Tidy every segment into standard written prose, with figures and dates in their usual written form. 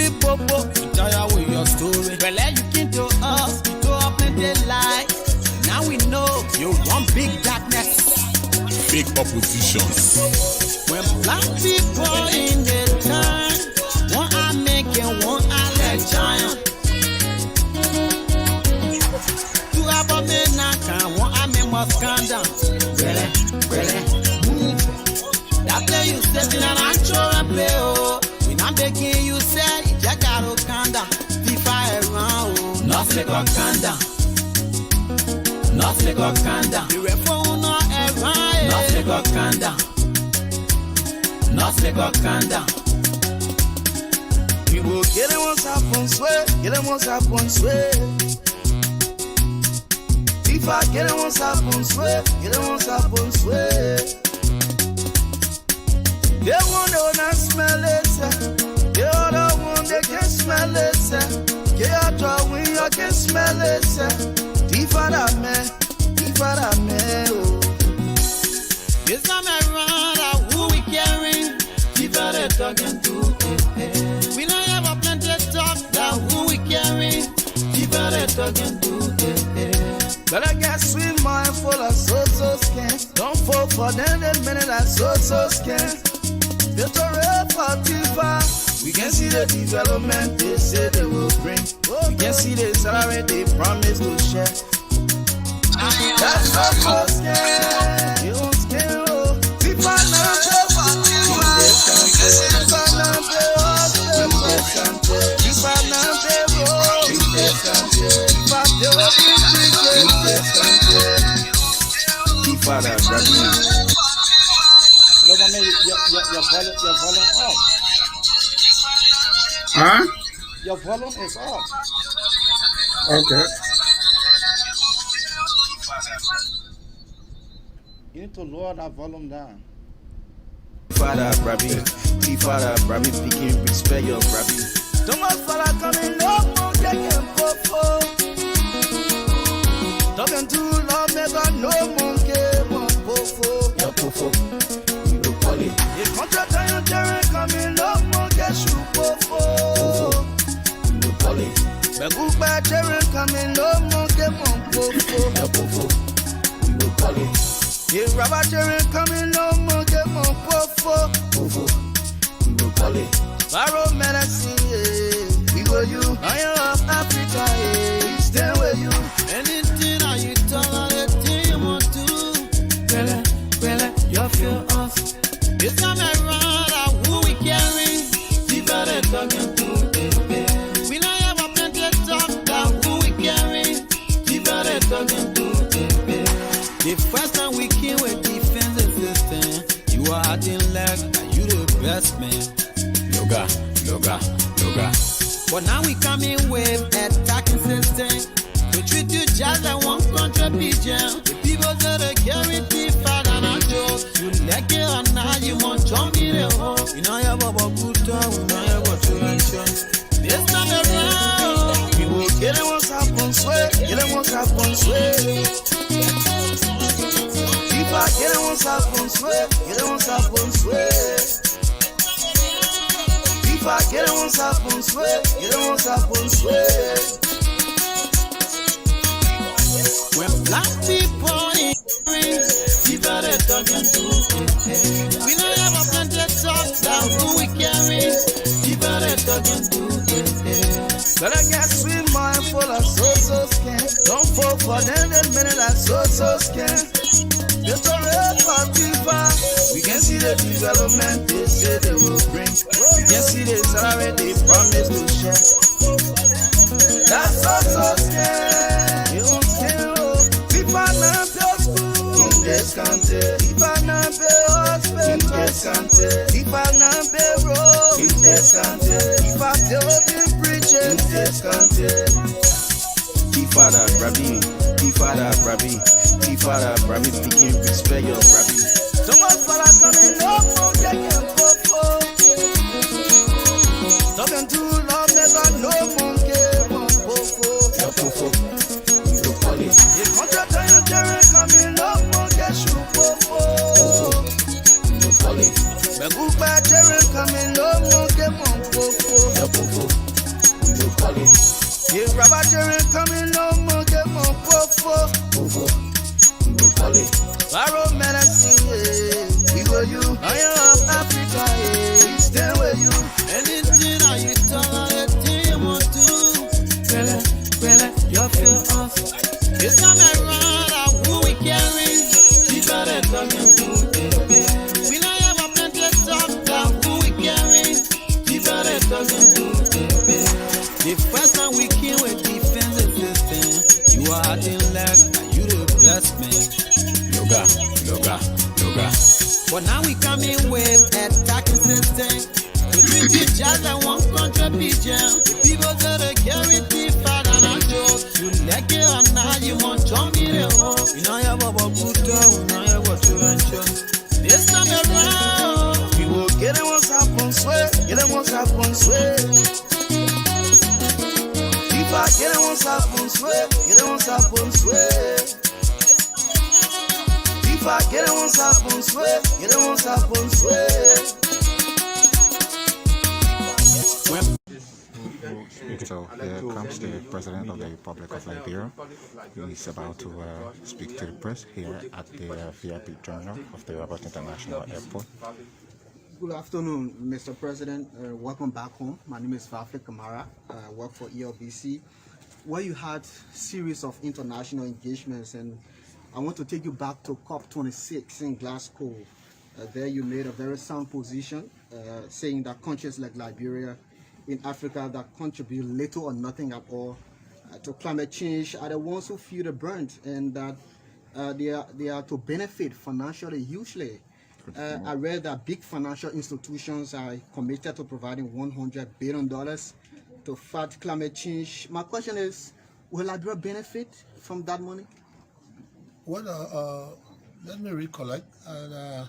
flip popo, tire with your story. Well, you came to us, you told up plenty light. Now we know you want big darkness, big oppositions. When black people in the time, one I make and one I let giant. Two about me now, one I make must come down. Really, move. That play you said in an actual play, oh. When I'm begging you say, you just gotta calm down. FIFA around, nothing got calm down. Nothing got calm down. The phone not around, nothing got calm down. Nothing got calm down. We will get it once upon swear, get it once upon swear. If I get it once upon swear, get it once upon swear. They want to not smell it, they other one they can smell it, they other one you can smell it, Tifada man, oh. This time around, who we carry? Tifada talking to. We don't have a plenty talk, that who we carry? Tifada talking to. Better get sweet mindful of so scan. Don't fall for them, the minute I so scan. It's a real Tifa. We can see the development they say they will bring. We can see the salary they promise to share. That's not so scared. You don't scare, oh. Tifa now, Tifa now, Look at me, your volume off. Huh? Your volume is off. Okay. You need to lower that volume down. Tifada, Brabi, picking, respect your Brabi. Don't want fella coming up, no, they can popo. Talking too long, never no monkey, one popo. Your popo, we will call it. The contract on your terrain coming up, monkey, shoot popo. We will call it. The good bad terrain coming up, monkey, one popo. Your popo, we will call it. The rubber terrain coming up, monkey, one popo. Popo, we will call it. Barrow medicine, yeah. We go you, Lion of Africa, yeah. We stand with you. Anything that you talk, anything you want to do. Well, you feel us. This time around, who we carry? People that talking to. We don't have a plenty talk, that who we carry? People that talking to. The first time we came with defensive system, you are acting like you the best man. Loga. But now we coming with attacking system. We treat you just like one contribution. The people that are carrying the fat and a joke. You like it or not, you want to jump in the hole. We know you have a good time, we know you have a solution. This time around, we will get it once upon swear, get it once upon swear. If I get it once upon swear, get it once upon swear. If I get it once upon swear, get it once upon swear. When black people in people that talking to. We don't have a plenty talk, that who we carry. People that talking to. Better get sweet mindful of so scan. Don't fall for them, the minute I so scan. It's a real Tifa. We can see the development they say they will bring. We can see the salary they promise to share. That's so scared. You don't scare, oh. Tifa now pay school in this country. Tifa now pay hospital in this country. Tifa now pay road in this country. Tifa still been preaching in this country. Tifada, Brabi, picking, respect your Brabi. Don't want fella coming up, no, they can popo. Talking too long, never no monkey, one popo. Your popo, we will call it. The contract on your terrain coming up, monkey, shoot popo. We will call it. The good We don't have a plenty of talk about who we carry. People they talking to, baby. The first time we came with defensive system, you are acting like you the best man. Yoga. But now we come in with attacking system. We treat each other one contribution. The people that are carry the fat and a joke. You like it or not, you want to me the home. We know you have a good time, we know you have a children. This time around, We will get them once up on sweat, get them once up on sweat. If I get them once up on sweat, get them once up on sweat. If I get them once up on sweat, get them once up on sweat. So here comes the President of the Republic of Liberia. He is about to speak to the press here at the VIP terminal of the Rabat International Airport. Good afternoon, Mr. President. Welcome back home. My name is Vafle Kamara. I work for ELBC, where you had series of international engagements, and I want to take you back to COP26 in Glasgow. There you made a very sound position, saying that countries like Liberia in Africa that contribute little or nothing at all to climate change are the ones who feel the brunt, and that they are to benefit financially hugely. I read that big financial institutions are committed to providing $100 billion to fight climate change. My question is, will Liberia benefit from that money? Well, let me recollect. I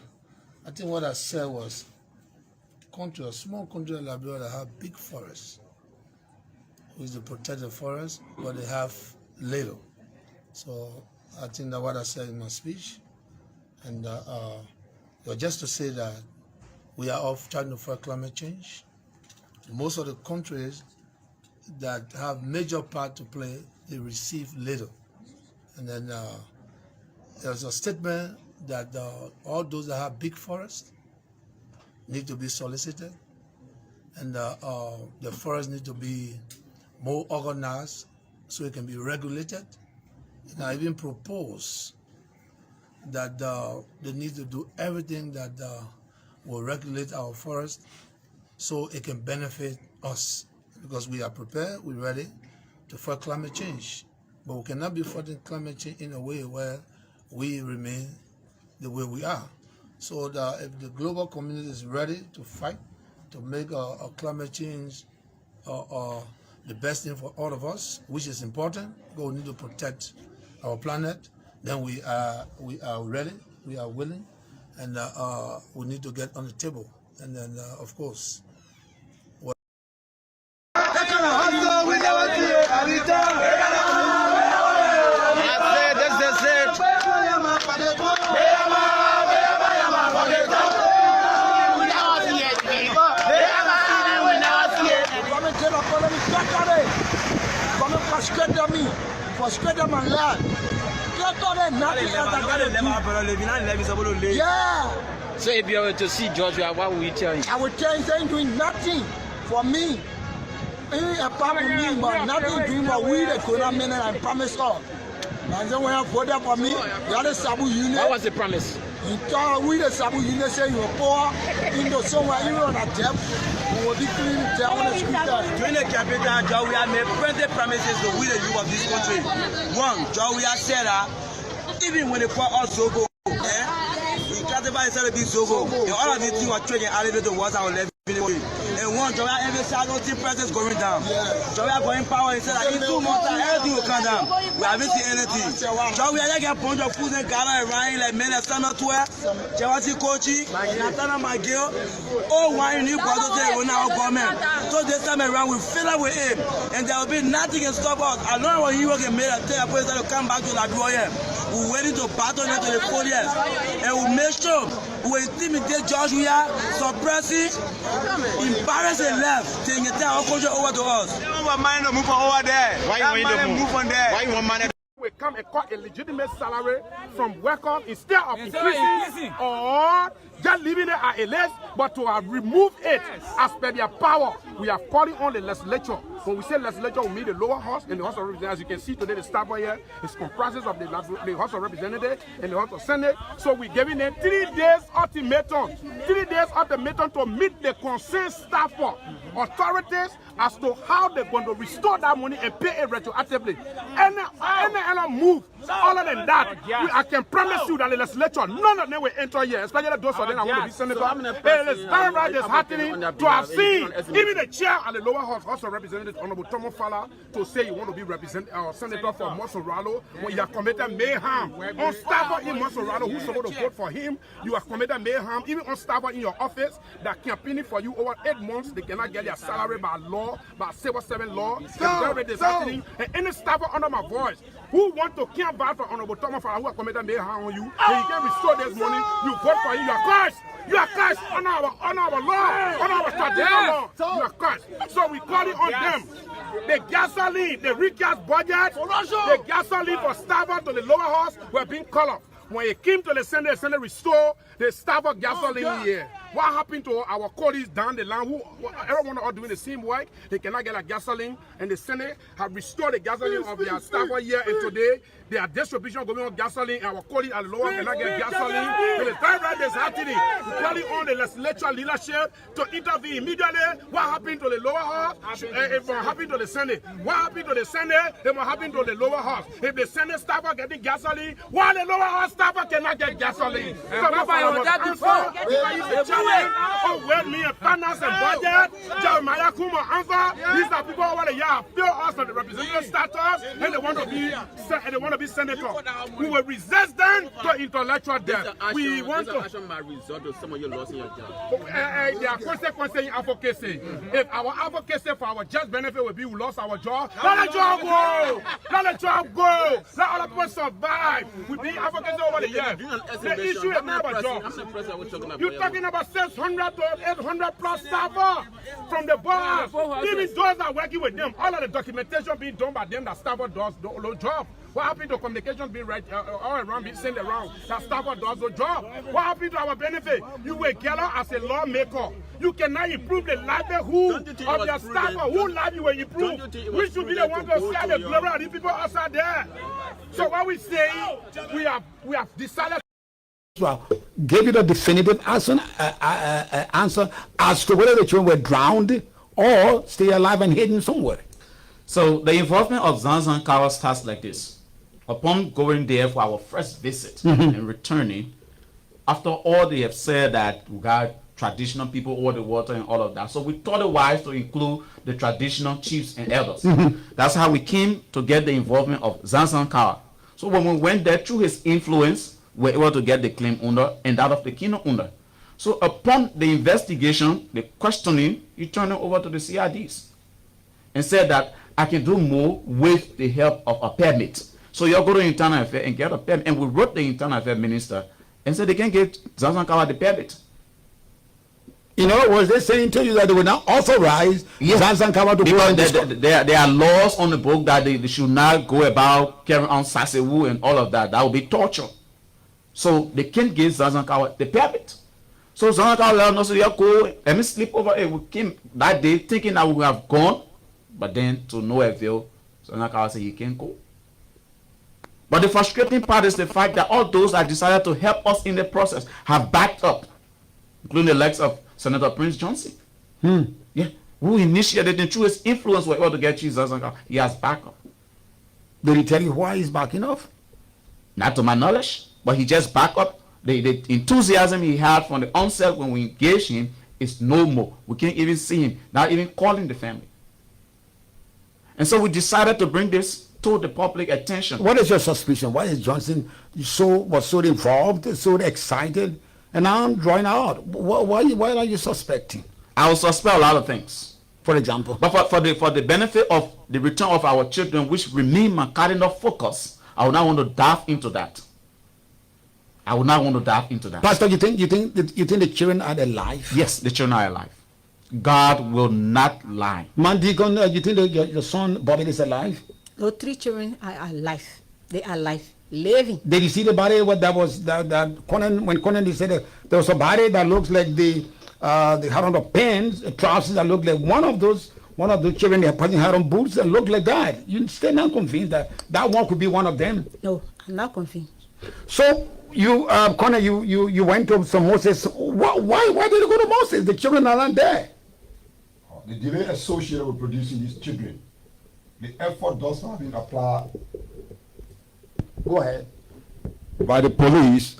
think what I said was, a small country like Liberia that have big forests, who is to protect the forest, but they have little. So I think that what I said in my speech, and just to say that we are off trying to fight climate change. Most of the countries that have major part to play, they receive little. And then there's a statement that all those that have big forests need to be solicited, and the forest need to be more organized so it can be regulated. And I even propose that they need to do everything that will regulate our forest so it can benefit us, because we are prepared, we're ready to fight climate change. But we cannot be fighting climate change in a way where we remain the way we are. So if the global community is ready to fight, to make a climate change the best thing for all of us, which is important, because we need to protect our planet, then we are ready, we are willing, and we need to get on the table. And then, of course, frustrated my life. Yeah. So if you were to see George, what would you tell him? I would tell him saying doing nothing for me. Apart from me, but nothing doing what we the tournament and promise all. And then when I voted for me, the other Sabu Union. What was the promise? You told we the Sabu Union say you were poor, into somewhere you on a debt, we will be clean down on the street. During the capital, Jawia made plenty promises to we the youth of this country. One, Jawia said that even when they call us Zogo, we classify instead of being Zogo, and all of these things were trading elevator was our level. And one, Jawia every Saturday prices going down. Jawia going power instead of in 2 months, everything will come down. We haven't seen anything. Jawia get a bunch of food and gather around like men that stand up to her. Jawasi Kochi, Natana Magil, all wine new brother there with our government. So this time around we fill up with him, and there will be nothing can stop us. I know what he will get made a tell a to come back to Liberia. We're ready to battle into the 4 years, and we make sure we intimidate Joshua, suppressing, embarrassing left, taking our culture over to us. Why you move on there? Why you want money? We come and cut a legitimate salary from welcome instead of increasing or just leaving it at a less, but to have removed it as per their power. We are calling on the legislature When we say legislature, we mean the lower house and the House of Representatives. As you can see today, the staff here is comprises of the House of Representatives and the House of Senate. So we're giving them 3 days ultimatum. 3 days ultimatum to meet the concerned staff authorities as to how they're going to restore that money and pay it retroactively. Any move other than that, I can promise you that the legislature, none of them will enter here, especially those of them that want to be senators. It is very right that's happening to have seen even the chair at the lower house of Representatives, Honorable Thomas Fala, to say you want to be senator for Monserralo when you have committed mayhem on staffer in Monserralo who's supposed to vote for him. You have committed mayhem even on staffer in your office that campaigning for you over 8 months. They cannot get their salary by law, by Civil 7 law. Happening. And any staffer under my voice who want to camp back for Honorable Thomas Fala who have committed mayhem on you, and you can restore this money, you vote for him, you are cursed. You are cursed on our law, on our traditional law. You are cursed. So we call it on them. The gasoline, the recast budget, the gasoline for starver to the lower house were being called off. When it came to the Senate restored the starver gasoline here. What happened to our colleagues down the line who everyone are doing the same work? They cannot get a gasoline, and the Senate have restored the gasoline of their starver here, and today their distribution going on gasoline, and our colleagues at lower cannot get gasoline. And the time right is happening. We calling on the legislature leadership to intervene immediately. What happened to the lower house? It will happen to the Senate. What happened to the Senate? It will happen to the lower house. If the Senate staffer getting gasoline, why the lower house staffer cannot get gasoline? Oh, well, me and finance and budget, Jeremiah Kuma answer. These are people over the year feel us on the representative status, and they want to be senators. We will resist them to intellectual death. We want to. Action might result to some of you losing your job. There are consequences in advocacy. If our advocacy for our just benefit will be we lost our job, let the job go. Let the job go. Let other people survive. We be advocacy over the year. The issue is not about jobs. You're talking about 600 to 800 plus staffers from the boss. Even those that are working with them, all of the documentation being done by them that staffer does no job. What happened to communication being right all around, being sent around? That staffer does no job. What happened to our benefit? You were gather as a lawmaker. You cannot improve the livelihood of your staffer. Who life you will improve? We should be the one to share the glory of the people outside there. So what we say, we have decided. Gave you the definitive answer as to whether the children were drowned or stay alive and hidden somewhere. So the involvement of Zanzan Kawa starts like this. Upon going there for our first visit and returning, after all they have said that we got traditional people over the water and all of that, so we thought it wise to include the traditional chiefs and elders. That's how we came to get the involvement of Zanzan Kawa. So when we went there, through his influence, we were able to get the claim owner and that of the kingdom owner. So upon the investigation, the questioning, he turned it over to the CIDs and said that I can do more with the help of a permit. So you'll go to Internal Affairs and get a permit. And we wrote the Internal Affairs Minister and said they can get Zanzan Kawa the permit. In other words, they're saying to you that they will not authorize Zanzan Kawa to go on the there are laws on the book that they should not go about carrying on sasewu and all of that. That will be torture. So they can't give Zanzan Kawa the permit. So Zanzan Kawa let us know, go, let me sleep over here. We came that day thinking that we would have gone, but then to no avail, Zanzan Kawa said he can't go. But the frustrating part is the fact that all those that decided to help us in the process have backed up, including the likes of Senator Prince Johnson. Yeah, who initiated and through his influence were able to get Zanzan Kawa. He has backed up. Did he tell you why he's backing off? Not to my knowledge, but he just backed up. The enthusiasm he had from the onset when we engaged him is no more. We can't even see him, not even calling the family. And so we decided to bring this to the public attention. What is your suspicion? Why is Johnson was so involved, so excited, and now I'm drawing out? Why are you suspecting? I will suspect a lot of things. For example? But for the benefit of the return of our children, which remain my cardinal focus, I will not want to dive into that. Pastor, you think the children are alive? Yes, the children are alive. God will not lie. Man, Deacon, you think your son Bobby is alive? Those 3 children are alive. They are alive, living. Did you see the body? What that was? That Conan, when Conan said that there was a body that looks like they had on the pants, trousers that looked like one of those one of the children they're putting had on boots and look like that. You still not convinced that that one could be one of them? No, I'm not convinced. So you, Connor, you went to some Moses. Why did you go to Moses? The children are not there. The delay associated with producing these children, the effort does not have been applied. Go ahead. By the police,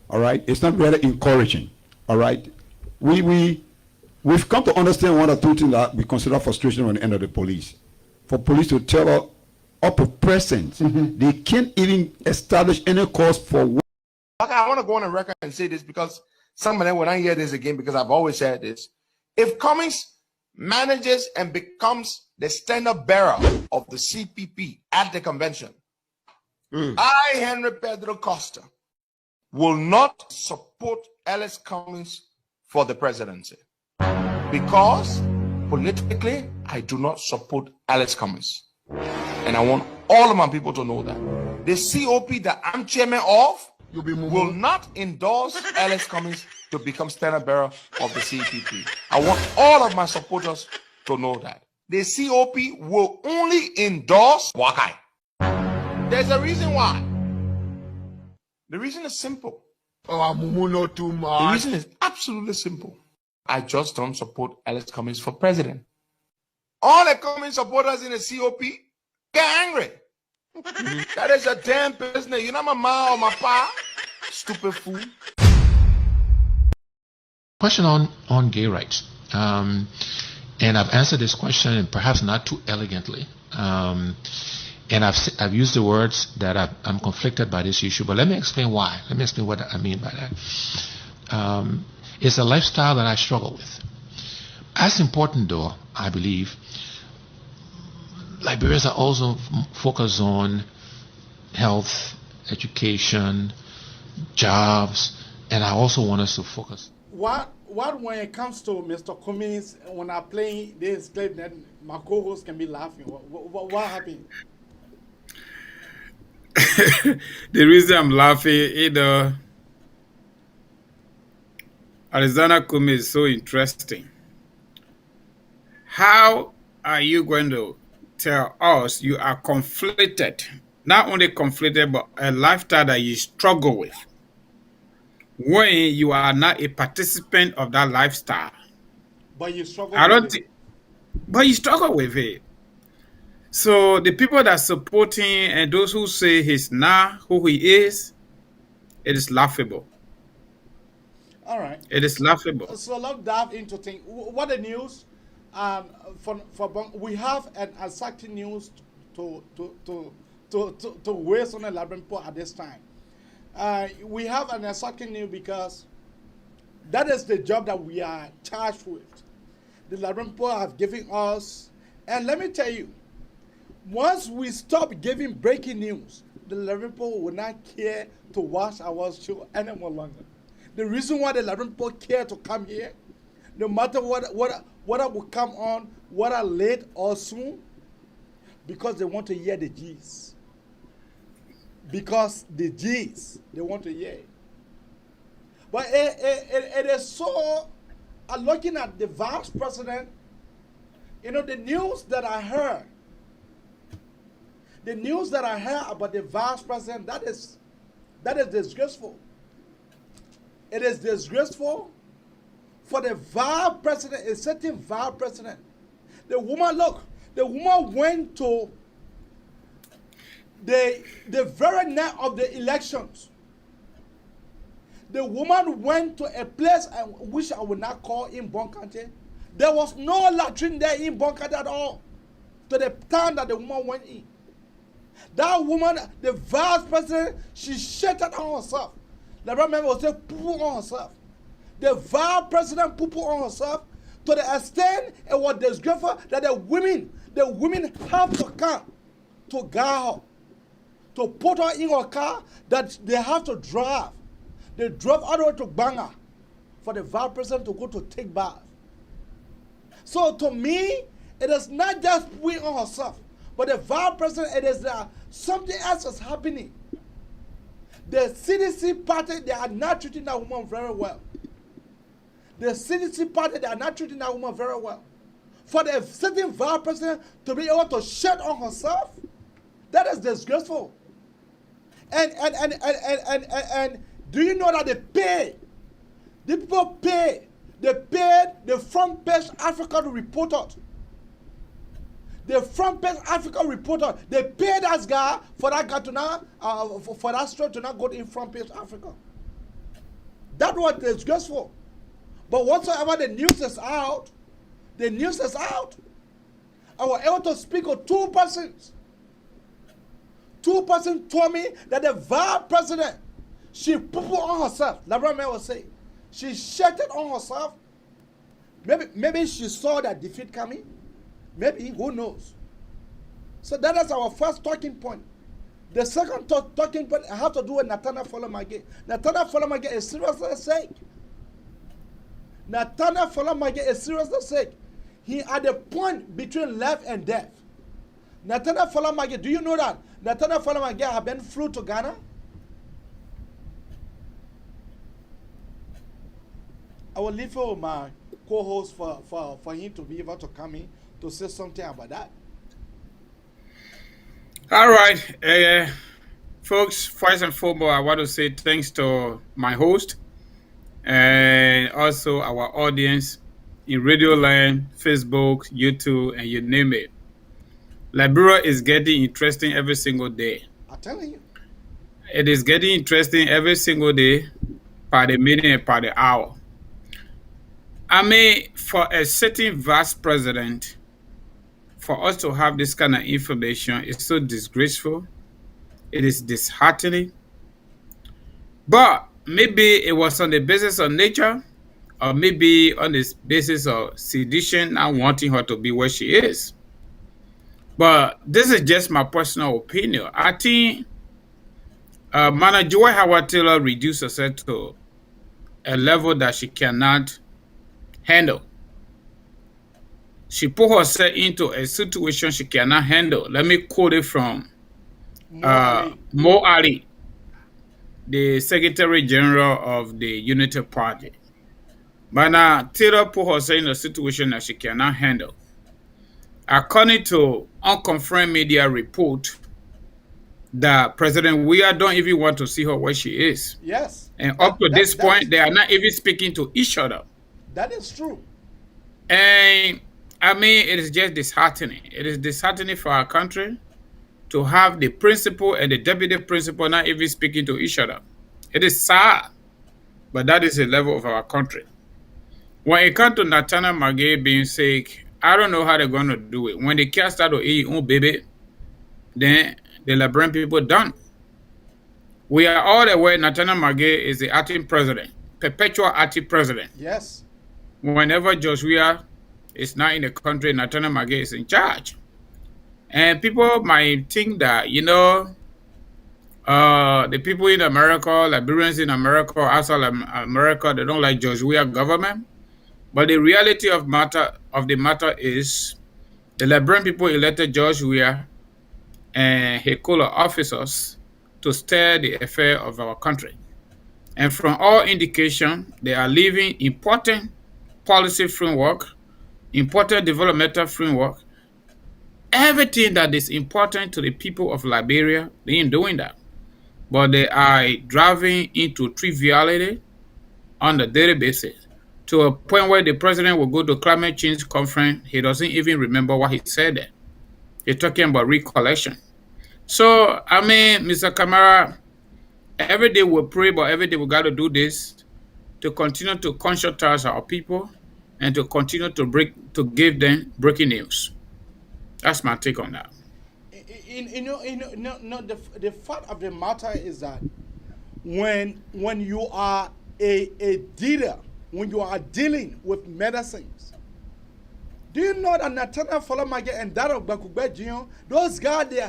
all right? It's not really encouraging, all right? We've come to understand one or two things that we consider frustration on the end of the police. For police to tell us up to present, they can't even establish any cause for work. Okay, I want to go on a record and say this because some of them, when I hear this again, because I've always said this, if Cummings manages and becomes the standard bearer of the CPP at the convention, I, Henry Pedro Costa, will not support Alice Cummings for the presidency because politically, I do not support Alice Cummings. And I want all of my people to know that. The COP that I'm chairman of will not endorse Alice Cummings to become standard bearer of the CPP. I want all of my supporters to know that. The COP will only endorse Wakai. There's a reason why. The reason is simple. The reason is absolutely simple. I just don't support Alice Cummings for president. All the Cummings supporters in the COP get angry. That is a damn business. You're not my ma or my pa. Stupid fool. Question on gay rights. And I've answered this question, and perhaps not too elegantly. And I've used the words that I'm conflicted by this issue, but let me explain why. Let me explain what I mean by that. It's a lifestyle that I struggle with. As important, though, I believe, Liberians are also focused on health, education, jobs, and I also want us to focus. What when it comes to Mr. Cummings, when I play this clip, that my co-host can be laughing. What happened? The reason I'm laughing is Arizona Cummings is so interesting. How are you going to tell us you are conflicted? Not only conflicted, but a lifestyle that you struggle with, when you are not a participant of that lifestyle. But you struggle with it. But you struggle with it. So the people that support him and those who say he's not who he is, it is laughable. All right. It is laughable. So let's dive into things. What the news? We have an exciting news to waste on the Liberian people at this time. We have an exciting news because that is the job that we are charged with. The Liberian people have given us, and let me tell you, once we stop giving breaking news, the Liberian people will not care to watch our show any more longer. The reason why the Liberian people care to come here, no matter what will come on, whether late or soon, because they want to hear the G's. Because the G's, they want to hear it. But it is so, looking at the vice president, the news that I heard, about the vice president, that is disgraceful. It is disgraceful for the vice president, a certain vice president. The woman went to the very night of the elections. The woman went to a place which I will not call in Bonkante. There was no latrine there in Bonkante at all, to the town that the woman went in. That woman, the vice president, she shattered on herself. The member will say poo on herself. The vice president poo on herself to the extent it was disgraceful that the women have to come to guard her, to put her in her car, that they have to drive. They drove all the way to Banga for the vice president to go to take bath. So to me, it is not just pooing on herself, but the vice president, it is something else is happening. The CDC party, they are not treating that woman very well. The CDC party, they are not treating that woman very well. For the sitting vice president to be able to shit on herself, that is disgraceful. And do you know that they pay? The people pay. They paid the front page African reporter. The front page African reporter. They paid that guy for that guy to now for that story to not go in front page Africa. That was disgraceful. But whatsoever the news is out, I was able to speak with two persons. Two persons told me that the vice president, she poo-poo on herself. Labrador man was saying, she shitted on herself. Maybe she saw that defeat coming. Maybe, who knows? So that is our first talking point. The second talking point I have to do with Nathaniel Folomage. Nathaniel Folomage is seriously sick. Nathaniel Folomage is seriously sick. He at the point between life and death. Nathaniel Folomage, do you know that Nathaniel Folomage have been flew to Ghana? I will leave for my co-host for him to be able to come in to say something about that. All right, folks, first and foremost, I want to say thanks to my host and also our audience in Radio Land, Facebook, YouTube, and you name it. Liberia is getting interesting every single day. I'm telling you. It is getting interesting every single day, by the minute and by the hour. I mean, for a sitting vice president, for us to have this kind of information is so disgraceful. It is disheartening. But maybe it was on the basis of nature, or maybe on the basis of sedition, not wanting her to be where she is. But this is just my personal opinion. I think Manager Joy Howard Taylor reduced herself to a level that she cannot handle. She put herself into a situation she cannot handle. Let me quote it from Mo Ali, the Secretary General of the Unity Party. But now, Taylor put herself in a situation that she cannot handle. According to unconfirmed media report, that President Weah don't even want to see her where she is. Yes. And up to this point, they are not even speaking to each other. That is true. And I mean, it is just disheartening. It is disheartening for our country to have the principal and the deputy principal not even speaking to each other. It is sad, but that is the level of our country. When it comes to Nathaniel Magay being sick, I don't know how they're going to do it. When they can't start to eat own baby, then the Liberian people done. We are all aware Nathaniel Magay is the acting president, perpetual acting president. Yes. Whenever Joshua is not in the country, Nathaniel Magay is in charge. And people might think that, you know, the people in America, Liberians in America, outside America, they don't like Joshua government. But the reality of the matter is the Liberian people elected Joshua and his color officers to steer the affair of our country. And from all indication, they are leaving important policy framework, important developmental framework, everything that is important to the people of Liberia, they ain't doing that. But they are driving into triviality on a daily basis to a point where the president will go to climate change conference. He doesn't even remember what he said there. He's talking about recollection. So, I mean, Mr. Kamara, every day we pray, but every day we got to do this to continue to conscientize our people and to continue to give them breaking news. That's my take on that. The fact of the matter is that when you are a dealer, when you are dealing with medicines, do you know that Nathaniel Folomage and Daro Bakugbe, those guys they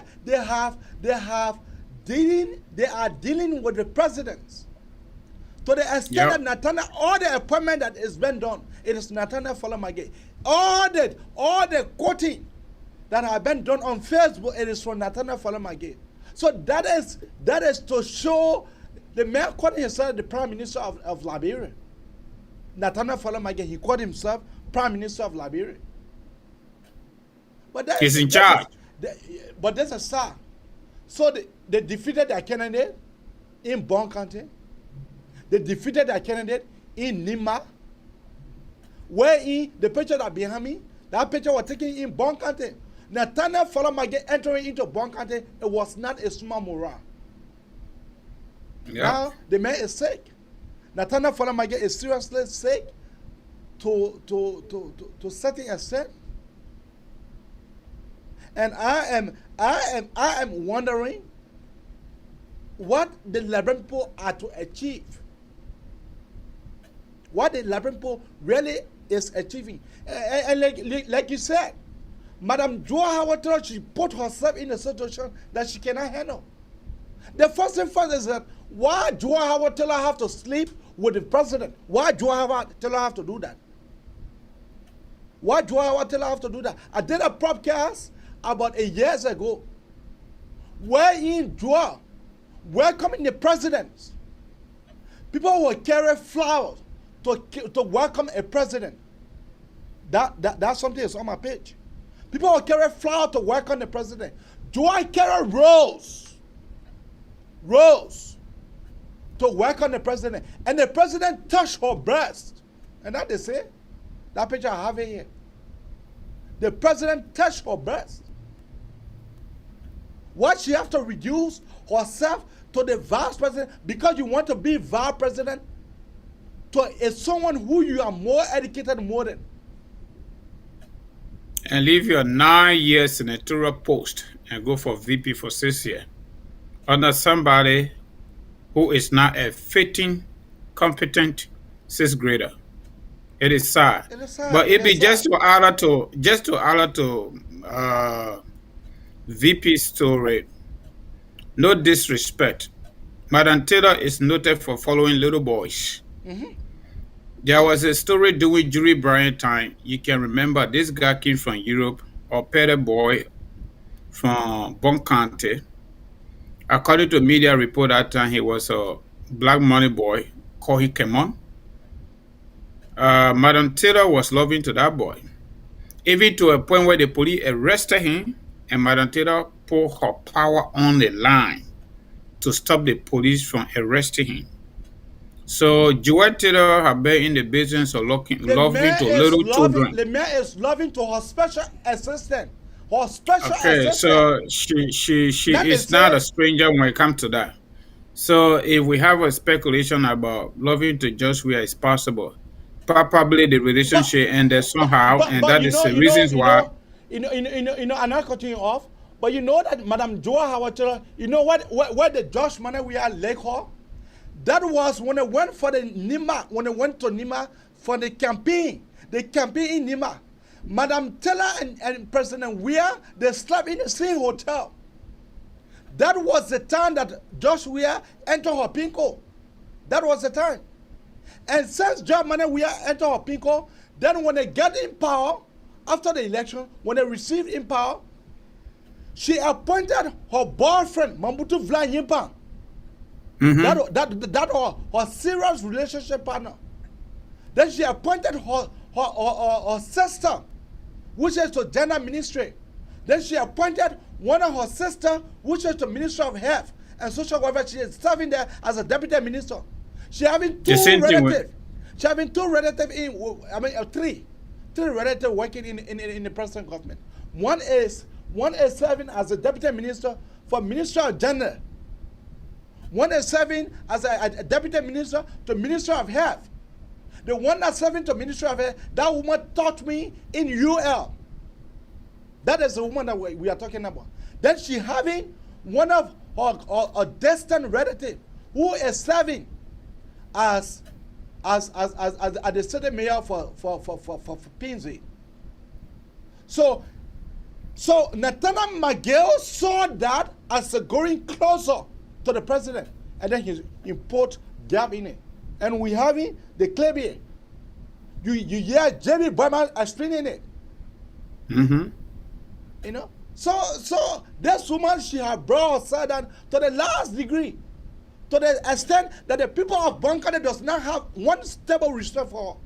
are dealing with the presidents. To the extent that Nathaniel, all the appointment that is been done, it is Nathaniel Folomage. All the quoting that have been done on Facebook, it is from Nathaniel Folomage. So that is to show the man called himself the Prime Minister of Liberia. Nathaniel Folomage, he called himself Prime Minister of Liberia. But that, He's in charge. But there's a star. So they defeated their candidate in Bon County. They defeated their candidate in Nima. Where in the picture that behind me, that picture was taken in Bon County. Nathaniel Folamage entering into Bon County, it was not a small morale. Yeah. Now the man is sick. Nathaniel Folamage is seriously sick to certain extent. And I am wondering what the Liberian people are to achieve. What the Liberian people really is achieving. And like you said, Madam Joa Howard, she put herself in a situation that she cannot handle. The first thing first is that why Joa Howard tell her have to sleep with the president? Why Joa Howard tell her have to do that? Why Joa Howard tell her have to do that? I did a podcast about 8 years ago where in Joa welcoming the president. People will carry flowers to welcome a president. That's something that's on my page. People will carry flowers to welcome the president. Do I carry rose to welcome the president? And the president touched her breast. And that they say, that picture I have here. The president touched her breast. What she have to reduce herself to the vice president because you want to be vice president to someone who you are more educated more than. And leave your 9 years senatorial post and go for VP for 6 years under somebody who is not a fitting, competent 6th grader. It is sad. But it be just to add to VP story. No disrespect. Madam Taylor is noted for following little boys. There was a story during Jury Bryant time. You can remember this guy came from Europe, or petty boy from Bon County. According to media report that time, he was a black money boy called Hikemon. Madam Taylor was loving to that boy, even to a point where the police arrested him, and Madam Taylor put her power on the line to stop the police from arresting him. So Joette Taylor have been in the business of loving to little children. The man is loving to her special assistant. Her special assistant. So she is not a stranger when it comes to that. So if we have a speculation about loving to just where it's possible, probably the relationship ended somehow, and that is the reasons why. I'm not cutting you off, but you know that Madam Joa Howard Taylor, you know where the Josh money we are Lake Hall? That was when I went for the Nima, when I went to Nima for the campaign in Nima. Madam Taylor and President Weah, they slept in the same hotel. That was the time that Josh Weah entered her Pinko. That was the time. And since Josh Weah entered her Pinko, then when they got in power, after the election, when they received in power, she appointed her boyfriend, Mambutu Vlan Yimpa. That her serious relationship partner. Then she appointed her sister, which is to gender ministry. Then she appointed one of her sisters, which is to Ministry of Health and Social Welfare. She is serving there as a deputy minister. She having two relatives. She having two relatives three relatives working in the present government. One is serving as a deputy minister for Ministry of Gender. One is serving as a deputy minister to Ministry of Health. The one that's serving to Ministry of Health, that woman taught me in UL. That is the woman that we are talking about. Then she having one of her distant relative who is serving as the city mayor for Pinzi. So Nathaniel McGill saw that as a going closer to the president, and then he put gap in it. And we having the Klebier. You hear Jerry Boyman explaining it. You know? So this woman, she had brought herself down to the last degree. To the extent that the people of Bon County does not have one stable respect for her.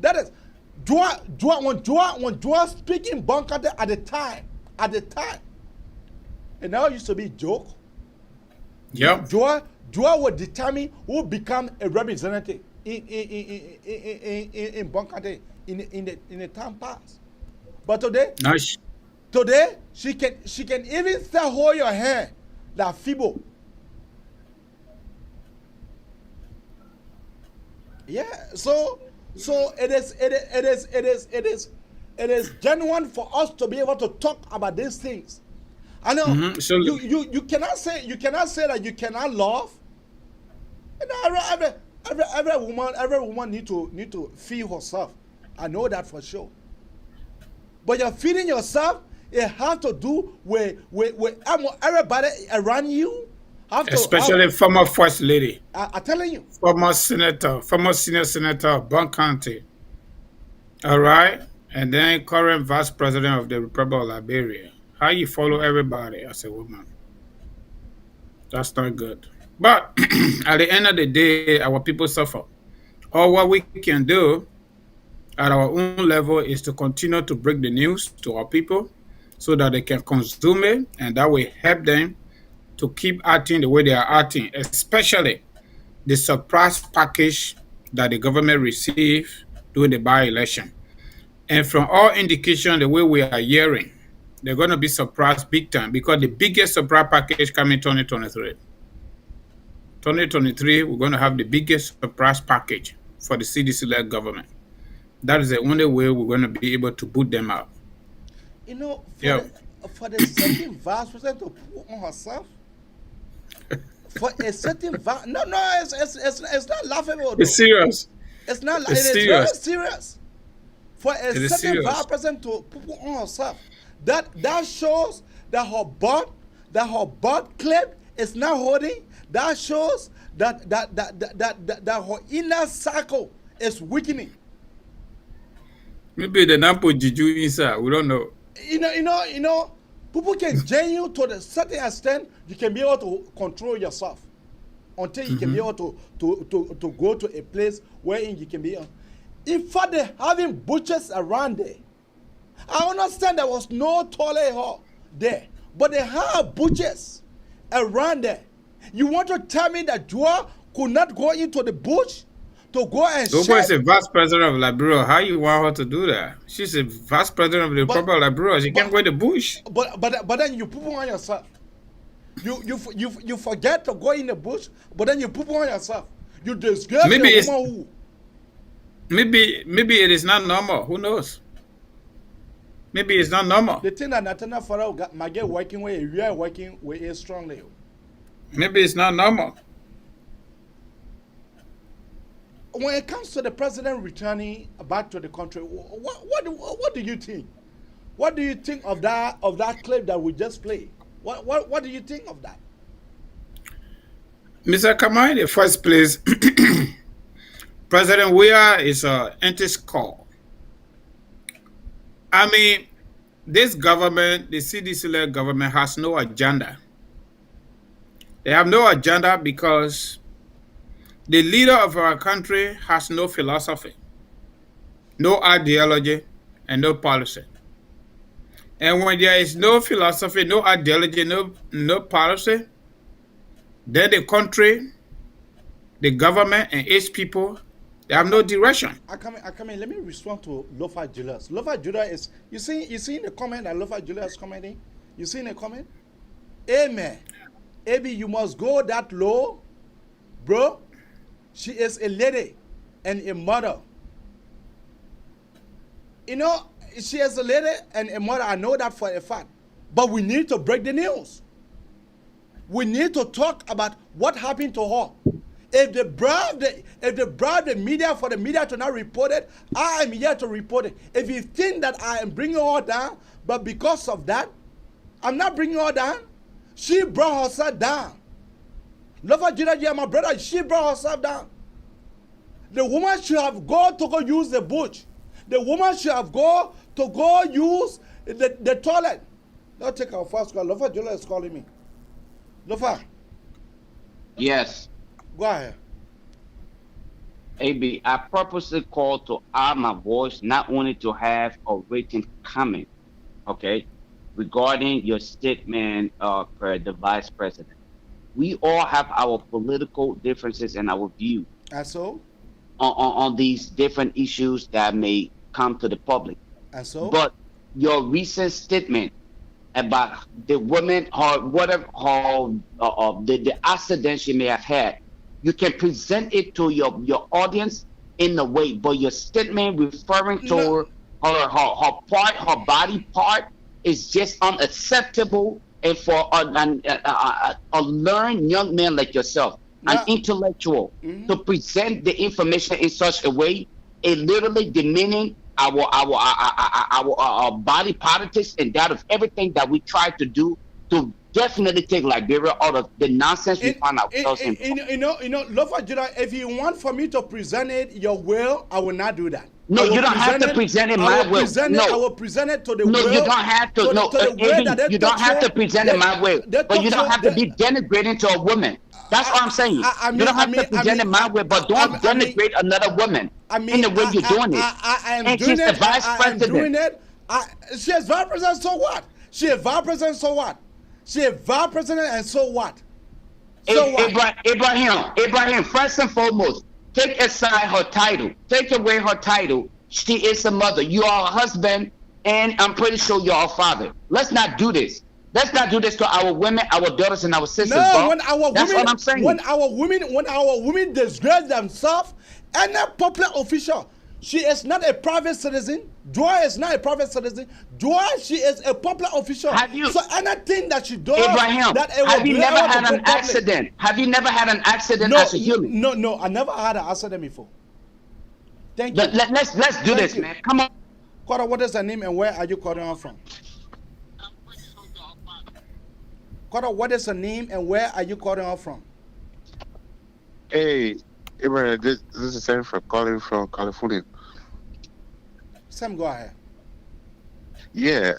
That is, when Joa speaking Bankante at the time, and now it used to be joke. Yeah. Joa would determine who become a representative in Bankante in the time past. But today, Nice. today she can even still hold your hand like Fibo. Yeah, so it is genuine for us to be able to talk about these things. I know So you cannot say that you cannot love. You know, every woman need to feed herself. I know that for sure. But you're feeding yourself. It has to do with everybody around you. especially former first lady, I'm telling you. former senator, former senior senator of Bon County. All right, and then current vice president of the Republic of Liberia. How you follow everybody as a woman? That's not good. But at the end of the day, our people suffer. All what we can do at our own level is to continue to break the news to our people so that they can consume it, and that will help them to keep acting the way they are acting, especially the surprise package that the government received during the by-election. And from all indication, the way we are hearing, they're going to be surprised big time because the biggest surprise package coming 2023. 2023, we're going to have the biggest surprise package for the CDC-led government. That is the only way we're going to be able to boot them out. You know, for the certain vice president to put on herself, for a certain it's not laughable. Though. It's serious. It's not. It's it is serious. very serious. For a certain vice president to put on herself, that shows that her butt clip is not holding. That shows that her inner circle is weakening. Maybe they not put juju inside. We don't know. You know, people can jail you to a certain extent. You can be able to control yourself until you can be able to go to a place where you can be. In fact, they're having butchers around there. I understand there was no toilet hall there, but they have butchers around there. You want to tell me that Joa could not go into the bush to go and Joa is a vice president of Liberia. How you want her to do that? She's a vice president of the Republic of Liberia. She can't go in the bush. But then you poop on yourself. You forget to go in the bush, but then you poop on yourself. You disgrace the woman who. Maybe it is not normal. Who knows? Maybe it's not normal. The thing that Natana Farah got my get working where you are working with it strongly. Maybe it's not normal. When it comes to the president returning back to the country, what do you think? What do you think of that clip that we just played? What do you think of that? Mr. Kamai, in the first place, President Weah is an anti-score. I mean, this government, the CDC-led government, has no agenda. They have no agenda because the leader of our country has no philosophy, no ideology, and no policy. And when there is no philosophy, no ideology, no policy, then the country, the government, and its people, they have no direction. I come in. Let me respond to Lofa Julius. Lofa Julius is, you see in the comment that Lofa Julius is commenting? You see in the comment? Amen. Abi, you must go that low, bro. She is a lady and a mother. You know, she is a lady and a mother. I know that for a fact. But we need to break the news. We need to talk about what happened to her. If they bribe the media for the media to not report it, I am here to report it. If you think that I am bringing her down, but because of that, I'm not bringing her down. She brought herself down. Love her, my brother, she brought herself down. The woman should have gone to go use the bush. The woman should have gone to go use the toilet. Let's take our first call. Lofa Jola is calling me. Lofa. Yes. Go ahead. AB, I purposely called to add my voice, not only to have a written comment, okay, regarding your statement for the vice president. We all have our political differences and our view And so? on these different issues that may come to the public. And so? But your recent statement about the woman or whatever the accident she may have had, you can present it to your audience in a way, but your statement referring to her body part is just unacceptable. And for a learned young man like yourself, an intellectual, to present the information in such a way, it literally demeaning our body politics and that of everything that we try to do to definitely take Liberia out of the nonsense we find ourselves in. You know, Lofa Judah, if you want for me to present it your will, I will not do that. No, you don't have to present it my will. No, I will present it to the no, will. you don't have to. No, you don't have to present it my way. But you don't have to be denigrating to a woman. That's what I'm saying. You don't have to present it my way, but don't denigrate another woman in the way you're doing it. I am and doing she's it. the vice president. I am doing it. She is vice president, so what? She is vice president, so what? She is vice president, and so what? So what? Ibrahim, first and foremost, take aside her title. Take away her title. She is a mother. You are a husband, and I'm pretty sure you're a father. Let's not do this. Let's not do this to our women, our daughters, and our sisters. No, bro. when our That's women, what I'm saying. when our women disgrace themselves, and a public official, she is not a private citizen. Joy is not a private citizen. Joy, she is a public official. So anything that she does, Ibrahim, that it have you will never blow out had the an public. accident? Have you never had an accident as a human? No, I never had an accident before. Thank you. Let's do this, man. Come on. Quara, what is her name and where are you calling her from? Quara, what is her name and where are you calling her from? Hey, Ibrahim, this is Sam from calling from California. Sam, go ahead. Yeah,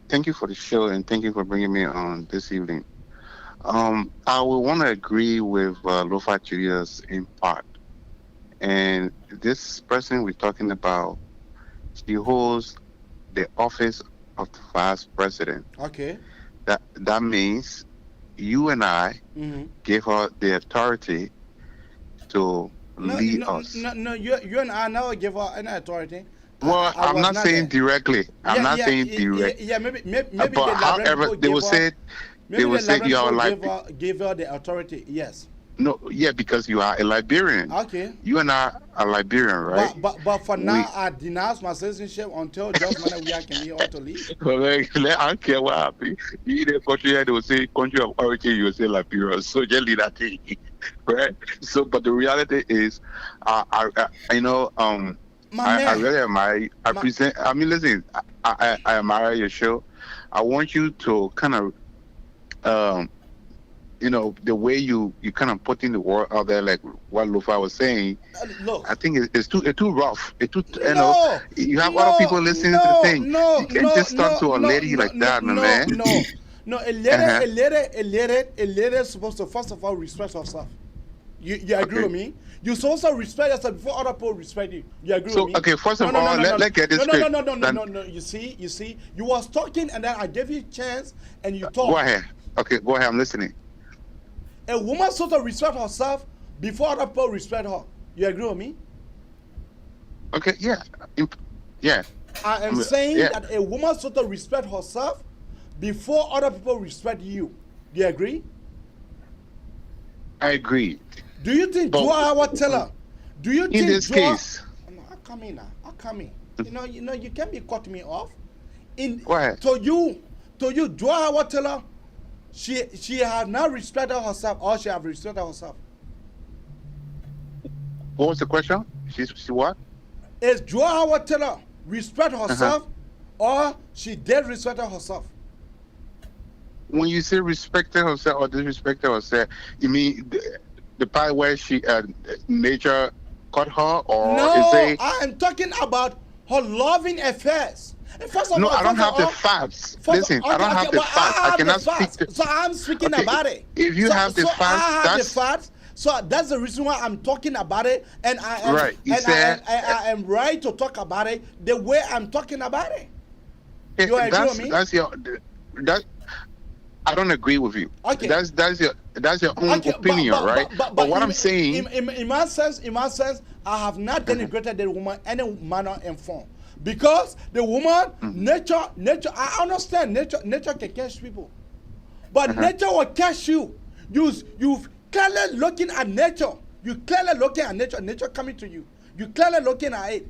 thank you for the show and thank you for bringing me on this evening. I would want to agree with Lofa Julius in part. And this person we're talking about, she holds the office of the vice president. Okay. That means you and I gave her the authority to lead us. No, you and I never give her any authority. Well, I'm not saying directly. I'm not saying direct. Yeah, maybe but however, they will say you are like give her the authority. Yes. No, yeah, because you are a Liberian. Okay. You and I are Liberian, right? But for now, I denounce my citizenship until just when we can hear how to leave. I don't care what happens. In the country, they will say country of origin, you will say Liberia. So just leave that thing, right? So, but the reality is, I really admire. Listen, I admire your show. I want you to kind of, the way you kind of putting the word out there, like what Lofa was saying. Look, I think it's too rough. It's too, you have other people listening to the thing. You can't just talk to a lady like that, man. No, a lady is supposed to first of all respect herself. You agree with me? You're supposed to respect yourself before other people respect you. You agree with me? Okay, first of all, let's get this straight. No. You see, you was talking and then I gave you a chance and you talked. Go ahead. Okay, go ahead. I'm listening. A woman supposed to respect herself before other people respect her. You agree with me? Okay, yeah. I am saying that a woman supposed to respect herself before other people respect you. Do you agree? I agree. Do you think Joa will tell her? Do you think in this case? No, I come in now. I come in. You can't be cutting me off. To you, Joa will tell her she have not respected herself or she have respected herself. What was the question? She what? Is Joa will tell her respect herself or she did respect herself? When you say respected herself or disrespected herself, you mean the part where she nature caught her, or no? I am talking about her loving affairs. First of no, all, I don't have the facts. Listen, I don't have the facts. I cannot speak. So I'm speaking about it. If you have the facts, So that's the reason why I'm talking about it, and I am Right. I am right to talk about it the way I'm talking about it. You agree with me? That I don't agree with you. Okay. That's your own opinion, right? But what I'm saying, in my sense, I have not denigrated the woman any manner and form, because the woman nature. I understand nature can catch people, but nature will catch you. You clearly looking at nature. You clearly looking at nature. Nature coming to you. You clearly looking at it.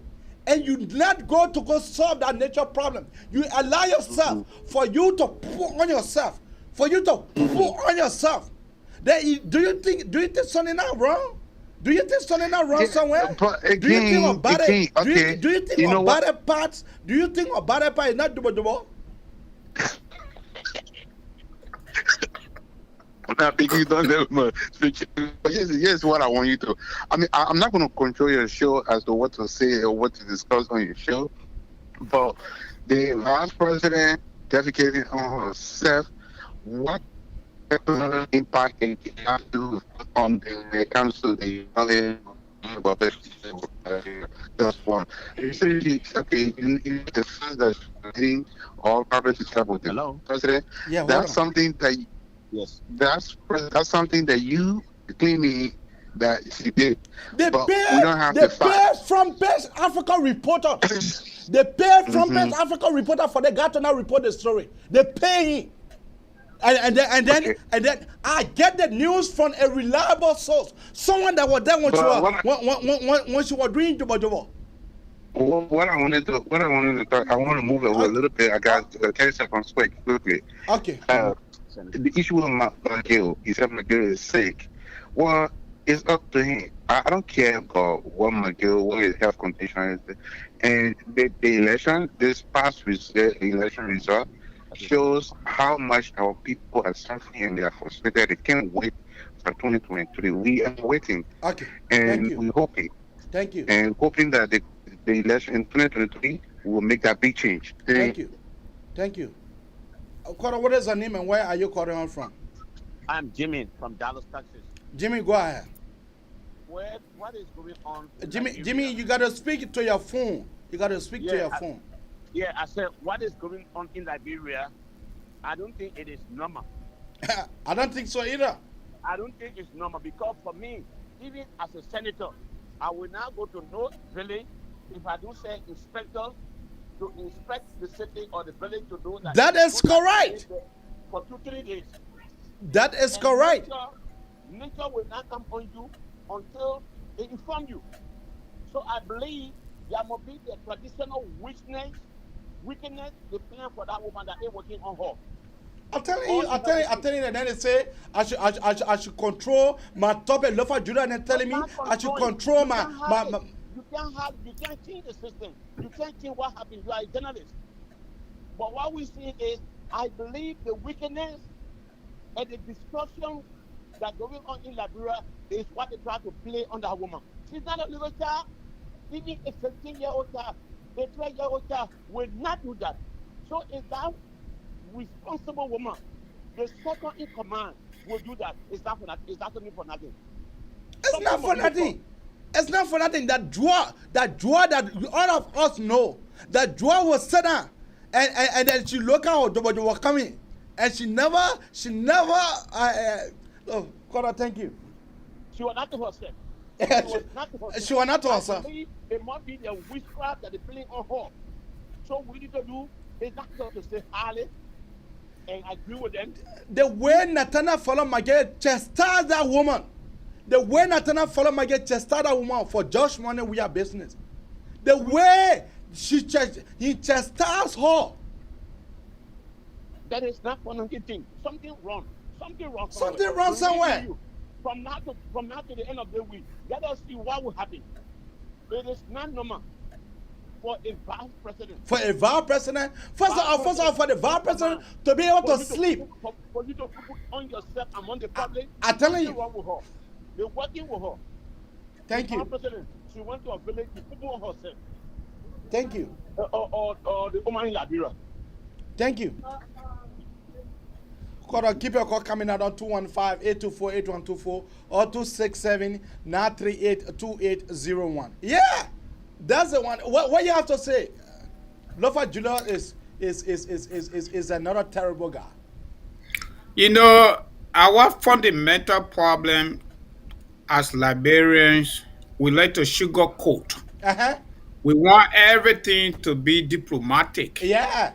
And you not go solve that nature problem. You allow yourself for you to put on yourself. For you to put on yourself. Then do you think something not wrong? Do you think something not wrong somewhere? Again, do you think about it? Okay. Do you think about it parts? Do you think about it part is not double? Here's what I want you to. I mean, I'm not going to control your show as to what to say or what to discuss on your show, but the vice president defecating on herself, what impact it can have to on the council, the just one. Essentially, okay, in the sense that she's all private stuff with the president, that's something that. Yes, that's something that you claiming that she did. They but pay, we don't have they the pay facts. from Best African Reporter. They pay from Best African Reporter for the guy to now report the story. They pay him. And then I get the news from a reliable source, someone that was there when she was doing Jobo. What I wanted to talk, I want to move it a little bit. I got 10 seconds quickly. Okay. The issue with McGill, he said McGill is sick. Well, it's up to him. I don't care about what his health condition is. And the election, this past election result, shows how much our people are suffering and they are frustrated. They can't wait for 2023. We are waiting. Okay. And we're hoping. Thank you. And hoping that the election in 2023 will make that big change. Thank you. Thank you. What is your name and where are you calling on from? I'm Jimmy from Dallas, Texas. Jimmy, go ahead. What is going on? Jimmy, you gotta speak to your phone. You gotta speak to your phone. Yeah, I said, what is going on in Liberia? I don't think it is normal. I don't think so either. I don't think it's normal because for me, even as a senator, I will now go to no village if I don't say inspector to inspect the city or the village to do that. That is correct. For 2-3 days. That is correct. Nature will not come on you until they inform you. So I believe there must be the traditional witness the plan for that woman that they're working on her. I'm telling you, and then they say I should control my top and lower Judah, and they're telling me I should control my. You can't change the system. You can't change what happened. You are a journalist. But what we see is, I believe the wickedness and the destruction that going on in Liberia is what they try to play on that woman. She's not a little child. Even a 15-year-old child, a 12-year-old child will not do that. So is that responsible woman, the second in command, will do that? Is that for nothing? Is that only for nothing? It's not for nothing. It's not for nothing. That draw that all of us know, that draw was set down, and then she look out they were coming, and she never. Oh, God, thank you. She was not to herself. She was not to herself. I believe it must be the witchcraft that they playing on her. So what we need to do is not to say Harley and agree with them. The way Nathaniel follow Maggie chastised that woman. The way Nathaniel follow Maggie chastised that woman for just money we are business. The way he chastised her. That is not for nothing. Something wrong. Something wrong. Something wrong somewhere. From now to the end of the week, let us see what will happen. It is not normal for a vice president. For a vice president? First of all, for the vice president to be able to sleep. For you to put on yourself among the public. I'm telling you. Wrong with her. They're working with her. Thank you. President, she went to a village to put on herself. Thank you. Or the woman in Liberia. Thank you. Quarter, keep your call coming out on 215-824-8124 or 267-938-2801. Yeah, that's the one. What you have to say? Lofa Junior is another terrible guy. You know, our fundamental problem as Liberians, we like to sugarcoat. We want everything to be diplomatic. Yeah.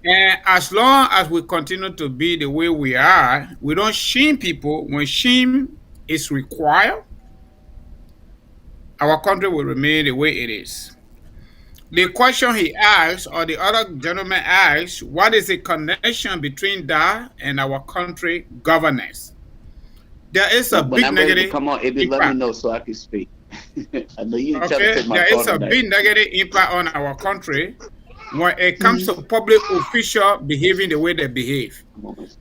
And as long as we continue to be the way we are, we don't shame people. When shame is required, our country will remain the way it is. The question he asked, or the other gentleman asked, what is the connection between that and our country governance? There is a big negative. Come on, Abby, let me know so I can speak. I know you trying to Okay, take my there is a that. big negative impact on our country when it comes to public officials behaving the way they behave.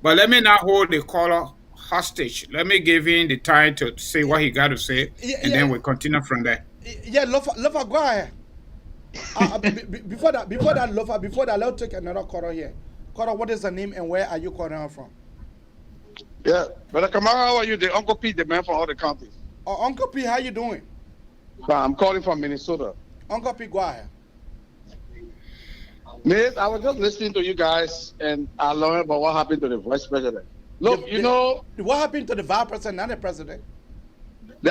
But let me not hold the caller hostage. Let me give him the time to say what he got to say, and then we continue from there. Yeah, Lofa, go ahead. Before that, Lofa, let's take another caller here. Caller, what is the name and where are you calling out from? Yeah, Brother Kamara, how are you? The Uncle P, the man from all the counties. Uncle P, how you doing? I'm calling from Minnesota. Uncle P, go ahead. Miss, I was just listening to you guys and I learned about what happened to the vice president. Look, you know... What happened to the vice president, not the president?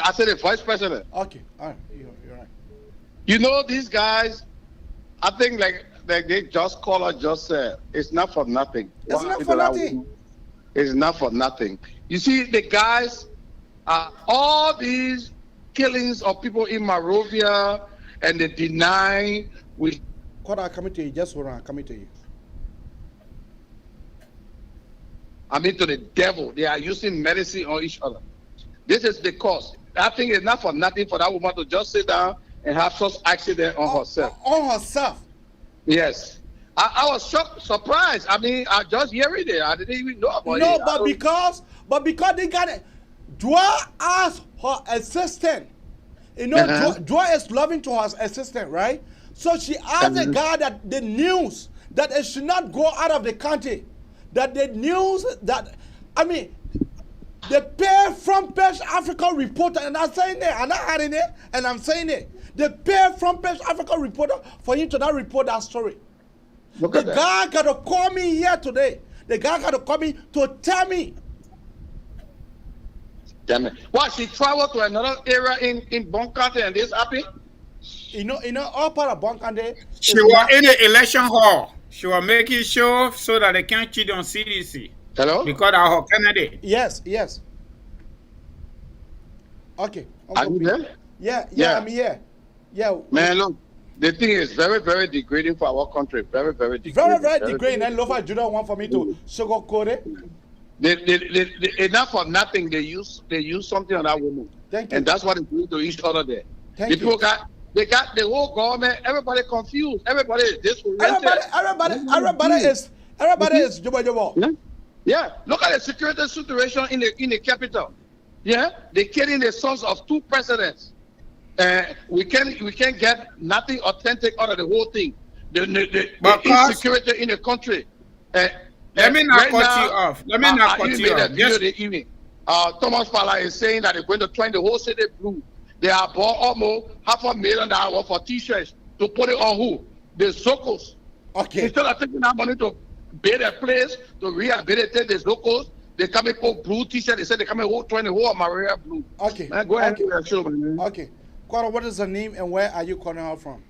I said the vice president. Okay, all right, you're right. You know, these guys, I think like they just caller just said, it's not for nothing. It's not for nothing. It's not for nothing. You see, the guys, all these killings of people in Monrovia and they deny we... Quarter, coming to you, just hold on, coming to you. I mean, to the devil. They are using medicine on each other. This is the cause. I think it's not for nothing for that woman to just sit down and have such accident on herself. On herself? Yes. I was shocked, surprised. I mean, I just hearing it. I didn't even know about it. No, but because they got it. Joa asked her assistant. You know, Joa is loving to her assistant, right? So she asked the guy that the news that it should not go out of the country. That the news that, I mean, the pay front page Africa reporter, and I'm saying it, I'm not adding it, and I'm saying it. The pay front page Africa reporter for him to not report that story. The guy got to call me here today. The guy got to call me to tell me. Damn it. What, she traveled to another area in Bonkante and this happened? You know, all part of Bonkante. She was in the election hall. She was making sure so that they can't cheat on CDC. Hello? Because of her candidate. Yes. Okay. Are you there? Yeah, I'm here. Yeah. Man, look, the thing is very, very degrading for our country. Very, very degrading. Very degrading. And Lofa Judah want for me to sugarcoat it. Enough for nothing. They use something on that woman. Thank you. And that's what they do to each other there. Thank you. They got the whole government. Everybody confused. Everybody is disoriented. Everybody is jobo. Yeah. Look at the security situation in the capital. Yeah. They're killing the sons of two presidents. We can't get nothing authentic out of the whole thing. The insecurity in the country. Let me not cut you off. Thomas Fowler is saying that they're going to turn the whole city blue. They are bought almost $500,000 for T-shirts to put it on who? The Zocos. Okay. Instead of taking that money to build a place, to rehabilitate the Zocos, they come and put blue T-shirt. They said they come and turn the whole Maria blue. Okay. Man, go ahead. Okay. Quara, what is the name and where are you calling out from?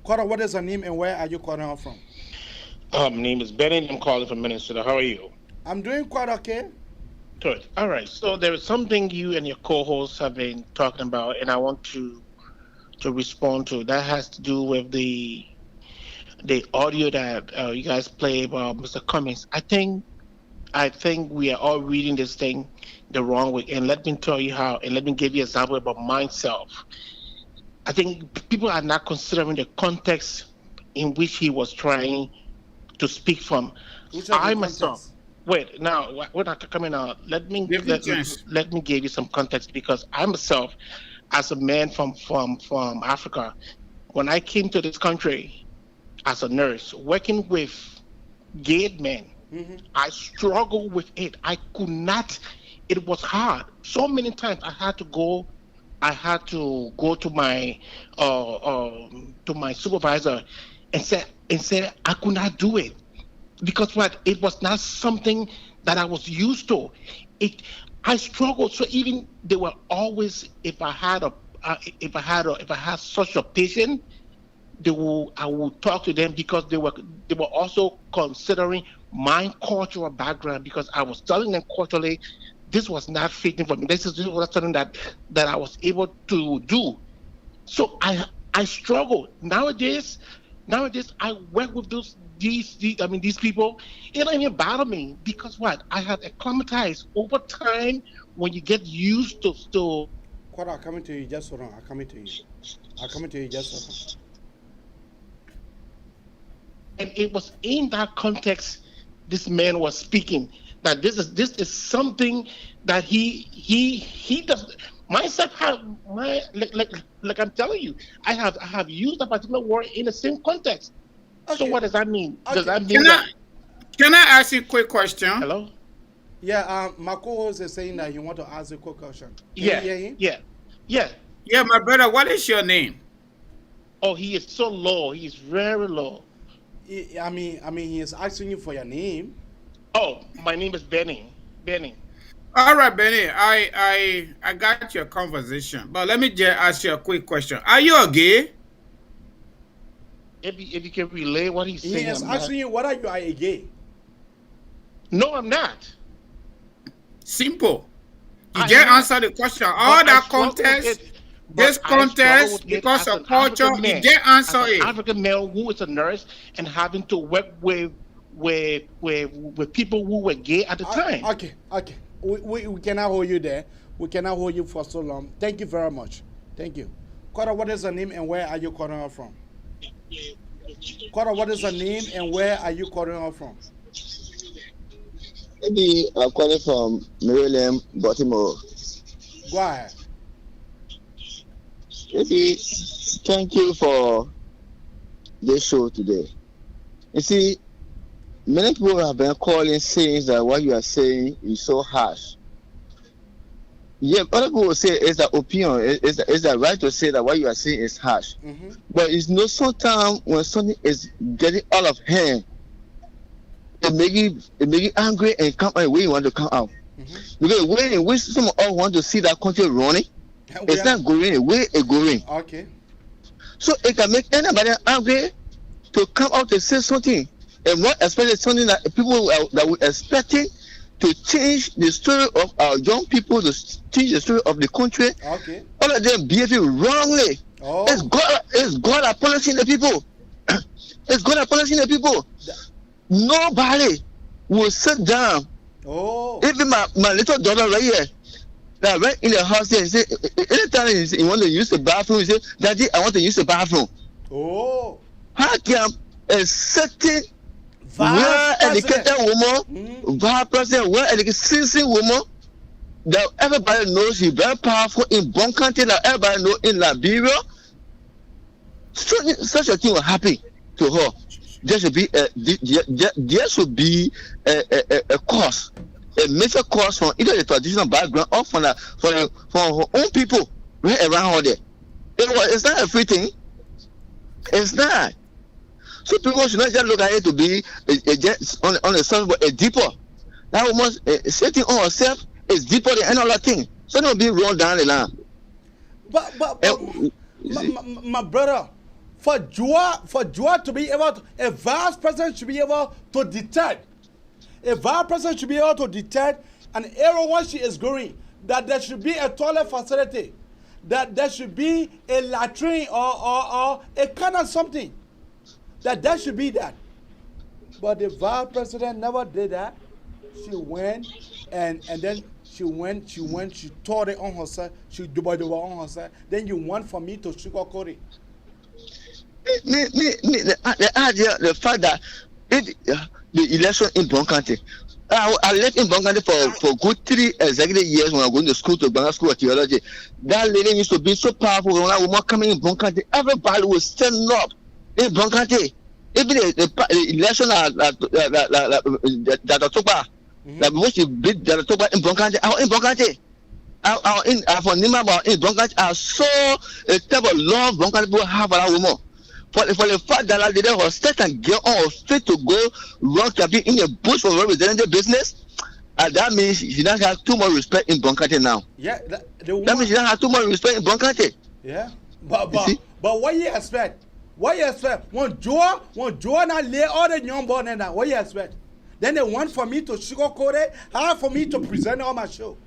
Quara, what is the name and where are you calling out from? My name is Benny. I'm calling from Minnesota. How are you? I'm doing quite okay. Good. All right. So there is something you and your co-hosts have been talking about, and I want to respond to. That has to do with the audio that you guys play about Mr. Cummings. I think we are all reading this thing the wrong way. And let me tell you how. And let me give you an example about myself. I think people are not considering the context in which he was trying to speak from. I myself. Wait, now we're not coming out. Let me give you some context, because I myself, as a man from Africa, when I came to this country as a nurse, working with gay men I struggled with it. I could not. It was hard. So many times I had to go to my supervisor and say I could not do it because what, it was not something that I was used to. I struggled. So even they were always, if I had such a patient, I would talk to them because they were also considering my cultural background, because I was telling them culturally this was not fitting for me. This was something that I was able to do. So I struggled. Nowadays I work with these people. It don't even bother me because what? I have acclimatized over time. When you get used to. What are coming to you? Just hold on. I'm coming to you. Just hold on. And it was in that context this man was speaking, that this is something that he does. Myself like I'm telling you, I have used a particular word in the same context. Okay. So what does that mean? Okay. Does that mean Can I ask you a quick question? Hello? Yeah, my co-host is saying that he want to ask a quick question. Can you hear him? Yeah, my brother, what is your name? Oh, he is so low. He's very low. I mean, he is asking you for your name. Oh, my name is Benny. All right, Benny, I got your conversation, but let me just ask you a quick question. Are you a gay? If you can relay what he's saying. He is asking you, what are you a gay? No, I'm not. Simple. You just answer the question. All that context, this context, because of culture, you just answer it. African male who is a nurse and having to work with people who were gay at the time. Okay. We cannot hold you there. We cannot hold you for so long. Thank you very much. Thank you. Kora, what is the name and where are you calling her from? Kora, what is the name and where are you calling her from? Maybe I'm calling from Maryland, Baltimore. Go ahead. Maybe thank you for this show today. You see, many people have been calling saying that what you are saying is so harsh. Yeah, other people will say it's the opinion, it's the right to say that what you are saying is harsh. But it's not sometimes when something is getting out of hand, it make you angry and come out where you want to come out. Because when in which some all want to see that country running, it's not going the way it's going. Okay. So it can make anybody angry to come out and say something, and more especially something that people that were expecting to change the story of our young people, to change the story of the country. Okay. All of them behaving wrongly. Oh. It's God punishing the people. It's God punishing the people. Nobody will sit down. Oh. Even my little daughter right here, that right in the house there, he say, anytime he want to use the bathroom, he say, Daddy, I want to use the bathroom. Oh. How can a certain well-educated woman, vice president, well-educated citizen woman, that everybody knows she's very powerful in one country, that everybody knows in Liberia, such a thing will happen to her. There should be a course, a major course from either the traditional background or from her own people right around her there. It's not a free thing. It's not. So people should not just look at it to be just on the surface, but a deeper. That woman sitting on herself is deeper than any other thing. So don't be run down the line. But my brother, for Joa to be able to, a vice president should be able to detect. A vice president should be able to detect an error when she is growing, that there should be a toilet facility, that there should be a latrine or a kind of something. That should be that. But the vice president never did that. She went and then she tore it on herself, she doubled on herself. Then you want for me to sugarcoat it. The idea, the fact that the election in Bon County, I lived in Bon County for good 3 executive years when I was going to school, to Banga School of Theology. That lady used to be so powerful. When I was coming in Bon County, everybody was standing up in Bon County. even the election that took back, that most you beat that took back in Broncante, for Nima in Broncante, I saw a type of love Broncante people have around women. For the fact that they was set and get on straight to go run campaign in the bush for representing the business, that means she doesn't have too much respect in Broncante now. Yeah, that means she doesn't have too much respect in Broncante. Yeah, but what you expect? What you expect? When Joe now lay all the young boy now, what you expect? Then they want for me to sugarcoat it, how for me to present on my show.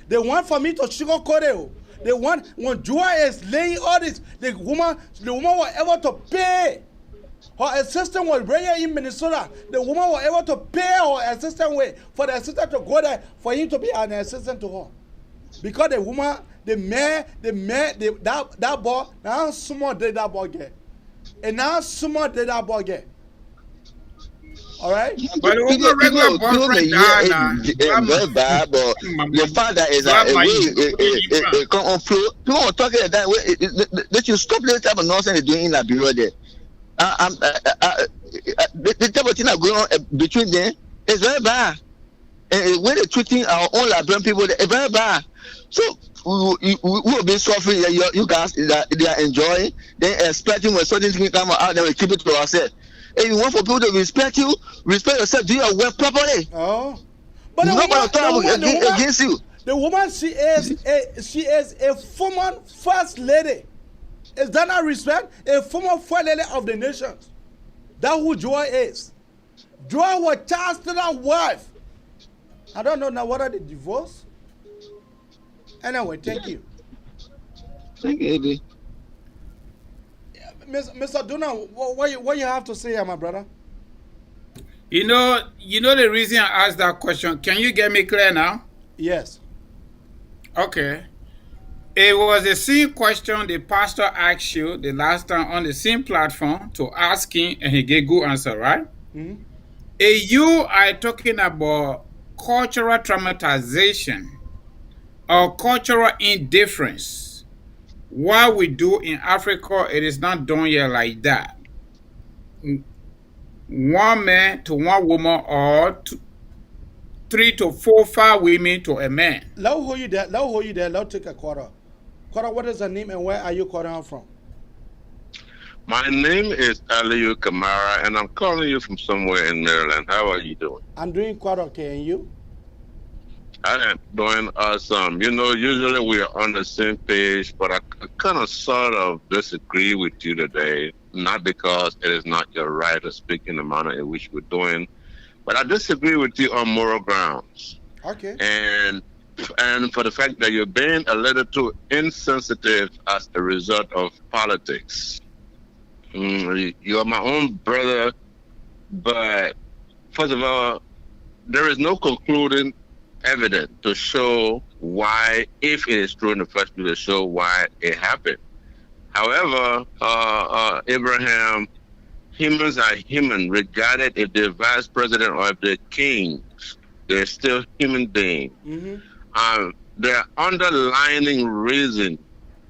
They want for me to sugarcoat it. They want when Joe is laying all this, the woman was able to pay. Her assistant was right in Minnesota. The woman was able to pay her assistant way for the assistant to go there for him to be an assistant to her. Because the woman, that boy, now someone did that boy get. And now someone did that boy get. All right? But the regular boyfriend very bad, but your father is a come on floor. People are talking that way. They should stop the type of nonsense they're doing in Liberia there. The type of thing that going on between them is very bad. And when they're treating our own Liberian people, it's very bad. So we will be suffering. You guys they are enjoying. They're expecting when certain things come out, then we keep it to ourselves. If you want for people to respect you, respect yourself, do your work properly. Oh, but the woman, against you. The woman, she is a former first lady. Is that not respect? A former first lady of the nations. That's who Joy is. Joy was Chancellor's wife. I don't know now whether they divorced. Anyway, thank you. Thank you, Eddie. Mr. Duna, what you have to say here, my brother? You know the reason I asked that question. Can you get me clear now? Yes. Okay. It was the same question the pastor asked you the last time on the same platform to ask him, and he gave good answer, right? Mm-hmm. You are talking about cultural traumatization or cultural indifference. What we do in Africa, it is not done here like that. One man to one woman, or 3 to 4, 5 women to a man. Let me hold you there. Let's take a quarter. Quarter, what is the name and where are you calling from? My name is Aliyu Kamara, and I'm calling you from somewhere in Maryland. How are you doing? I'm doing quite okay, and you? I am doing awesome. You know, usually we are on the same page, but I kind of sort of disagree with you today, not because it is not your right to speak in the manner in which we're doing, but I disagree with you on moral grounds. Okay. And for the fact that you're being a little too insensitive as a result of politics. You are my own brother, but first of all, there is no concluding evidence to show why, if it is true in the first place, to show why it happened. However, Abraham, humans are human, regardless if they're vice president or if they're kings, they're still human beings. Mm-hmm. The underlying reason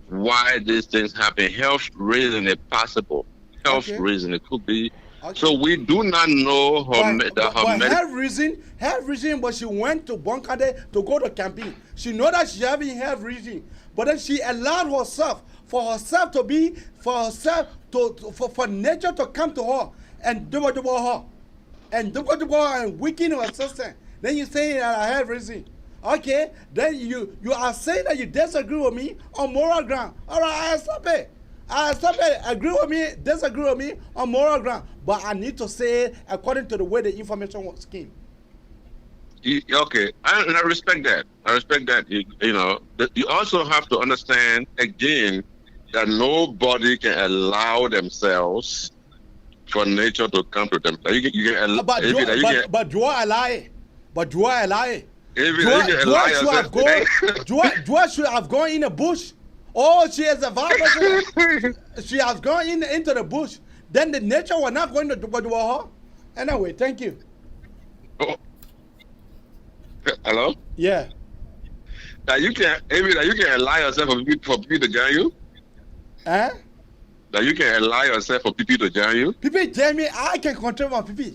why these things happen, health reason is possible. Health reason, it could be. Okay. So we do not know her reason, but she went to Bonkade to go to camping. She know that she having health reason, but then she allowed herself for nature to come to her and do her and weaken her system. Then you say that I have reason. Okay, then you are saying that you disagree with me on moral ground. All right, I stop it. Agree with me, disagree with me on moral ground. But I need to say it according to the way the information was came. Okay, I respect that. I respect that. You know, you also have to understand, again, that nobody can allow themselves for nature to come to them. But do I lie? Joa should have gone in the bush. Oh, she is a violent. She has gone into the bush. Then the nature was not going to do her. Anyway, thank you. Oh. Hello? Yeah. Now you can't allow yourself for people to gun you. Huh? That you can allow yourself for people to join you? People tell me I can control my people.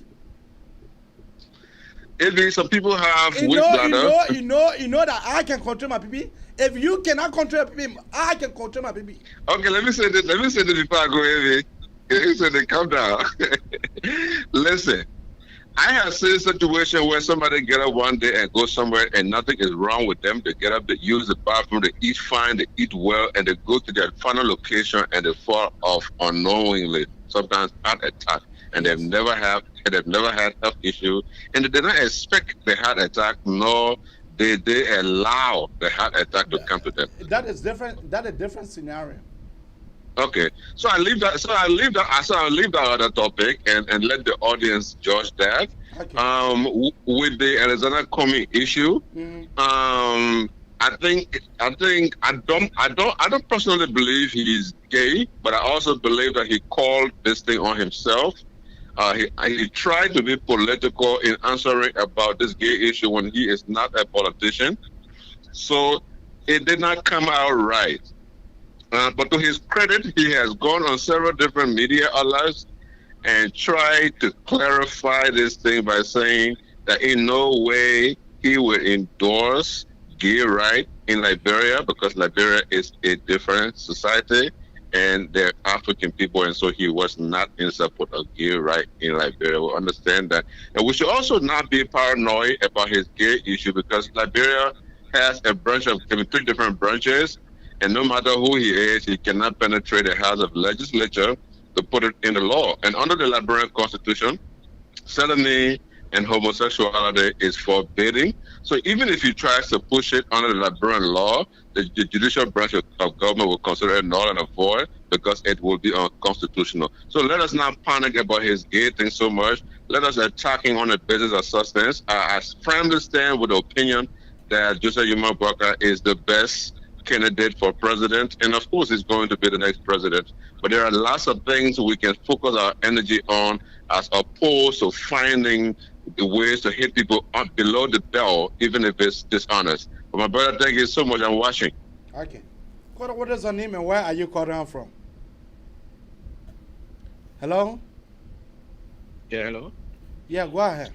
It means some people have You weak bladder. know that I can control my people. If you cannot control people, I can control my people. Okay, let me say this before I go in. Listen, calm down. Listen, I have seen a situation where somebody get up one day and go somewhere and nothing is wrong with them. They get up, they use the bathroom, they eat fine, they eat well, and they go to their final location and they fall off unknowingly, sometimes heart attack, and they've never had health issue, and they did not expect the heart attack, nor did they allow the heart attack to come to them. That is different. That is a different scenario. Okay, so I leave that other topic and let the audience judge that. Okay. With the Alexander Comey issue, I don't personally believe he's gay, but I also believe that he called this thing on himself. He tried to be political in answering about this gay issue when he is not a politician, so it did not come out right. But to his credit, he has gone on several different media outlets and tried to clarify this thing by saying that in no way he would endorse gay rights in Liberia, because Liberia is a different society and they're African people, and so he was not in support of gay rights in Liberia. We understand that. And we should also not be paranoid about his gay issue, because Liberia has a branch of 3 different branches. And no matter who he is, he cannot penetrate the House of Legislature to put it in the law. And under the Liberian Constitution, sodomy and homosexuality is forbidden. So even if he tries to push it under the Liberian law, the judicial branch of government will consider it null and void, because it will be unconstitutional. So let us not panic about his gay thing so much. Let us attack him on the basis of substance. I firmly stand with the opinion that Joseph Yuma Bwaka is the best candidate for president, and of course he's going to be the next president. But there are lots of things we can focus our energy on, as opposed to finding the ways to hit people up below the belt, even if it's dishonest. But my brother, thank you so much. I'm watching. Okay. What is your name and where are you calling from? Hello? Yeah, hello? Yeah, go ahead.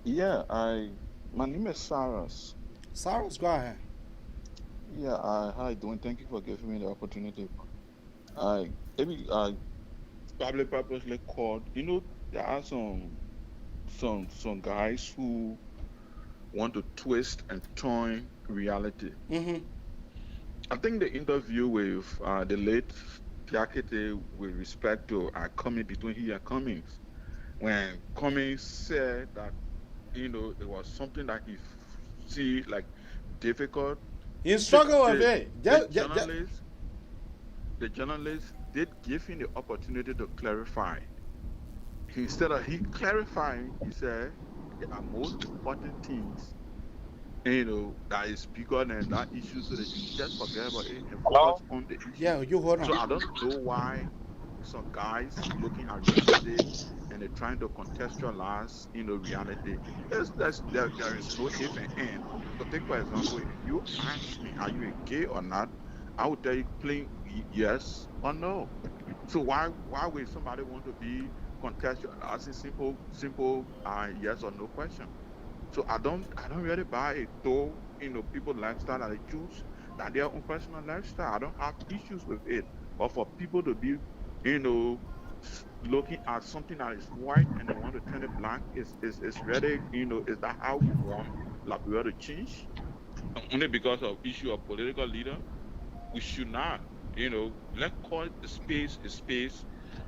Yeah, my name is Cyrus. Cyrus, go ahead. Yeah, how you doing? Thank you for giving me the opportunity. I probably purposely called. You know, there are some guys who want to twist and turn reality. I think the interview with the late Piakete with respect to Coming, between he and Cummings, when Cummings said that, you know, it was something that he see like difficult. He struggled with it. The journalist did give him the opportunity to clarify. Instead of he clarifying, he said there are most important things, you know, that is bigger than that issue, so that you just forget about it and focus on the issue. Yeah, you hold on. So I don't know why some guys looking at reality and they're trying to contextualize, you know, reality. There is no if and end. So take for example, if you ask me, are you a gay or not, I would tell you plain yes or no. So why would somebody want to be contextualizing simple yes or no question? So I don't really buy it, though, you know, people lifestyle that they choose, that their own personal lifestyle. I don't have issues with it. But for people to be, you know, looking at something that is white and they want to turn it black, is really, you know, is that how we want Liberia to change? Only because of issue of political leader? We should not, you know, let's call it a space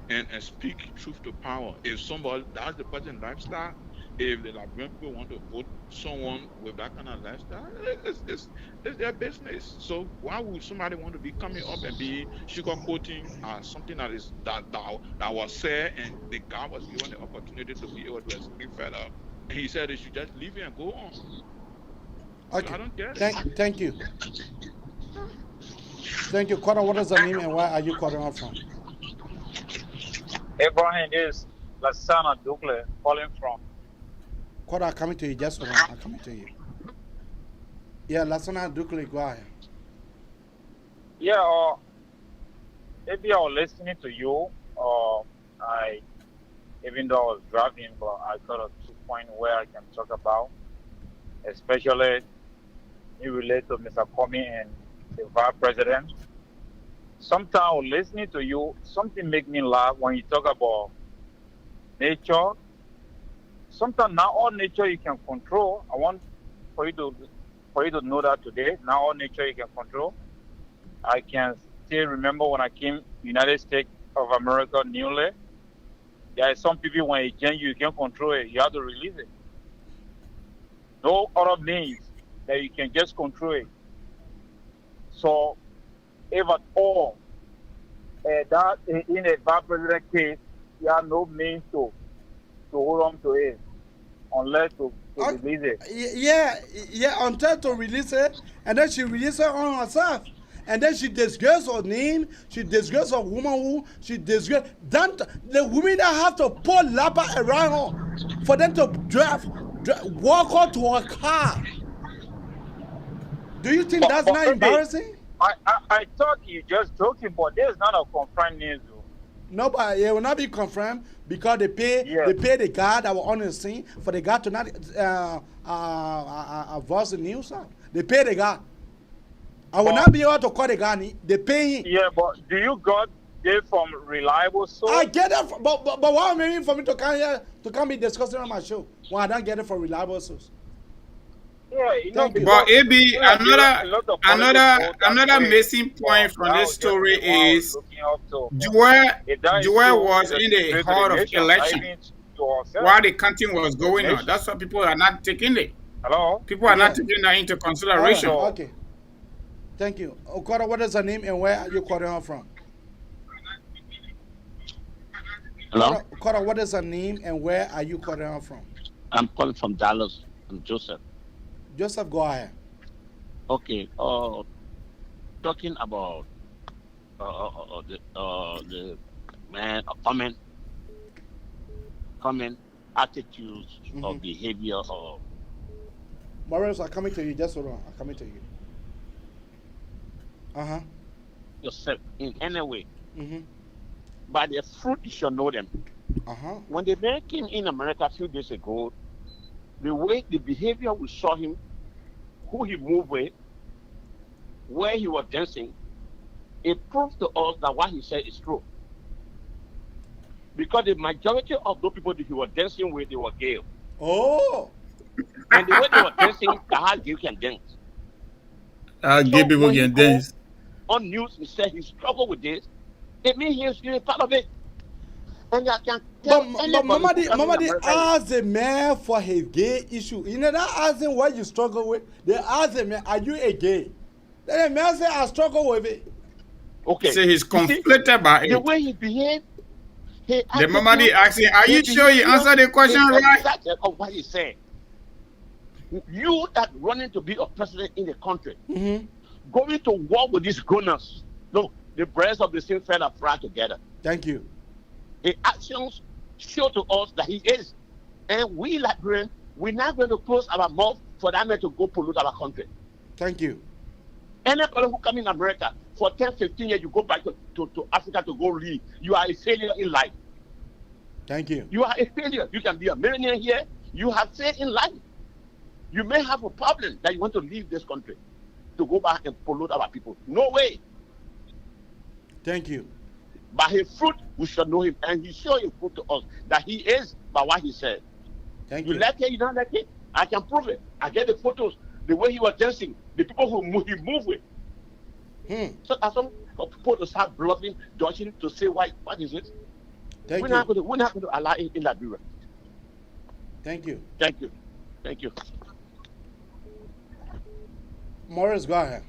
and speak truth to power. If somebody, that's the person's lifestyle, if the Liberian people want to vote someone with that kind of lifestyle, it's their business. So why would somebody want to be coming up and be sugarcoating something that was said, and the guy was given the opportunity to be able to explain further, and he said they should just leave it and go on. Okay. So I don't get it. Thank you. Thank you. Kora, what is the name and where are you calling out from? Abraham is Lasana Dukle calling from. Kora, coming to you. Just hold on. I'm coming to you. Yeah, Lasana Dukle, go ahead. Yeah, maybe I was listening to you. I, even though I was driving, but I got a 2 point where I can talk about, especially in relate to Mr. Comey and the vice president. Sometimes listening to you, something make me laugh when you talk about nature. Sometimes not all nature you can control. I want for you to know that today. Not all nature you can control. I can still remember when I came United States of America newly. There are some people when it change you can't control it. You have to release it. No other means that you can just control it. So, if at all that in a bad president case, you have no means to hold on to it unless to release it. Yeah, until to release it, and then she released it on herself. And then she disgraced her name, she disgraced her womanhood, she disgraced the women that have to pour lapa around her for them to walk her to her car. Do you think that's not embarrassing? I thought you just joking, but there's not a confirmed news. No, but it will not be confirmed because they pay the guy that was on the scene for the guy to not voice the news. They pay the guy. I will not be able to call the guy. They pay him. Yeah, but do you got it from reliable source? I get it, but why am I meaning for me to come here to come be discussing on my show when I don't get it from reliable source? Yeah, you know, but AB, another missing point from this story is Joel was in the heart of election while the counting was going on. That's why people are not taking it. Hello? People are not taking that into consideration. Right, okay. Thank you. Okoro, what is her name and where are you calling her from? Hello? Okoro, what is her name and where are you calling her from? I'm calling from Dallas. I'm Joseph. Joseph, go ahead. Okay. Talking about the man common attitudes of behavior of Morris, I'm coming to you. Just hold on. I'm coming to you. yourself in any way. By their fruit you shall know them. When the man came in America a few days ago, the way the behavior we saw him, who he moved with, where he was dancing, it proves to us that what he said is true. Because the majority of those people that he was dancing with, they were gay. Oh! And the way they were dancing, how gay can dance. Gay people can dance. On news, he said he struggled with this. It means he's part of it. And I can tell but Mamadi asked the man for his gay issue. You know, not asking what you struggle with. They asked the man, are you a gay? Then the man said, I struggle with it. Okay. So he's conflicted about it. The way he behaved. The Mamadi asking, are you sure you answered the question right? Exactly of what he said. You that running to be a president in the country, going to war with these grown-ups. Look, the breasts of the same feather fry together. Thank you. The actions show to us that he is. And we, Liberians, we're not going to close our mouth for that man to go pollute our country. Thank you. Anybody who come in America, for 10, 15 years, you go back to Africa to go leave, you are a failure in life. Thank you. You are a failure. You can be a millionaire here. You have failed in life. You may have a problem that you want to leave this country to go back and pollute our people. No way. Thank you. By his fruit, we shall know him. And he showed his fruit to us that he is by what he said. Thank you. You like it, you don't like it? I can prove it. I get the photos, the way he was dancing, the people who he moved with. So as some people to start bluffing, dodging to say what is it? We're not going to allow it in Liberia. Thank you. Thank you. Thank you. Morris, go ahead.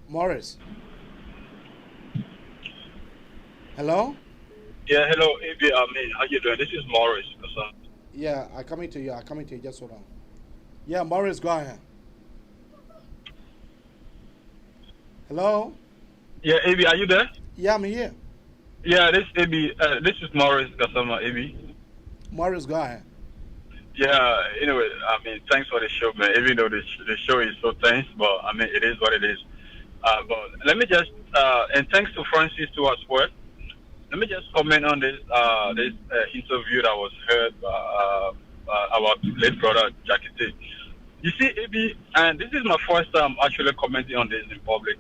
Morris. Hello? Yeah, hello, AB. How you doing? This is Morris. Yeah, I'm coming to you. Just hold on. Yeah, Morris, go ahead. Hello? Yeah, AB, are you there? Yeah, I'm here. Yeah, this AB. This is Morris Kasama, AB. Morris, go ahead. Yeah, anyway, I mean, thanks for the show, man. Even though the show is so tense, but I mean, it is what it is. But let me just, and thanks to Francis too as well. Let me just comment on this interview that was heard by our late brother Jackie T. You see, AB, and this is my first time actually commenting on this in public.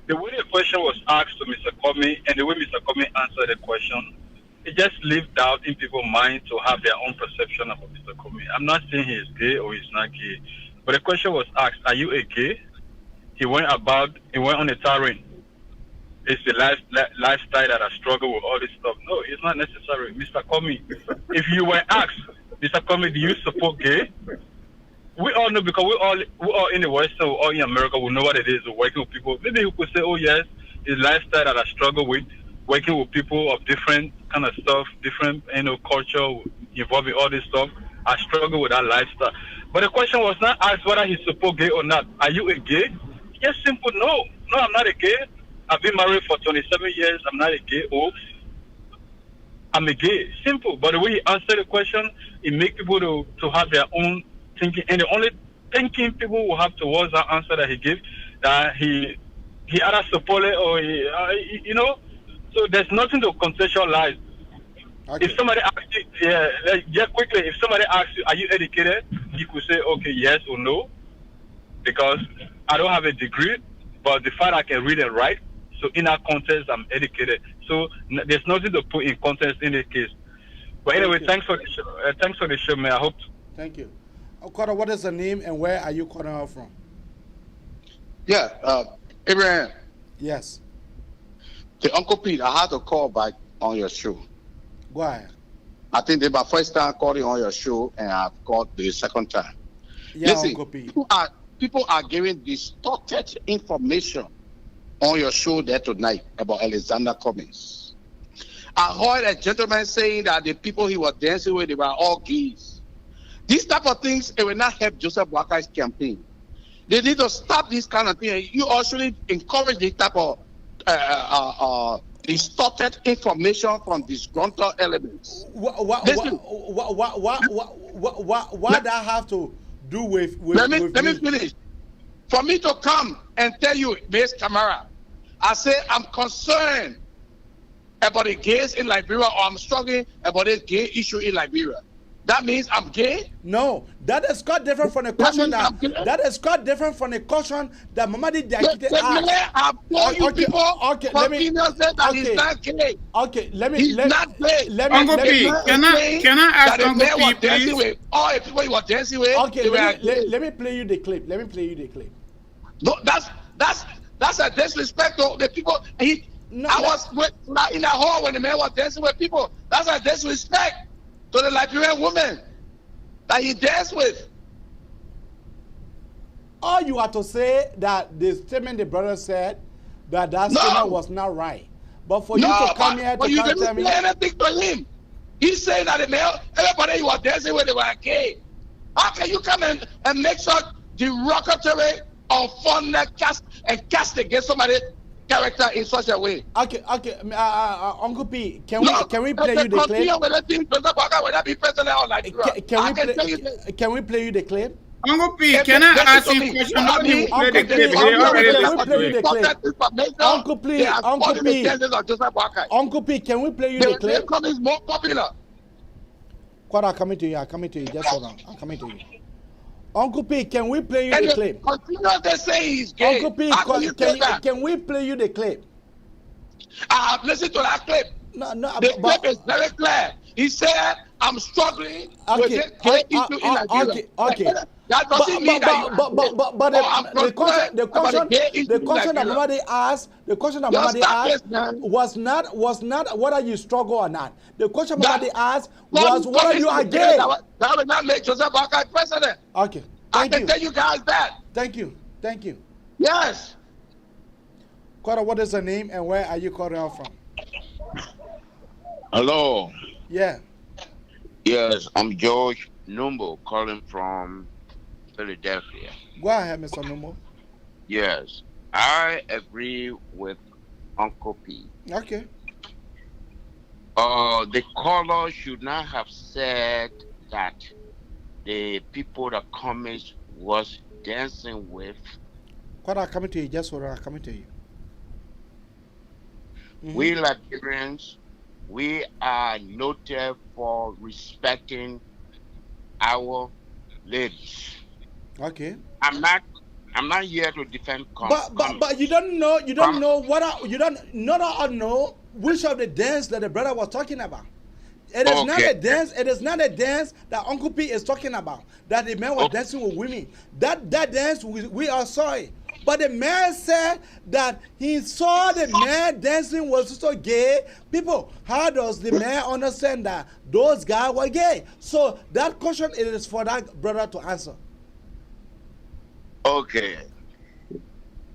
The way the question was asked to Mr. Comey and the way Mr. Comey answered the question, it just leaves doubt in people's mind to have their own perception about Mr. Comey. I'm not saying he is gay or he's not gay, but the question was asked, are you a gay? He went on a tirade. It's the lifestyle that I struggle with all this stuff. No, it's not necessary. Mr. Comey, if you were asked, Mr. Comey, do you support gay? We all know because we all in the Western, we're all in America, we know what it is, working with people. Maybe you could say, oh yes, it's lifestyle that I struggle with, working with people of different kind of stuff, different, culture, involving all this stuff. I struggle with that lifestyle. But the question was not asked whether he support gay or not. Are you a gay? Just simple, no. No, I'm not a gay. I've been married for 27 years. I'm not a gay. Oh, I'm a gay. Simple. But the way he answered the question, it makes people to have their own thinking. And the only thinking people will have towards that answer that he gave, that he either support it or so there's nothing to contextualize. Okay. If somebody asks you, quickly, if somebody asks you, are you educated? You could say, okay, yes or no, because I don't have a degree, but the fact I can read and write, so in that context, I'm educated. So there's nothing to put in context in this case. But anyway, thanks for the show, man. I hope. Thank you. Okoro, what is the name and where are you calling out from? Yeah, Abraham. Yes. The Uncle Pete, I had to call back on your show. Go ahead. I think this my first time calling on your show, and I've called the second time. Yeah, listen, Uncle Pete. People are giving distorted information on your show there tonight about Alexander Cummings. I heard a gentleman saying that the people he was dancing with, they were all gays. These type of things, it will not help Joseph Boakai's campaign. They need to stop this kind of thing. You also encourage this type of distorted information from disgruntled elements. What that have to do with let me finish. For me to come and tell you, Miss Camara, I say I'm concerned about the gays in Liberia, or I'm struggling about this gay issue in Liberia. That means I'm gay? No, that is quite different from the question that is quite different from the question that Mamadi Diakite asked. I've told you before, let me that he's not gay. Okay, let me he's not gay. Uncle P, can I ask Uncle P, please? All the people you were dancing with. Okay, let me play you the clip. No, that's a disrespect to the people. I was not in the hall when the man was dancing with people. That's a disrespect to the Liberian woman that he danced with. All you have to say that the statement the brother said that statement was not right. But for you to come here to you tell me anything to him. He's saying that the male, everybody he was dancing with, they were gay. How can you come and make such derogatory or fun cast against somebody character in such a way? Okay, Uncle P, can we play you the clip? Can we play you the clip? Uncle P, can I ask you a question? How do you play the clip? Uncle P, can we play you the clip? The is more popular. Quite, I'm coming to you. Just hold on. I'm coming to you. Uncle P, can we play you the clip? Continue to say he's gay. Uncle P, can we play you the clip? I have listened to that clip. The clip is very clear. He said, I'm struggling with this gay issue in Nigeria. Okay. That doesn't mean that the question that Mamadi asked, was not whether you struggle or not. The question Mamadi asked was whether you are gay. That will not make Joseph Boakai president. Okay. I can tell you guys that. Thank you. Yes. Kwara, what is the name and where are you calling out from? Hello. Yeah. Yes, I'm George Numbo calling from Philadelphia. Go ahead, Mr. Numbo. Yes, I agree with Uncle P. Okay. The caller should not have said that the people the Cummings was dancing with. What are coming to you? Just what are coming to you? We Liberians, we are noted for respecting our ladies. Okay. I'm not here to defend But you don't know you don't know which of the dance that the brother was talking about. It is not a dance. It is not a dance that Uncle P is talking about. That the man was dancing with women. That dance we all saw it. But the man said that he saw the man dancing was so gay. People, how does the man understand that those guys were gay? So that question it is for that brother to answer. Okay.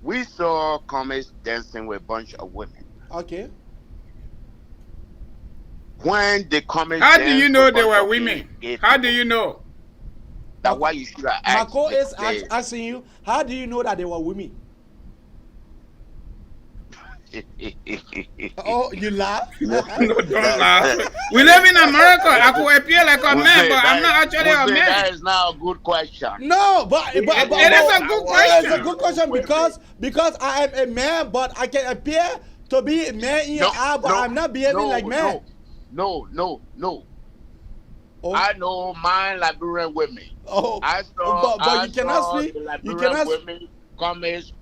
We saw Cummings dancing with a bunch of women. Okay. When the Cummings how do you know they were women? How do you know? That's why you should have asked. Mako is asking you, how do you know that they were women? Oh, you laugh? No, don't laugh. We live in America. I could appear like a man, but I'm not actually a man. That is not a good question. No, but it is a good question. It's a good question because I am a man, but I can appear to be a man in your eye, but I'm not behaving like man. No. Oh. I know my Liberian women. Oh, I saw, but you cannot speak. You cannot women Cummings.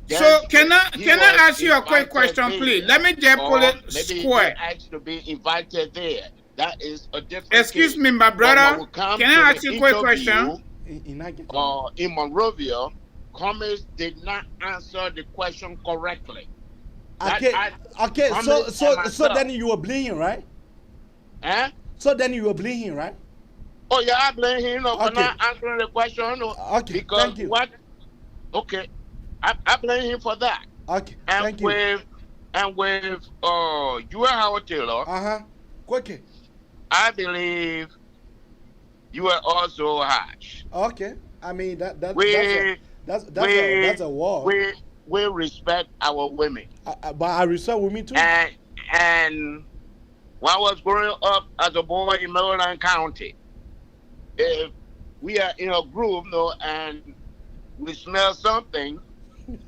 So can I ask you a quick question, please? Let me just pull it square. Maybe asked to be invited there. That is a different. Excuse me, my brother. Can I ask you a quick question? In Monrovia, Cummings did not answer the question correctly. Okay. So then you were bleeding, right? Eh? So then you were bleeding, right? Oh yeah, I blame him for not answering the question. Okay, because thank you. What? Okay, I blame him for that. Okay, and thank with, you. And with you and Howard Taylor. Quickly. I believe you were also harsh. Okay, I mean that's a war. We respect our women. But I respect women too. And when I was growing up as a boy in Maryland County, if we are in a group, and we smell something,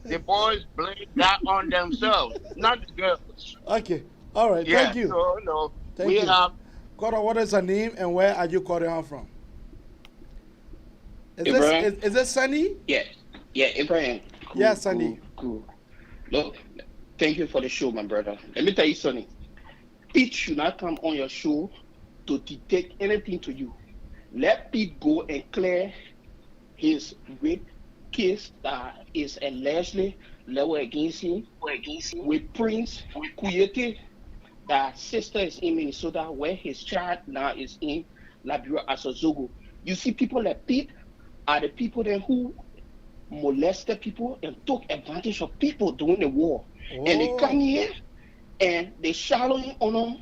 the boys blame that on themselves, not the girls. Okay, all right, Yeah, thank you. So, no, Thank we you. have. Cora, what is her name and where are you calling her from? Is this Sunny? Yeah, Abraham. Cool, yeah, Sunny. Cool. Look, thank you for the show, my brother. Let me tell you, Sonny. Pete should not come on your show to detect anything to you. Let Pete go and clear his rape case that is allegedly leveled against him with Prince Kuyeke. That sister is in Minnesota, where his child now is in Liberia as a Zogo. You see, people like Pete are the people then who molested people and took advantage of people during the war. And they come here and they shallowing on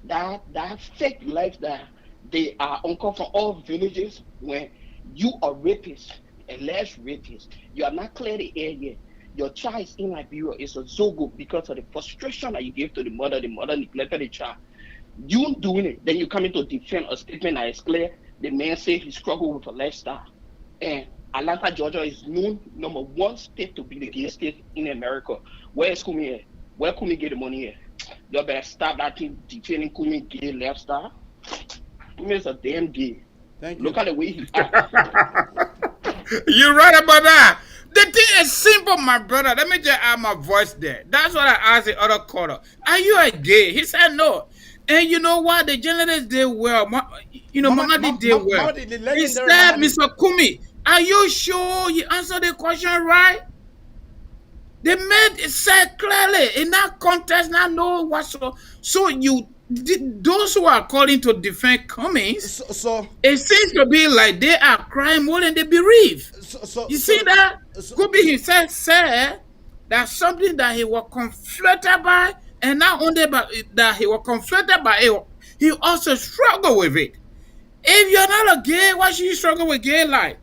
them that fake life that they are uncle from all villages. When you are rapist, alleged rapist, you are not clear the air yet. Your child is in Liberia. It's a Zogo because of the frustration that you gave to the mother. The mother neglected the child. You doing it, then you come in to defend a statement that is clear. The man said he struggled with a lifestyle. And Atlanta, Georgia is known #1 state to be the gay state in America. Where is Kumi at? Where Kumi get the money at? You better stop that thing defending Kumi gay lifestyle. Kumi is a damn gay. Thank you. Look at the way he acts. You're right about that. The thing is simple, my brother. Let me just add my voice there. That's what I asked the other caller. Are you a gay? He said no. And you know what? The journalists did well. Mamadi did well. He said, Mr. Kumi, are you sure you answered the question right? The man said clearly in that context, not know what so you those who are calling to defend Cummings, it seems to be like they are crying more than they bereave. You see that? Could be himself said that's something that he was conflicted by, and not only that he was conflicted by it, he also struggled with it. If you're not a gay, why should you struggle with gay life?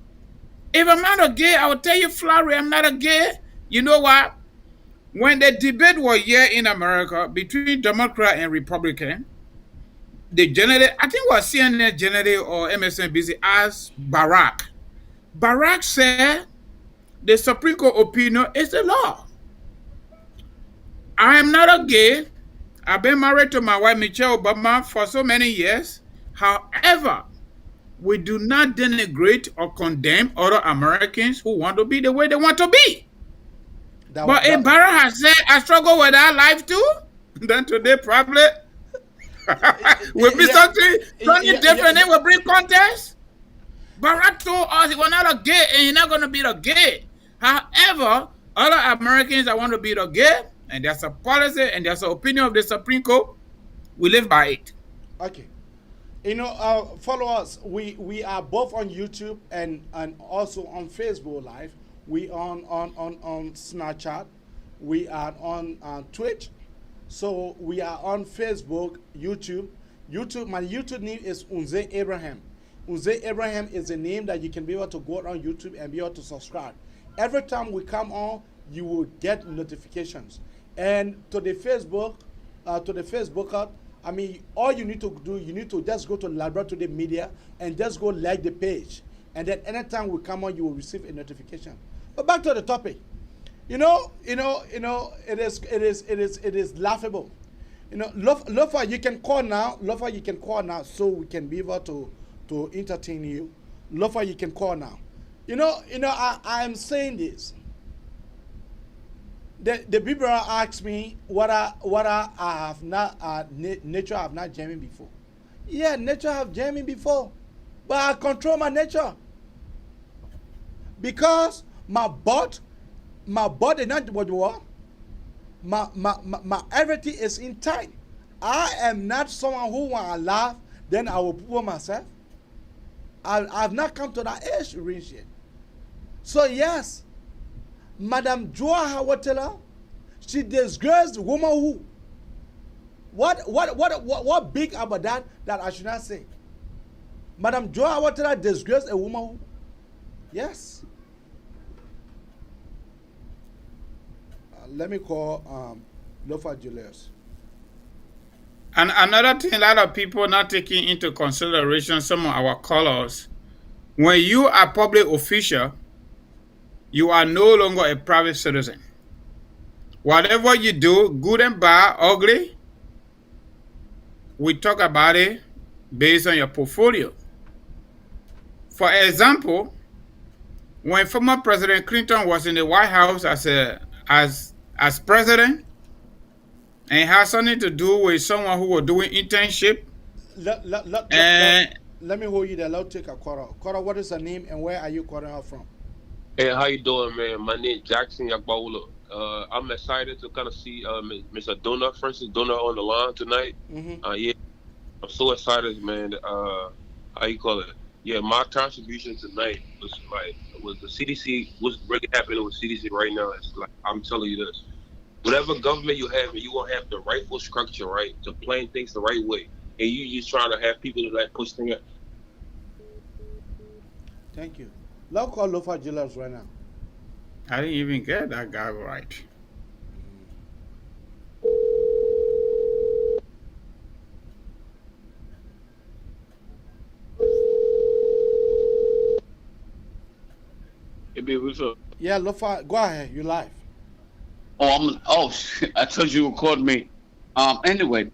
If I'm not a gay, I will tell you flatly, I'm not a gay. You know what? When the debate was here in America between Democrat and Republican, the general, I think it was CNN general or MSNBC asked Barack. Barack said the Supreme Court opinion is the law. I am not a gay. I've been married to my wife, Michelle Obama, for so many years. However, we do not denigrate or condemn other Americans who want to be the way they want to be. But if Barack has said, I struggle with that life too, then today probably will be something different. It will bring contest. Barack told us he was not a gay and he's not going to be the gay. However, other Americans that want to be the gay, and there's a policy and there's an opinion of the Supreme Court, we live by it. Okay. Follow us. We are both on YouTube and also on Facebook Live. We on Snapchat. We are on Twitch. So we are on Facebook, YouTube. My YouTube name is Unze Abraham. Unze Abraham is a name that you can be able to go on YouTube and be able to subscribe. Every time we come on, you will get notifications. And to the Facebook, I mean, all you need to do, you need to just go to Liberian Today Media and just go like the page. And then anytime we come on, you will receive a notification. But back to the topic. It is laughable. Lofa, you can call now. Lofa, you can call now so we can be able to entertain you. Lofa, you can call now. I am saying this. The people ask me what I have not nature have not jamming before. Yeah, nature have jamming before, but I control my nature because my body not what you are. My everything is in tight. I am not someone who want to laugh. Then I will put myself. I've not come to that age range yet. So yes. Madam Joa Hawatela, she disgraced woman who. What big about that I should not say? Madam Joa Hawatela disgraced a woman who. Yes. Let me call Lofa Julius. And another thing, a lot of people not taking into consideration some of our callers. When you are public official, you are no longer a private citizen. Whatever you do, good and bad, ugly, we talk about it based on your portfolio. For example, when former President Clinton was in the White House as president, and had something to do with someone who was doing internship. Let me hold you there. Let's take a quarter. Quarter, what is the name and where are you calling out from? Hey, how you doing, man? My name is Jackson Yakbaula. I'm excited to kind of see Mr. Dona, Francis Dona, on the line tonight. Yeah, I'm so excited, man. How you call it? Yeah, my contribution tonight was the CDC. What's really happening with CDC right now? It's like, I'm telling you this: whatever government you have, you won't have the rightful structure, right, to plan things the right way, and you just trying to have people to like push things. Thank you. Let's call Lofa Julius right now. I didn't even get that guy right. Yeah, Lofa, go ahead. You live. I told you you called me. Anyway,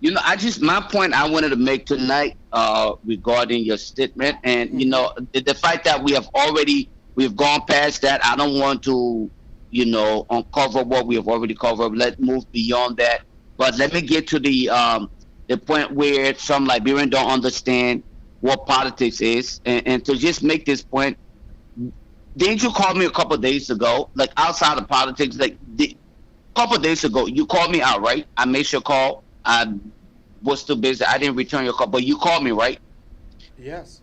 my point I wanted to make tonight regarding your statement, and the fact that we've gone past that. I don't want to uncover what we have already covered. Let's move beyond that. But let me get to the point where some Liberians don't understand what politics is, and to just make this point. Didn't you call me a couple of days ago, like outside of politics, a couple of days ago, you called me out, right? I made your call. I was too busy. I didn't return your call, but you called me, right? Yes.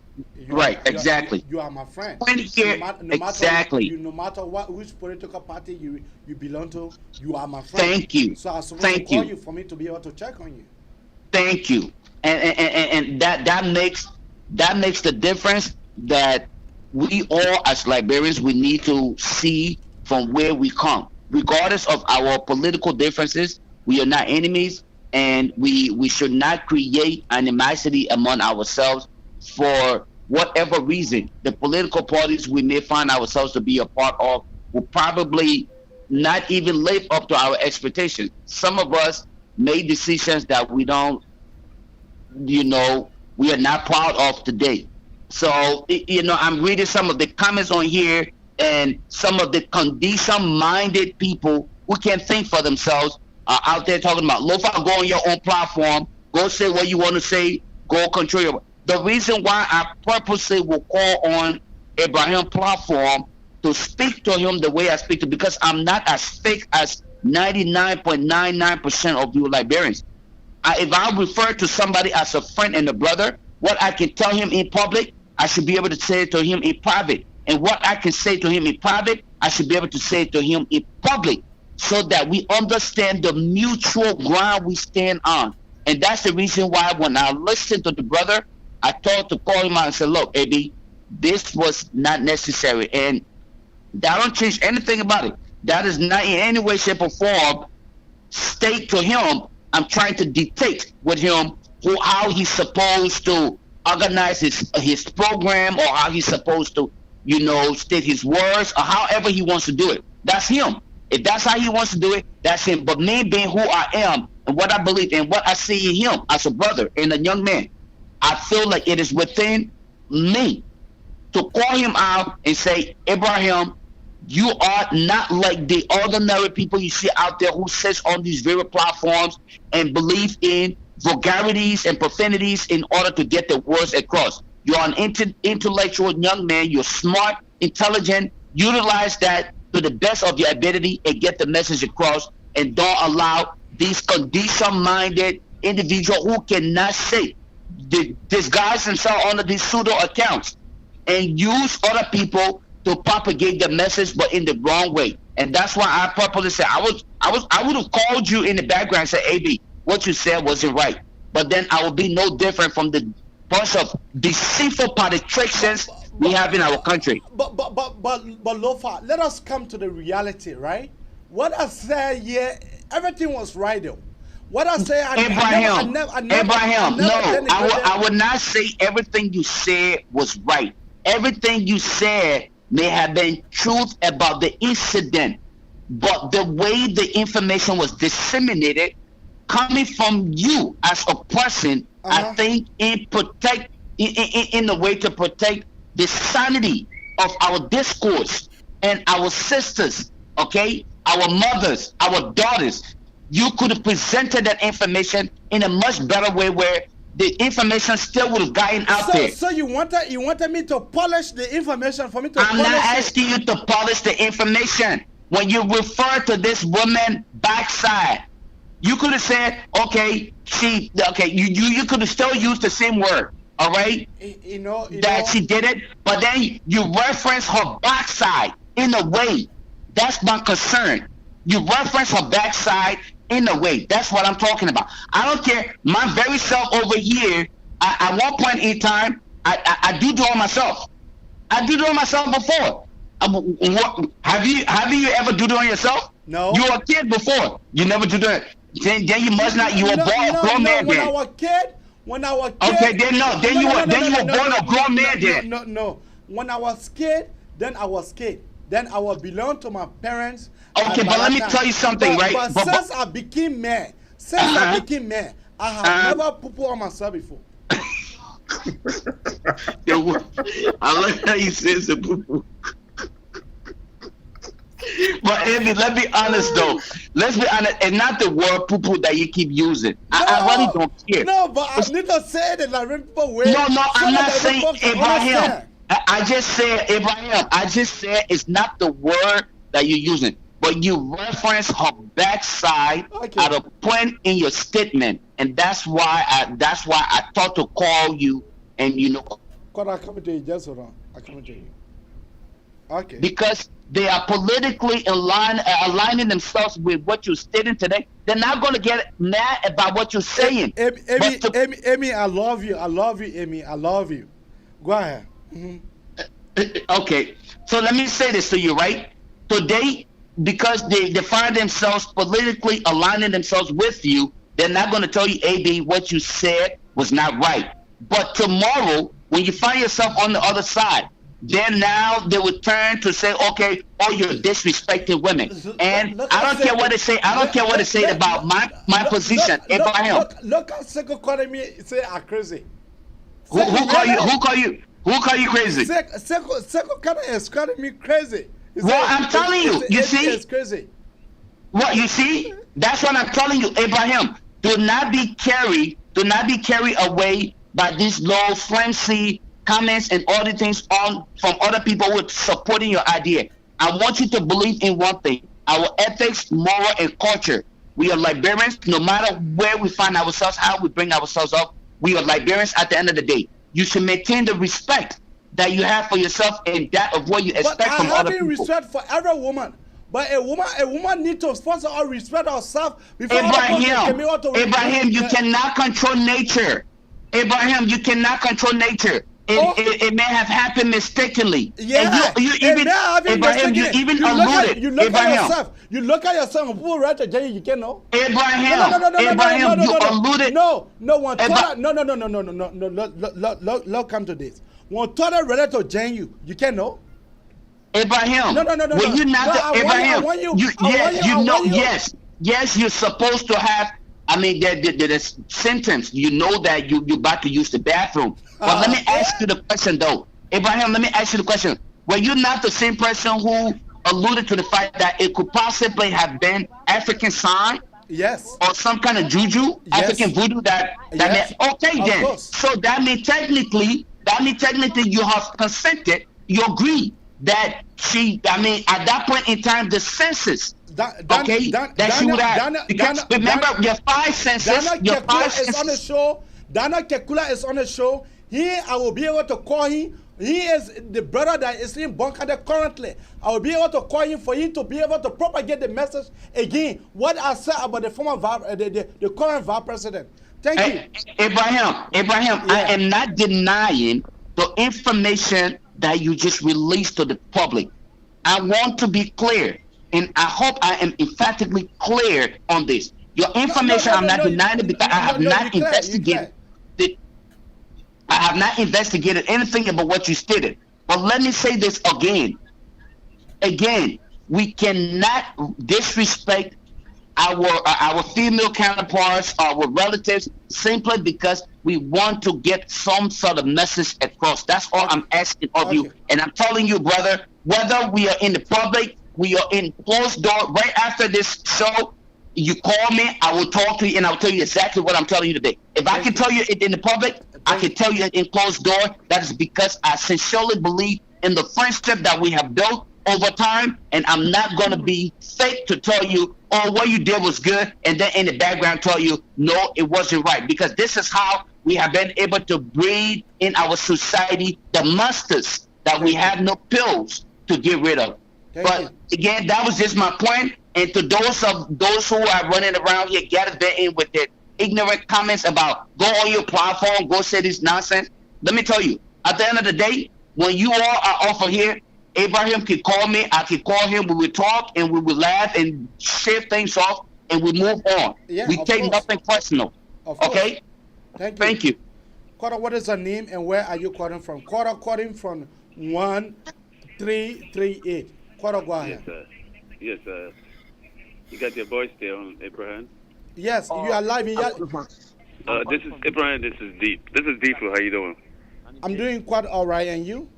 Exactly. You are my friend. Exactly. No matter which political party you belong to, you are my friend. Thank you. So I was supposed to call you for me to be able to check on you. Thank you. And that makes the difference that we all as Liberians, we need to see from where we come. Regardless of our political differences, we are not enemies. and we should not create animosity among ourselves for whatever reason. The political parties we may find ourselves to be a part of will probably not even live up to our expectations. Some of us made decisions that we don't, we are not proud of today. So, I'm reading some of the comments on here, and some of the condition-minded people who can't think for themselves are out there talking about, Lofa, go on your own platform, go say what you want to say, go control your... The reason why I purposely will call on Abraham platform to speak to him the way I speak to, because I'm not as fake as 99.99% of you Liberians. If I refer to somebody as a friend and a brother, what I can tell him in public, I should be able to say it to him in private. And what I can say to him in private, I should be able to say it to him in public, so that we understand the mutual ground we stand on. And that's the reason why when I listened to the brother, I thought to call him out and say, look, AB, this was not necessary. And that don't change anything about it. That is not in any way, shape, or form state to him, I'm trying to dictate with him how he's supposed to organize his program, or how he's supposed to, state his words, or however he wants to do it. That's him. If that's how he wants to do it, that's him. But me being who I am and what I believe and what I see in him as a brother and a young man, I feel like it is within me to call him out and say, Abraham, you are not like the ordinary people you see out there who sits on these very platforms and believe in vulgarities and profanities in order to get the words across. You're an intellectual young man. You're smart, intelligent. Utilize that to the best of your ability and get the message across, and don't allow these condition-minded individuals who cannot say, disguise themselves under these pseudo accounts and use other people to propagate the message, but in the wrong way. And that's why I purposely said I would have called you in the background and said, AB, what you said wasn't right. But then I would be no different from the bunch of deceitful politicians we have in our country. But Lofa, let us come to the reality, right? What I said here, everything was right though. What I say, Abraham, I would not say everything you said was right. Everything you said may have been truth about the incident, but the way the information was disseminated, coming from you as a person, I think in the way to protect the sanity of our discourse and our sisters, okay, our mothers, our daughters. You could have presented that information in a much better way, where the information still would have gotten out there. So you wanted me to polish the information for me to I'm not asking you to polish the information. When you refer to this woman backside, you could have said, okay, you could have still used the same word, all right? That she did it, but then you reference her backside in a way. That's my concern. You reference her backside in a way. That's what I'm talking about. I don't care. My very self over here, at one point in time, I do it myself. I did it on myself before. Have you ever do it on yourself? No. You were a kid before. You never do that. Then you must not. You were born a grown man then. When I was kid. Okay, then no. Then you were born a grown man then. No. When I was kid, then I was kid. Then I will belong to my parents. Okay, but let me tell you something, right? But since I became man, I have never poo-poo on myself before. I like how you say it's a poo-poo. But Andy, let's be honest though. Let's be honest, and not the word poo-poo that you keep using. I really don't care. No, but I need to say it in the people way. No, I'm not saying Abraham. I just said Abraham. I just said it's not the word that you're using, but you reference her backside at a point in your statement, and that's why I thought to call you, and you know. I come to you, just hold on. I come to you. Okay. Because they are politically aligning themselves with what you're stating today. They're not going to get mad about what you're saying. Amy, I love you. I love you, Amy. I love you. Go ahead. Okay, so let me say this to you, right? Today, because they find themselves politically aligning themselves with you, They're not going to tell you, AB, what you said was not right. But tomorrow, when you find yourself on the other side, then now they will turn to say, okay, oh, you're disrespecting women. And I don't care what they say. I don't care what they say about my position. Abraham. Look at Seko calling me say I'm crazy. Who call you crazy? Seko kind of is calling me crazy. Well, I'm telling you. You see? It's crazy. What you see? That's what I'm telling you, Abraham. Do not be carried away by these low frenzy comments and all the things from other people who are supporting your idea. I want you to believe in one thing: our ethics, moral, and culture. We are Liberians. No matter where we find ourselves, how we bring ourselves up, we are Liberians. At the end of the day, you should maintain the respect that you have for yourself and that of what you expect from other people. I have respect for every woman. But a woman needs to first of all respect herself before Abraham, you cannot control nature. Abraham, you cannot control nature. It may have happened mistakenly. Yeah, and you even Abraham, you even alluded. You look at yourself. You look at yourself. Who right to jail? You can know. Abraham, you alluded. No. Look, come to this. One total related to jail you can know. Abraham, no. When you not Abraham, yes, you're supposed to have. I mean, the sentence. You know that you're about to use the bathroom. But let me ask you the question, though, Abraham. Let me ask you the question. Were you not the same person who alluded to the fact that it could possibly have been African sign? Yes. Or some kind of juju, yes. African voodoo that meant, okay then. Course. So that means technically you have consented. You agree that she, I mean, at that point in time, the census, she would have, because remember, your five senses, is on the show. Dana Kekula is on the show. Here, I will be able to call him. He is the brother that is in Bonkade currently. I will be able to call him for him to be able to propagate the message again. What I said about the former the current vice president. Thank you. Abraham, yeah. I am not denying the information that you just released to the public. I want to be clear, and I hope I am emphatically clear on this. Your information, I'm not denying it because I have not investigated. I have not investigated anything about what you stated. But let me say this again. Again, we cannot disrespect our female counterparts, our relatives, simply because we want to get some sort of message across. That's all I'm asking of you. And I'm telling you, brother, whether we are in the public, we are in closed door, right after this show, you call me, I will talk to you, and I'll tell you exactly what I'm telling you today. If I can tell you it in the public, I can tell you it in closed door. That is because I sincerely believe in the friendship that we have built over time, and I'm not going to be fake to tell you, oh, what you did was good, and then in the background tell you, no, it wasn't right. Because this is how we have been able to breed in our society the monsters that we have no pills to get rid of. But again, that was just my point. And to those who are running around here gallivanting with their ignorant comments about go on your platform, go say this nonsense. Let me tell you, at the end of the day, when you all are off of here, Abraham can call me, I can call him, we will talk and we will laugh and share things off and we move on. Yeah, we take nothing personal. Okay? Thank you. Kora, what is your name and where are you calling from? Kora calling from 1338. Kora, go ahead. Yes, sir. You got your voice there on Abraham? Yes, you are live. This is Abraham. This is Deep. This is Deep. How you doing? I'm doing quite all right, and you?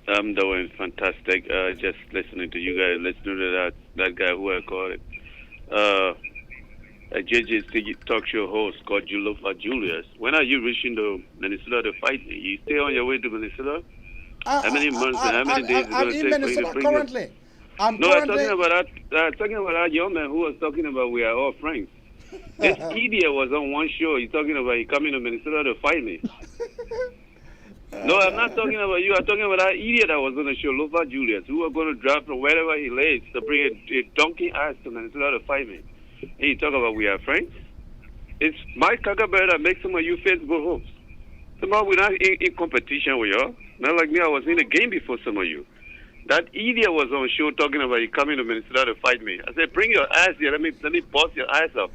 I'm doing fantastic. Just listening to you guys, listening to that guy who I called it. A JJ talk show host called Julofa Julius. When are you reaching to Minnesota to fight me? You stay on your way to Minnesota? How many months and how many days is it going to take for you to bring currently. I'm talking about that young man who was talking about we are all friends. This idiot was on one show. He's talking about he coming to Minnesota to fight me. No, I'm not talking about you. I'm talking about that idiot that was on the show, Lofa Julius, who was going to drive from wherever he lays to bring a donkey ass to Minnesota to fight me. And you talk about we are friends? It's my Kakabear that makes some of you Facebook hosts. Somehow we're not in competition with y'all. Not like me, I was in the game before some of you. That idiot was on show talking about you coming to Minnesota to fight me. I said, bring your ass here. Let me bust your ass up.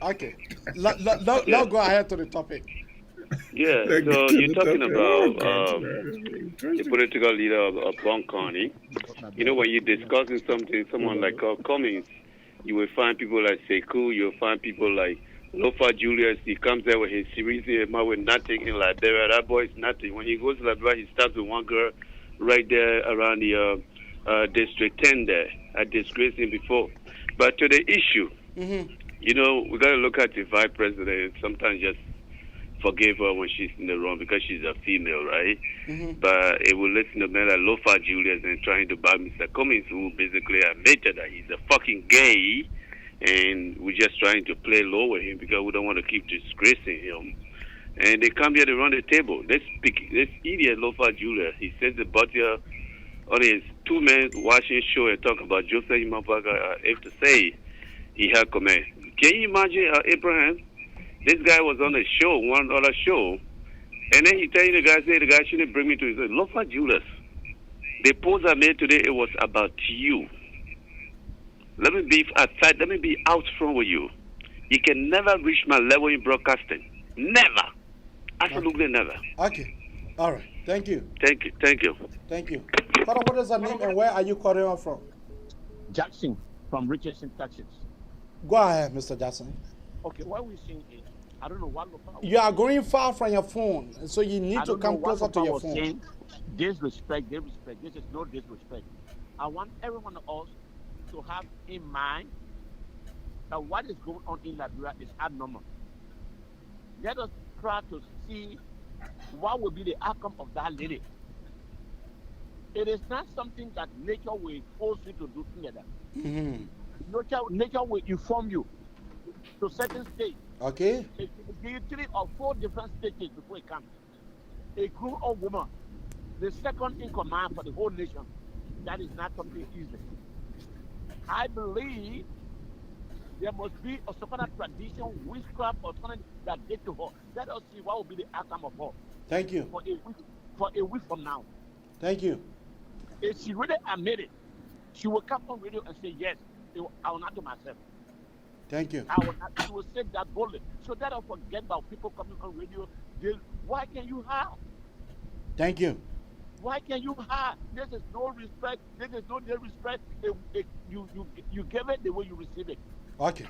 Okay. Now go ahead to the topic. Yeah, so you're talking about the political leader of Buncani. You know, when you're discussing something, someone like Cummings, you will find people like Sekou, you'll find people like Lofa Julius. He comes there with his series with nothing in Liberia. That boy is nothing. When he goes to Liberia, he starts with one girl right there around the District 10 there. I disgraced him before. But to the issue, you know, we got to look at the vice president. Sometimes just forgive her when she's in the wrong because she's a female, right? But it will listen to men like Lofa Julius and trying to bag Mr. Cummings, who basically admitted that he's a fucking gay, and we're just trying to play low with him because we don't want to keep disgracing him. And they come here to run the table. This idiot Lofa Julius, he says about here on his 2 men watching show and talk about Joseph Imambaka, if to say he had comment. Can you imagine Abraham? This guy was on a show, one other show, and then he telling the guy, say the guy shouldn't bring me to his Lofa Julius. The post I made today, it was about you. Let me be outside, let me be out front with you. You can never reach my level in broadcasting. Never. Absolutely never. Okay. All right. Thank you. Thank you. Thank you. Thank you. Father, what is your name and where are you calling on from? Jackson from Richardson, Texas. Go ahead, Mr. Jackson. Okay, what we're saying is, I don't know what you are going far from your phone, so you need to come closer to your phone. Saying, disrespect. This is no disrespect. I want every one of us to have in mind that what is going on in Liberia is abnormal. Let us try to see what will be the outcome of that lady. It is not something that nature will force you to do together. Nature will inform you to certain states. Okay. It give you 3 or 4 different stages before it comes. A grown old woman, the second in command for the whole nation. That is not something easy. I believe there must be a some kind of tradition, witchcraft, or something that get to her. Let us see what will be the outcome of her. Thank you. For a week from now. Thank you. If she really admit it, she will come on radio and say, yes, I will not do myself. Thank you. She will say that boldly. So that I forget about people coming on radio. Why can you hide? Thank you. Why can you hide? This is no respect. This is no disrespect. You give it the way you receive it. Okay.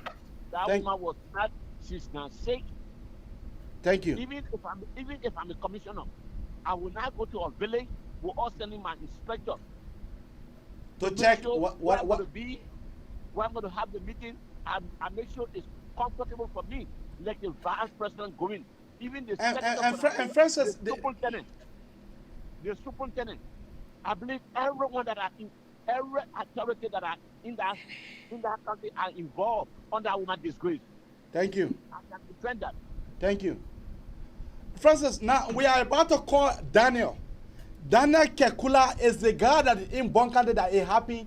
That woman was not. She's not sick. Thank you. Even if I'm a commissioner, I will not go to a village without sending my inspector to check what I'm going to be, where I'm going to have the meeting. I make sure it's comfortable for me. Like the vice president going, even the Francis, the superintendent. I believe everyone that are in every authority that are in that country are involved on that woman's disgrace. Thank you. I can defend that. Thank you. Francis, now we are about to call Daniel. Daniel Kekula is the guy that is in Buncani that is happy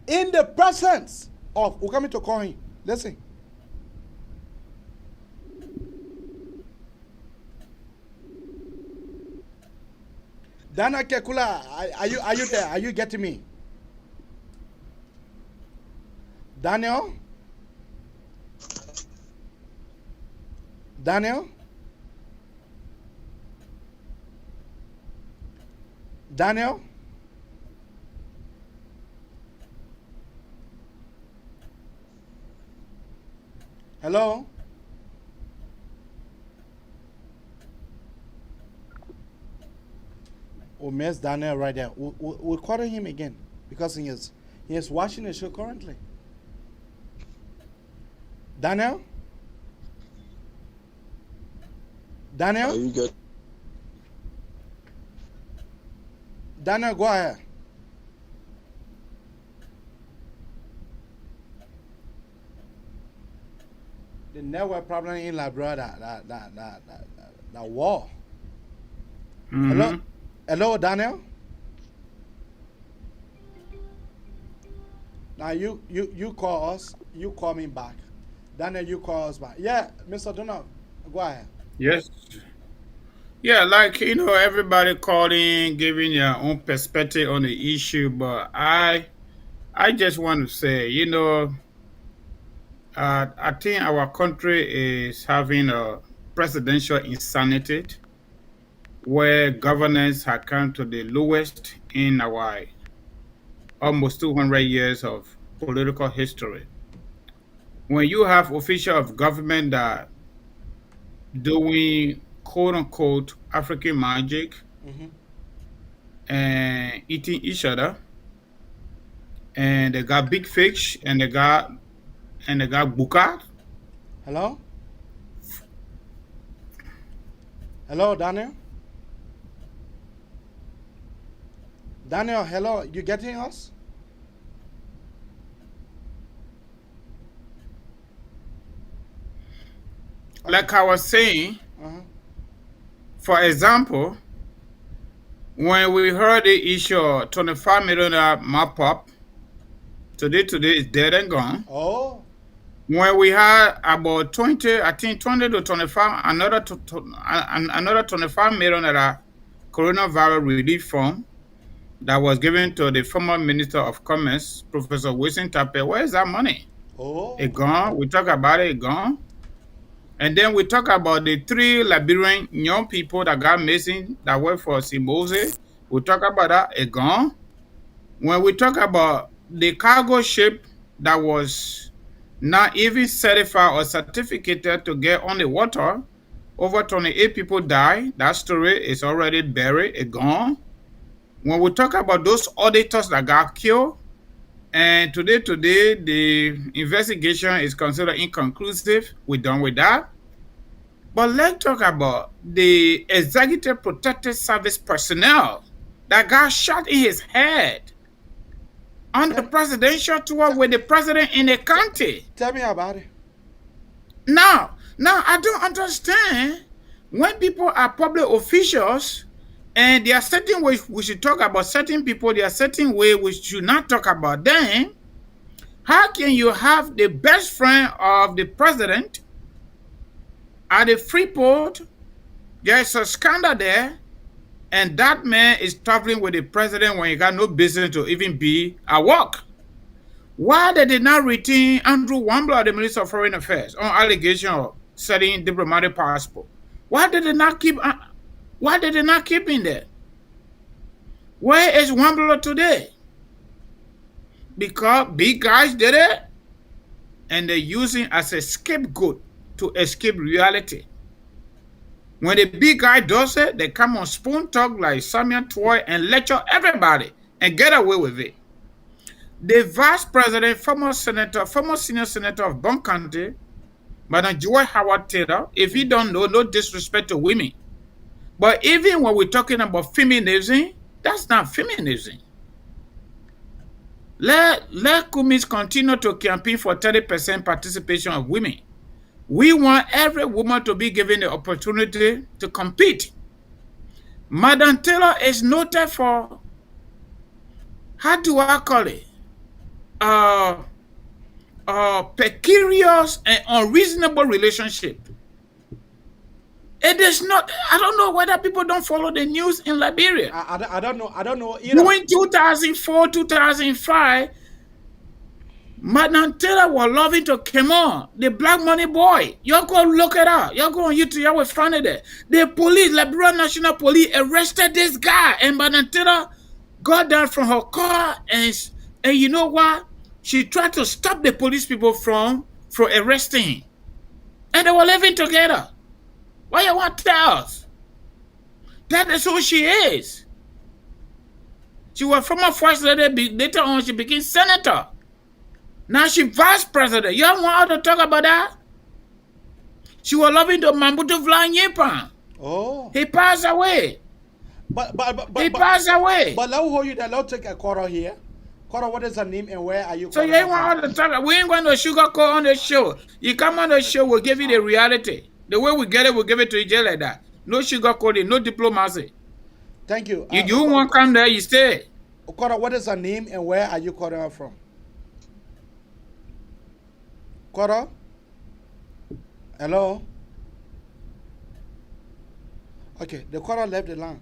in the presence of. We're coming to call him. Listen. Daniel Kekula, are you there? Are you getting me? Daniel? Daniel? Daniel? Hello? We miss Daniel right there. We'll call him again because he is watching the show currently. Daniel? Daniel? Are you good? Daniel, go ahead. The network problem in Liberia, that war. Hello? Hello, Daniel? Now you call us, you call me back. Daniel, you call us back. Yeah, Mr. Donald, go ahead. Yes. Yeah, like, everybody calling, giving their own perspective on the issue, but I just want to say, I think our country is having a presidential insanity where governance has come to the lowest in our almost 200 years of political history. When you have officials of government that doing quote unquote African magic and eating each other, and they got big fish and they got buka. Hello? Hello, Daniel? Daniel, hello, you getting us? Like I was saying, for example, when we heard the issue of $25 million mop up, today is dead and gone. Oh. When we had about 20, I think 20 to 25, another 25 million coronavirus relief fund that was given to the former Minister of Commerce, Professor Wilson Tape. Where is that money? Oh. It gone. We talk about it gone. And then we talk about the 3 Liberian young people that got missing that work for Simose. We talk about that, it gone. When we talk about the cargo ship that was not even certified or certificated to get on the water, over 28 people died. That story is already buried, it gone. When we talk about those auditors that got killed, and today, the investigation is considered inconclusive. We're done with that. But let's talk about the Executive Protective Service personnel that got shot in his head on the presidential tour with the president in the county. Tell me about it. Now, I don't understand when people are public officials and there are certain ways we should talk about certain people, there are certain ways we should not talk about them. How can you have the best friend of the president at the Freeport? There is a scandal there, and that man is traveling with the president when he got no business to even be at work. Why they did not retain Andrew Wambler, the Minister of Foreign Affairs, on allegation of selling diplomatic passport? Why did they not keep him there? Where is Wambler today? Because big guys did it, and they're using as a scapegoat to escape reality. When the big guy does it, they come on spoon talk like Samuel Toy and lecture everybody and get away with it. The vice president, former senior senator of Bond County, Madam Joy Howard Taylor, if you don't know, no disrespect to women. But even when we're talking about feminism, that's not feminism. Let Kumis continue to campaign for 30% participation of women. We want every woman to be given the opportunity to compete. Madam Taylor is noted for, how do I call it? Precarious and unreasonable relationship. It is not, I don't know whether people don't follow the news in Liberia. I don't know either. During 2004, 2005, Madam Taylor was loving to come on, the black money boy. Y'all go look it up. Y'all go on YouTube, y'all will find it there. The police, Liberian National Police, arrested this guy, and Madam Taylor got down from her car, and you know what? She tried to stop the police people from arresting him. And they were living together. Why you want to tell us? That is who she is. She was former first lady, later on she became senator. Now she vice president. You don't want her to talk about that? She was loving the Mambutu Vlanyepan. Oh. He passed away. He passed away. But let me hold you there. Let's take a quarter here. Quarter, what is her name and where are you? So you ain't want her to talk. We ain't going to sugarcoat on the show. You come on the show, we'll give you the reality. The way we get it, we'll give it to you just like that. No sugarcoating, no diplomacy. Thank you. You want to come there, you stay. Quarter, what is her name and where are you calling her from? Quarter? Hello? Okay, the quarter left the line.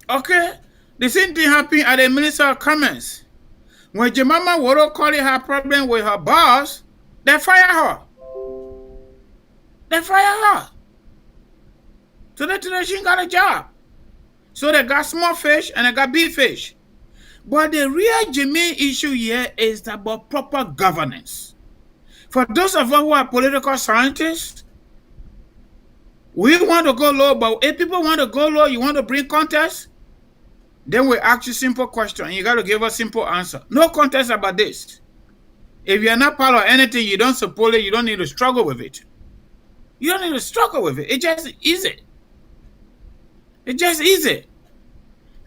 Okay. The same thing happened at the Minister of Commerce. When Jemima Woro calling her problem with her boss, they fire her. They fire her. Today she ain't got a job. So they got small fish and they got big fish. But the real Jimmy issue here is about proper governance. For those of us who are political scientists, we want to go low, but if people want to go low, you want to bring contest, then we ask you simple question and you got to give us simple answer. No contest about this. If you're not part of anything, you don't support it, you don't need to struggle with it. You don't need to struggle with it. It's just easy. It's just easy.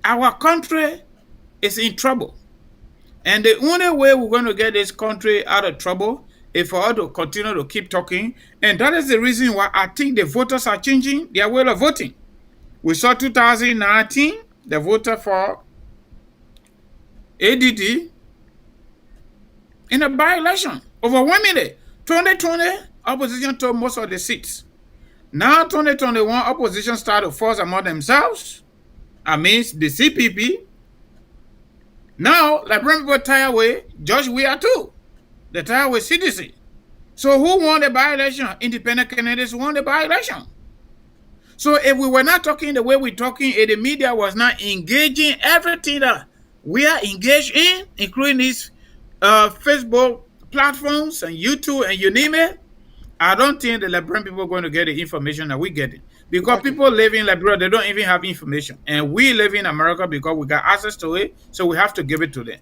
Our country is in trouble. And the only way we're going to get this country out of trouble is for us to continue to keep talking. And that is the reason why I think the voters are changing their way of voting. We saw 2019, the voter for ADD in a by-election. Overwhelmingly, 2020, opposition took most of the seats. Now, 2021, opposition started to force among themselves. I mean, the CPP. Now, Liberian people tired with George Weah too. They tired with CDC. So who won the by-election? Independent candidates won the by-election. So if we were not talking the way we're talking, if the media was not engaging everything that we are engaged in, including these Facebook platforms and YouTube and you name it, I don't think the Liberian people are going to get the information that we're getting. Because people live in Liberia, they don't even have information. And we live in America because we got access to it, so we have to give it to them.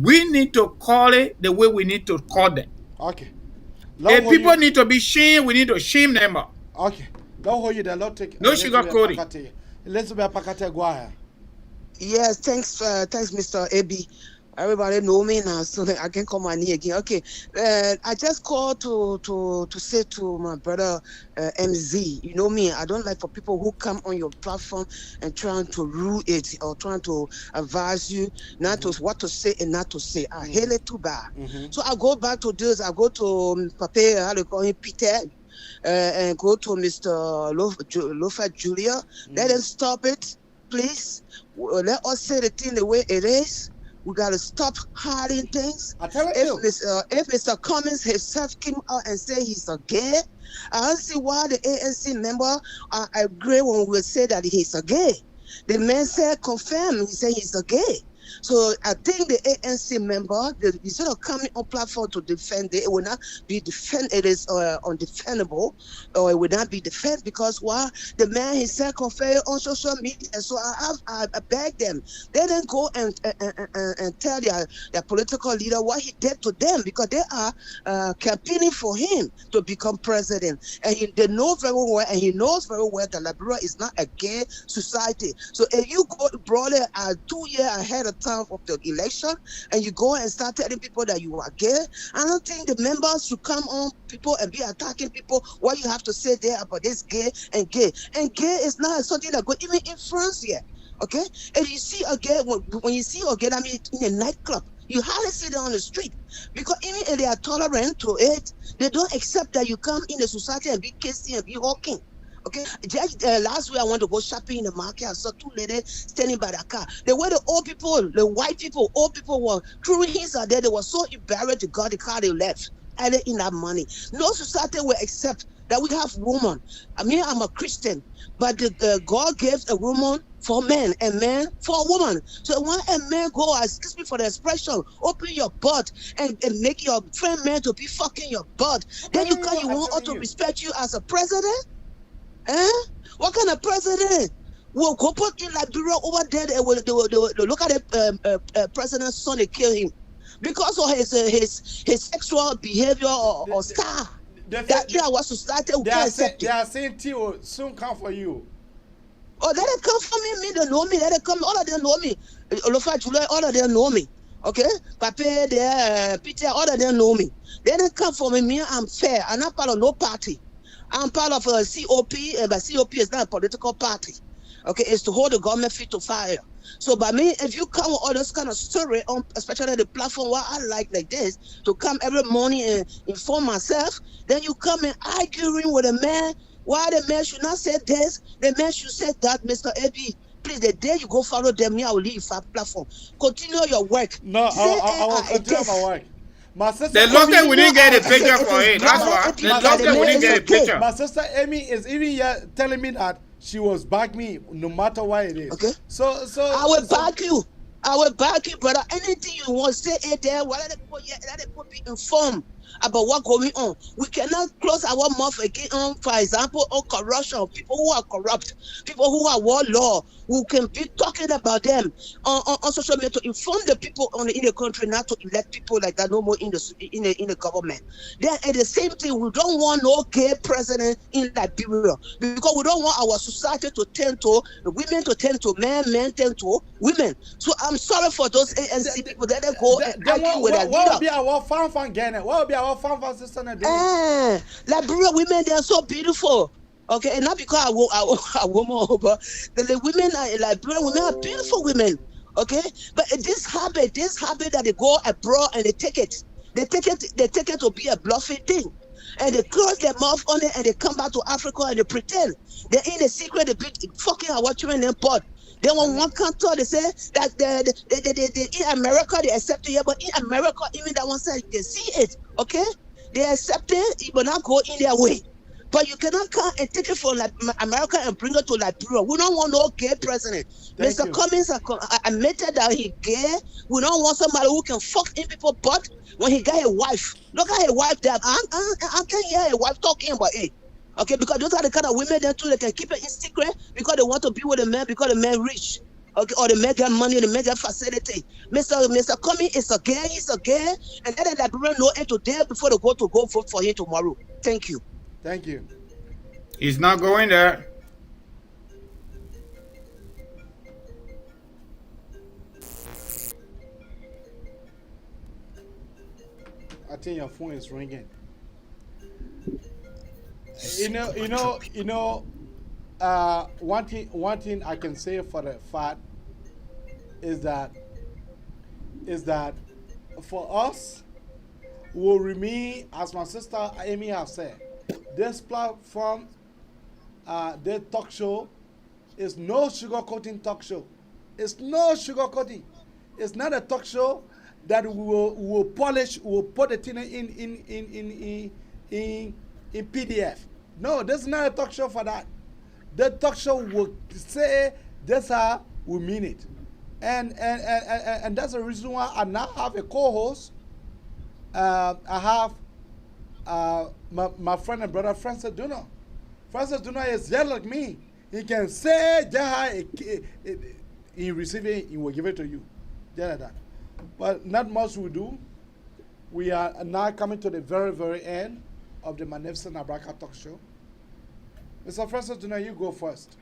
We need to call it the way we need to call them. Okay. If people need to be shamed, we need to shame them up. Okay. Don't hold you there. No sugarcoating. Elizabeth Pakate, go ahead. Yes, thanks, Mr. AB. Everybody know me now, so I can call my name again. Okay, I just called to say to my brother MZ, you know me, I don't like for people who come on your platform and trying to rule it or trying to advise you not to what to say and not to say. I hate it too bad. So I go back to this. I go to Papa, how they call him, Peter, and go to Mr. Lofa Julia. Let them stop it, please. Let us say the thing the way it is. We gotta stop hiding things. I tell you. If Mr. Cummings himself came out and said he's a gay, I don't see why the ANC member agree when we say that he's a gay. The man said confirm, he said he's a gay. So I think the ANC member, instead of coming on platform to defend it, it will not be defend. It is undefendable, or it will not be defended because why? The man he said confirm on social media. So I beg them. They didn't go and tell their political leader what he did to them because they are campaigning for him to become president, and they know very well, and he knows very well that Liberia is not a gay society. So if you go broader 2 years ahead of time of the election and you go and start telling people that you are gay, I don't think the members should come on people and be attacking people what you have to say there about this gay. And gay is not something that go even in France here. Okay, if you see a gay, when you see a gay, I mean in a nightclub, you hardly see them on the street because even if they are tolerant to it, they don't accept that you come in the society and be kissing and be walking. Okay, just last week I went to go shopping in the market. I saw two ladies standing by the car. They were the old people, the white people. Old people were throwing his out there. They were so embarrassed to got the car they left. Added in that money. No society will accept that we have women. I mean, I'm a Christian, but God gives a woman for men and men for a woman. So when a man go, excuse me for the expression, open your butt and make your friend man to be fucking your butt, then you want us to respect you as a president? What kind of president will go put in Liberia over there? They will look at the president's son and kill him because of his sexual behavior or style. That our society will accept it. They are saying T will soon come for you. Oh, let it come for me. They know me. Let it come. All of them know me. Olofa July, all of them know me. Okay, Papa, there, Peter, all of them know me. They didn't come for me. Me, I'm fair. I'm not part of no party. I'm part of a COP, but COP is not a political party. Okay, it's to hold the government feet to fire. So by me, if you come with all this kind of story, on especially the platform where I like this, to come every morning and inform myself, then you come and arguing with a man, why the man should not say this, the man should say that, Mr. AB. Please, the day you go follow them, me, I will leave your platform. Continue your work. No, I will continue my work. My sister, the longer we didn't get a picture for it. That's why. The longer we didn't get a picture. My sister Amy is even here telling me that she was back me no matter what it is. Okay. So I will back you. I will back you, brother. Anything you want, say it there. Let the people be informed about what's going on. We cannot close our mouth again on, for example, on corruption, people who are corrupt, people who are warlord. We can be talking about them on social media to inform the people in the country not to elect people like that no more in the government. Then at the same thing, we don't want no gay president in Liberia because we don't want our society to tend to women to tend to men tend to women. So I'm sorry for those ANC people that they go and argue with their leader. What will be our fan Ghana? What will be our fan sister doing? Liberia women, they are so beautiful. Okay, and not because I woman, but the women in Liberia, women are beautiful women. Okay, but this habit that they go abroad and they take it to be a bluffing thing, and they close their mouth on it and they come back to Africa and they pretend they're in the secret, they be fucking our children in pot. Then when one country they say that they in America they accept it, but in America even that one side they see it. Okay, they accept it, it will not go in their way. But you cannot come and take it from America and bring it to Liberia. We don't want no gay president. Mr. Cummings admitted that he gay. We don't want somebody who can fuck in people's butt when he got a wife. Look at a wife that I can't hear a wife talking about it. Okay, because those are the kind of women that too they can keep it in secret because they want to be with a man because the man rich. Okay, or the man get money, the man get facility. Mr. Cummings is a gay, he's a gay, and let the Liberian know it today before they go vote for him tomorrow. Thank you. Thank you. He's not going there. I think your phone is ringing. You know. One thing I can say for the fact is that for us, will remain, as my sister Amy has said, this platform, the talk show, is no sugarcoating talk show. It's no sugarcoating. It's not a talk show that we will polish, we will put the thing in PDF. No, this is not a talk show for that. The talk show will say this how we mean it. And that's the reason why I now have a co-host. I have my friend and brother Francis Duna. Francis Duna is just like me. He can say he receive it, he will give it to you. Just like that. But not much we do. We are now coming to the very, very end of the Magnificent Abraka Talk Show. Mr. Francis Duna, you go first.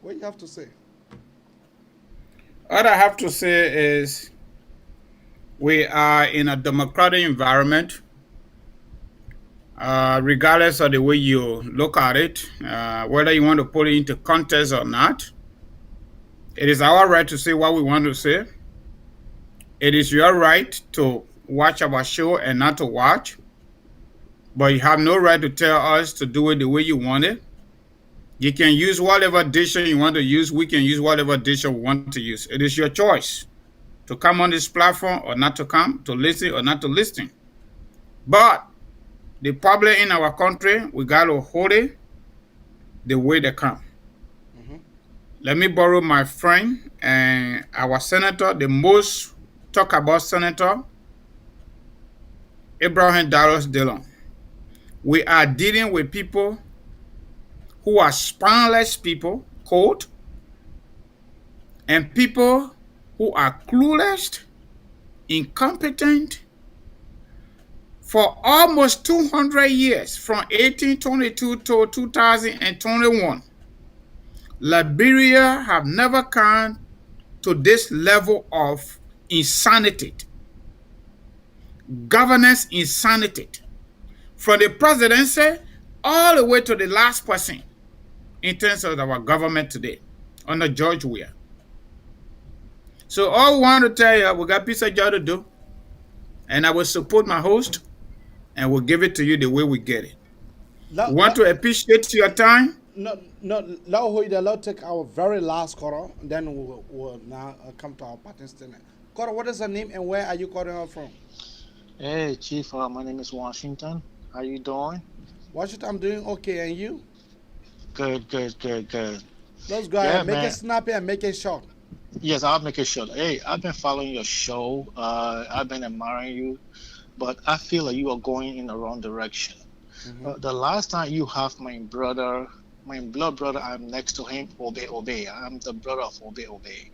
What do you have to say? What I have to say is we are in a democratic environment. Regardless of the way you look at it, whether you want to put it into context or not, it is our right to say what we want to say. It is your right to watch our show and not to watch, but you have no right to tell us to do it the way you want it. You can use whatever diction you want to use. We can use whatever diction we want to use. It is your choice to come on this platform or not to come, to listen or not to listen. But the public in our country, we got to hold it the way they come. Let me borrow my friend and our senator, the most talk about senator, Abraham Dallas Dillon. We are dealing with people who are spineless people, quote, and people who are clueless, incompetent. For almost 200 years, from 1822 to 2021, Liberia have never come to this level of insanity, governance insanity, from the presidency all the way to the last person in terms of our government today, under George Weah. So all we want to tell you, we got a piece of job to do, and I will support my host, and we'll give it to you the way we get it. We want to appreciate your time. No, No, let hold there. Let's take our very last caller, and then we'll now come to our participant. Caller, what is your name and where are you calling us from? Hey, Chief. My name is Washington. How you doing? Washington, I'm doing okay, and you? Good. Let's go ahead. Make it snappy and make it short. Yes, I'll make it short. Hey, I've been following your show. I've been admiring you, but I feel like you are going in the wrong direction. The last time you have my brother, my blood brother, I'm next to him, Obey. I'm the brother of Obey.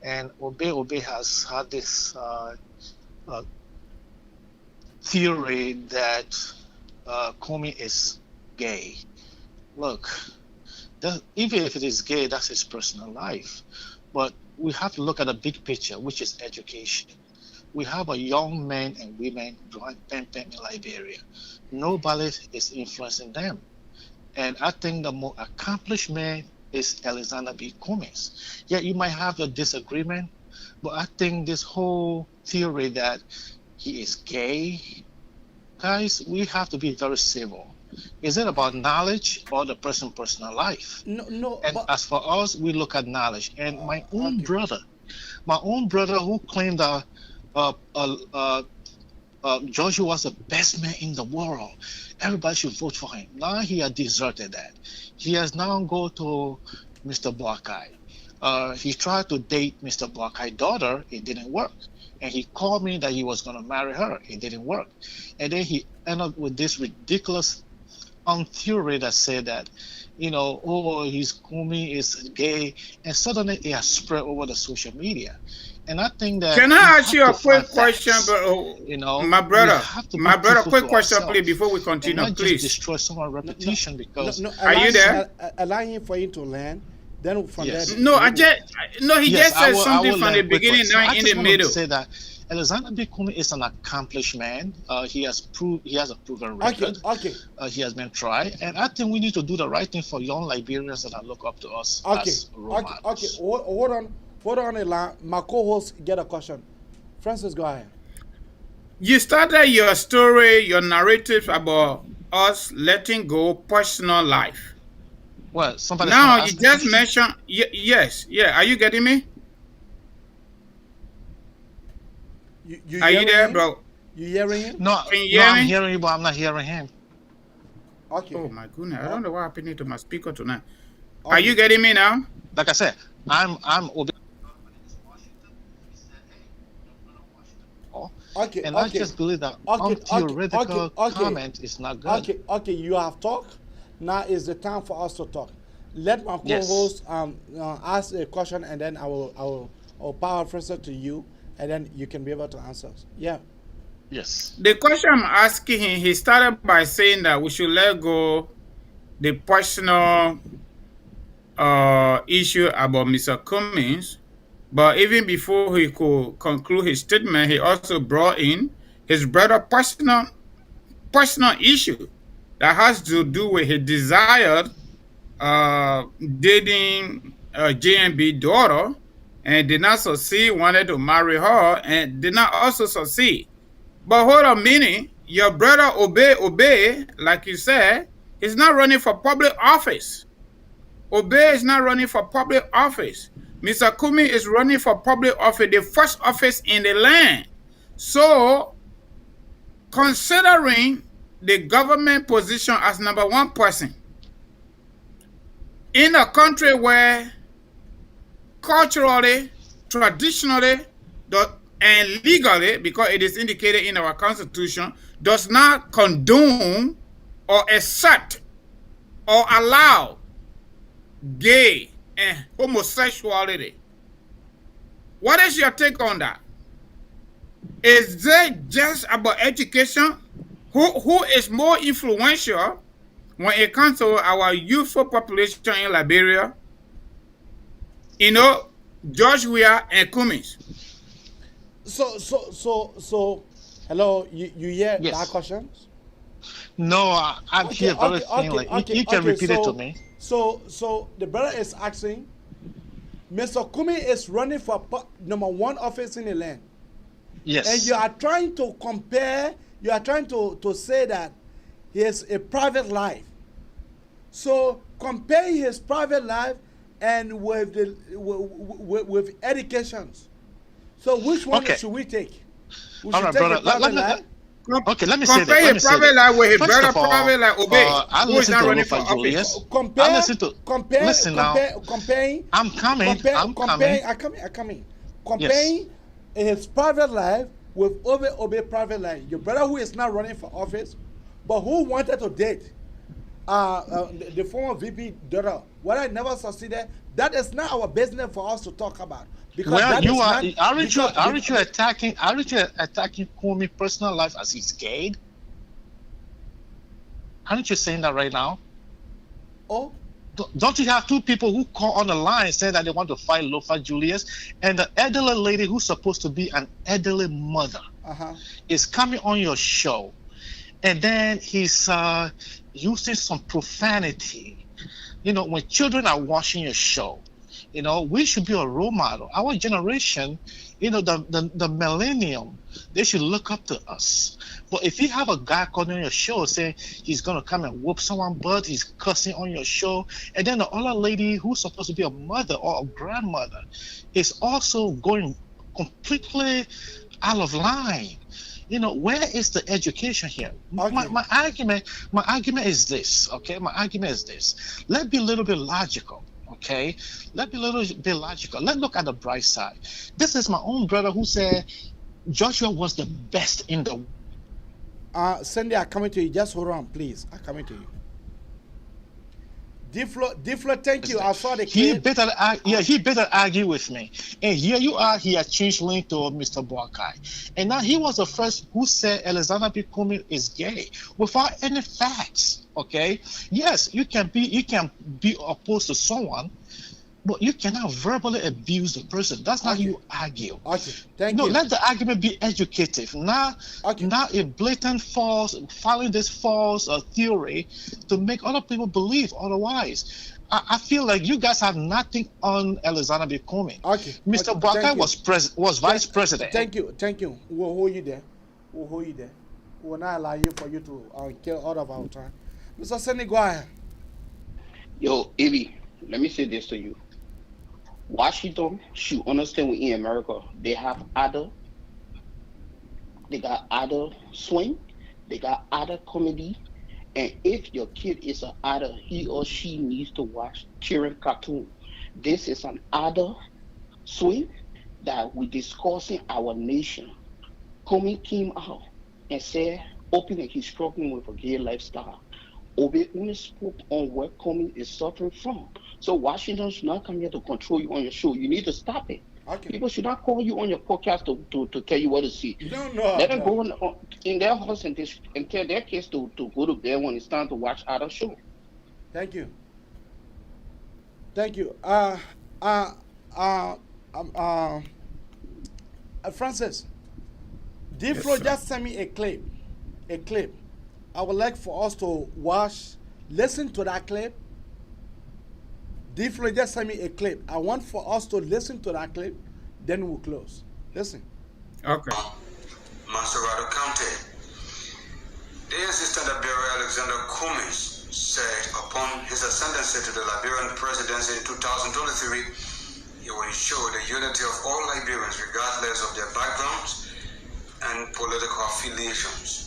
And Obey has had this theory that Comey is gay. Look, even if it is gay, that's his personal life. But we have to look at the big picture, which is education. We have a young men and women growing in Liberia. Nobody is influencing them. And I think the more accomplished man is Alexander B. Cummings. Yeah, you might have a disagreement, but I think this whole theory that he is gay, guys, we have to be very civil. Is it about knowledge or the person's personal life? No. And as for us, we look at knowledge. And my own brother who claimed that Joshua was the best man in the world, everybody should vote for him. Now he has deserted that. He has now gone to Mr. Boakai. He tried to date Mr. Boakai's daughter. It didn't work. And he called me that he was going to marry her. It didn't work. And then he ended up with this ridiculous theory that said that, his Kumi is gay, and suddenly it has spread over the social media. And I think that. Can I ask you a quick question, my brother? Quick question, please, before we continue, and not please. Just destroy someone's reputation because. Are you there? Allow him for him to land. Then from there. He just said something from the beginning, now in the middle. Say that Alexander B. Cummings is an accomplished man. He has a proven record. He has been tried, and I think we need to do the right thing for young Liberians that look up to us as role models. Hold on a line. My co-host get a question. Francis, go ahead. You started your story, your narrative about us letting go personal life. Well, somebody. Now you just mentioned yes. Are you getting me? Are you there, bro? You hearing him? No, I'm hearing you, but I'm not hearing him. Okay. Oh my goodness, I don't know what happened to my speaker tonight. Are you getting me now? Like I said, I'm. And I just believe that theoretical comment is not good. Okay, you have talked. Now is the time for us to talk. Let my co-host ask a question, and then I will paraphrase it to you, and then you can be able to answer. Yeah. Yes. The question I'm asking him, he started by saying that we should let go the personal issue about Mr. Cummings. But even before he could conclude his statement, he also brought in his brother's personal issue that has to do with his desire dating JMB daughter, and did not succeed, wanted to marry her, and did not also succeed. But hold on a minute, your brother Obey, like you said, is not running for public office. Obey is not running for public office. Mr. Kumi is running for public office, the first office in the land. So, considering the government position as number one person, in a country where culturally, traditionally, and legally, because it is indicated in our constitution, does not condone or accept or allow gay and homosexuality. What is your take on that? Is it just about education? Who is more influential when it comes to our youthful population in Liberia? George Weah and Cummings. So, hello, you hear that question? No, I'm here very plainly. You can repeat it to me. So the brother is asking, Mr. Cummings is running for number one office in the land. Yes. And you are trying to compare, you are trying to say that he has a private life. So compare his private life and with the with educations. So which one should we take? We All should right, take brother. a private life. Okay, let me say Compare that. your private life with his First brother of all, private life. Obey. I Who is listen not to running for Lofa Julius. Compare. Listen now. Comparing. I'm coming. I'm coming. Comparing his private life with Obey private life. Your brother who is not running for office, but who wanted to date the former VP daughter. What I never succeeded. That is not our business for us to talk about. Because Well, you are. not, Aren't you attacking? Aren't you attacking Kumi's personal life as he's gay? Aren't you saying that right now? Oh. Don't you have two people who call on the line saying that they want to fight Lofa Julius, and the elderly lady who's supposed to be an elderly mother is coming on your show, and then he's using some profanity. You know, when children are watching your show, you know, we should be a role model. Our generation, you know, the millennium, they should look up to us. But if you have a guy calling on your show saying he's going to come and whoop someone's butt, he's cussing on your show, and then the other lady who's supposed to be a mother or a grandmother is also going completely out of line. You know, where is the education here? My argument is this, okay? My argument is this. Let's be a little bit logical. Okay, let's be a little bit logical. Let's look at the bright side. This is my own brother who said Joshua was the best in the world. Cindy, I'm coming to you. Just hold on, please. I'm coming to you. Deflo, thank you. I saw the clip. He better argue with me. And here you are, he has changed lane to Mr. Boakai. And now he was the first who said Alexander B. Kumi is gay without any facts. Okay? Yes, you can be opposed to someone, but you cannot verbally abuse the person. That's not how you argue. Okay, thank you. No, let the argument be educative. Not a blatant false, following this false theory to make other people believe otherwise. I feel like you guys have nothing on Alexander B. Kumi. Okay. Mr. Boakai was vice president. Thank you. We'll hold you there. We will not allow you for you to kill all of our time. Mr. Senni, go ahead. Yo, Evie, let me say this to you. Washington should understand we in America, they got other swing, they got other comedy, and if your kid is an adder, he or she needs to watch children cartoon. This is an adder swing that we discussing our nation. Comey came out and said openly he's struggling with a gay lifestyle. Obey only spoke on what Comey is suffering from. So Washington should not come here to control you on your show. You need to stop it. Okay. People should not call you on your podcast to tell you what to see. No. Let them go in their house and tell their kids to go to bed when it's time to watch other show. Thank you. Francis, Deflo just sent me a clip. I would like for us to listen to that clip. Deflo just sent me a clip. I want for us to listen to that clip, then we'll close. Listen. Okay. Maserado County. The Assistant Bureau Alexander Cummings said upon his ascendancy to the Liberian presidency in 2023, he will ensure the unity of all Liberians regardless of their backgrounds and political affiliations.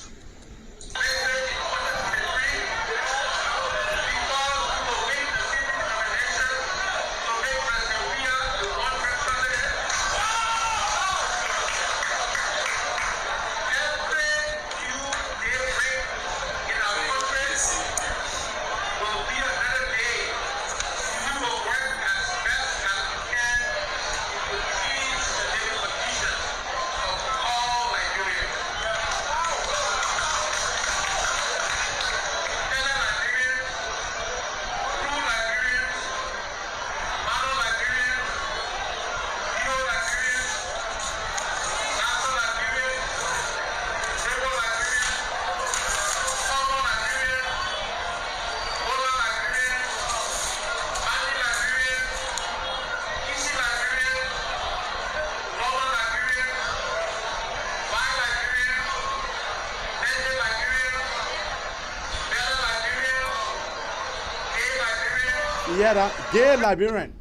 hear that? Gay Liberian.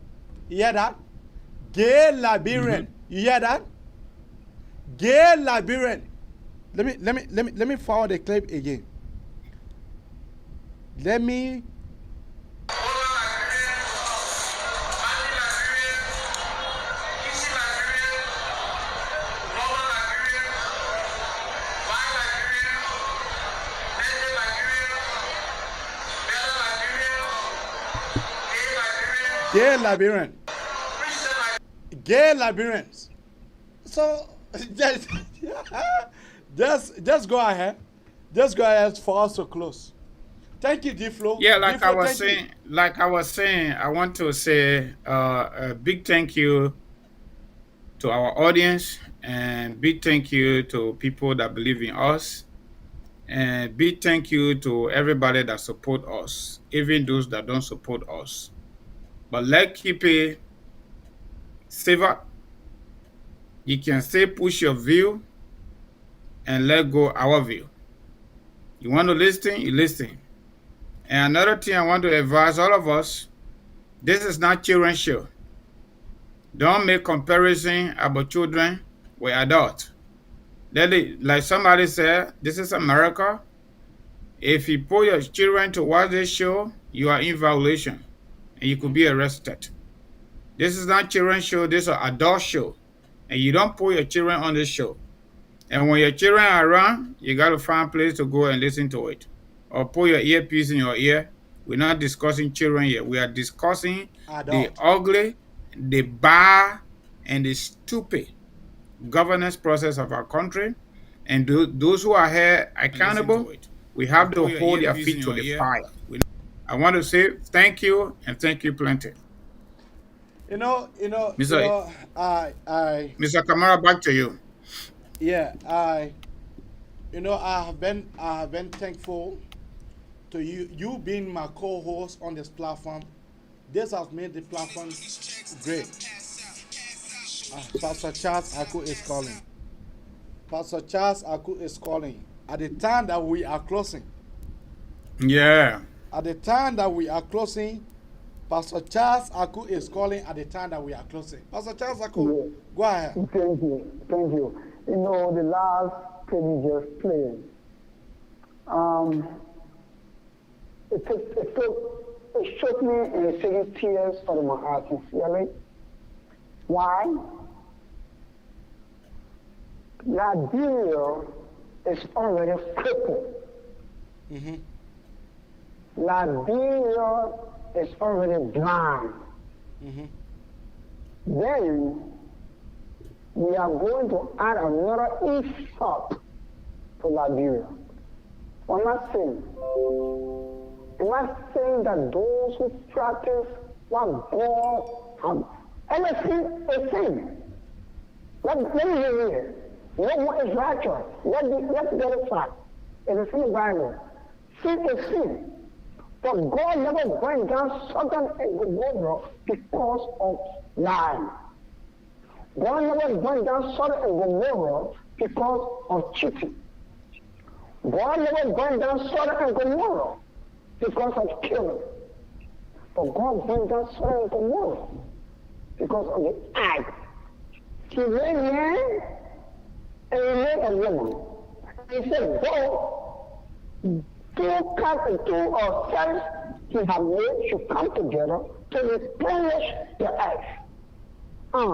You hear that? Gay Liberian. You hear that? Gay Liberian. Let me forward the clip again. Let me. Gay Liberian. Gay Liberians. So just go ahead. Just go ahead for us to close. Thank you, D-Flow. Yeah, like D-Flow, I was saying, I want to say a big thank you to our audience, and big thank you to people that believe in us, and big thank you to everybody that support us, even those that don't support us. But let's keep it safer. You can still push your view and let go our view. You want to listen, you listen. And another thing I want to advise all of us, this is not children's show. Don't make comparison about children with adults. Like somebody said, this is America. If you put your children to watch this show, you are in violation and you could be arrested. This is not children's show, this is an adult show. And you don't put your children on this show. And when your children are around, you got to find a place to go and listen to it. Or put your earpiece in your ear. We're not discussing children here. We are discussing the ugly, the bad, and the stupid governance process of our country. And those who are here accountable, we have to hold their feet to the fire. I want to say thank you, and thank you plenty. Mr. Mr. Kamara, back to you. Yeah, I have been thankful to you being my co-host on this platform. This has made the platform great. Pastor Charles Aku is calling. Pastor Charles Aku is calling at the time that we are closing. Yeah. At the time that we are closing, Pastor Charles Aku is calling at the time that we are closing. Pastor Charles Aku, go ahead. Thank you. The last thing you just played, it shook me and it took tears out of my heart sincerely. Why? Liberia is already crippled. Liberia is already blind. Then we are going to add another insult to Liberia. I'm not saying. I'm not saying that those who practice what God has anything is sin. Let me hear here. What is righteous? Let's get it fact. It is in the Bible. Sin is sin. But God never went down Sodom and Gomorrah because of lying. God never went down Sodom and Gomorrah because of cheating. God never went down Sodom and Gomorrah because of killing. But God went down Sodom and Gomorrah because of the act. He made man and he made a woman. He said, go, two sons he have made should come together to replenish the earth. Who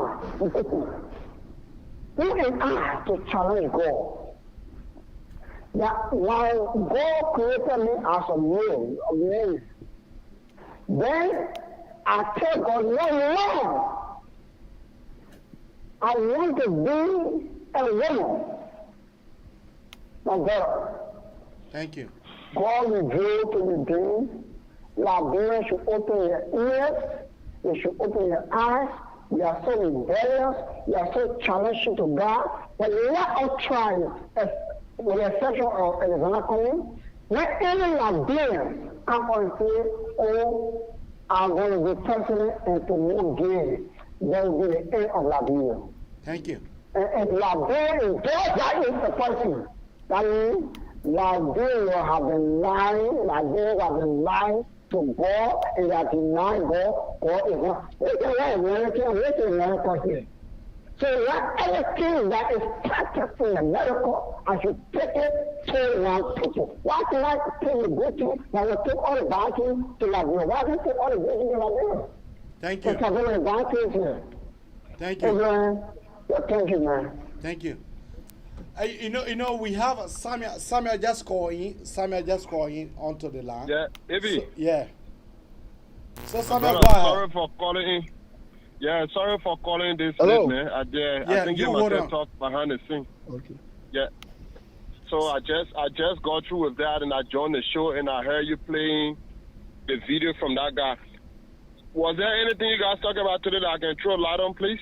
am I to challenge God? That while God created me as a male, then I tell God, no. I want to be a woman. My God. Thank you. God revealed to redeem. Liberians should open their ears. They should open their eyes. We are so rebellious. We are so challenging to God. But let us try, with the exception of Alexander Cummings, let any Liberian come on and say, oh, I'm going to be president and to move gay. That will be the end of Liberia. Thank you. And Liberia is just like it's the person. That means Liberia have been lying. Liberians have been lying to God and they are denying God. God is not. We can let America, we can let country. So not everything that is practiced in America, I should take it to one people. Why can I take the good thing that will take all the bad things to Liberia? Why can I take all the good things to Liberia? Thank you. Because there are bad things here. Thank you. Well, thank you, man. Thank you. You know, we have Samuel just calling. Samuel just calling onto the line. Yeah, Evie. So, yeah. So Samuel, Brother, go ahead. sorry for calling in. Yeah, sorry for calling this Hello. late, man. I think you must have talked behind the scene. Okay. Yeah. So I just got through with that, and I joined the show, and I heard you playing the video from that guy. Was there anything you guys talk about today that I can throw a light on, please?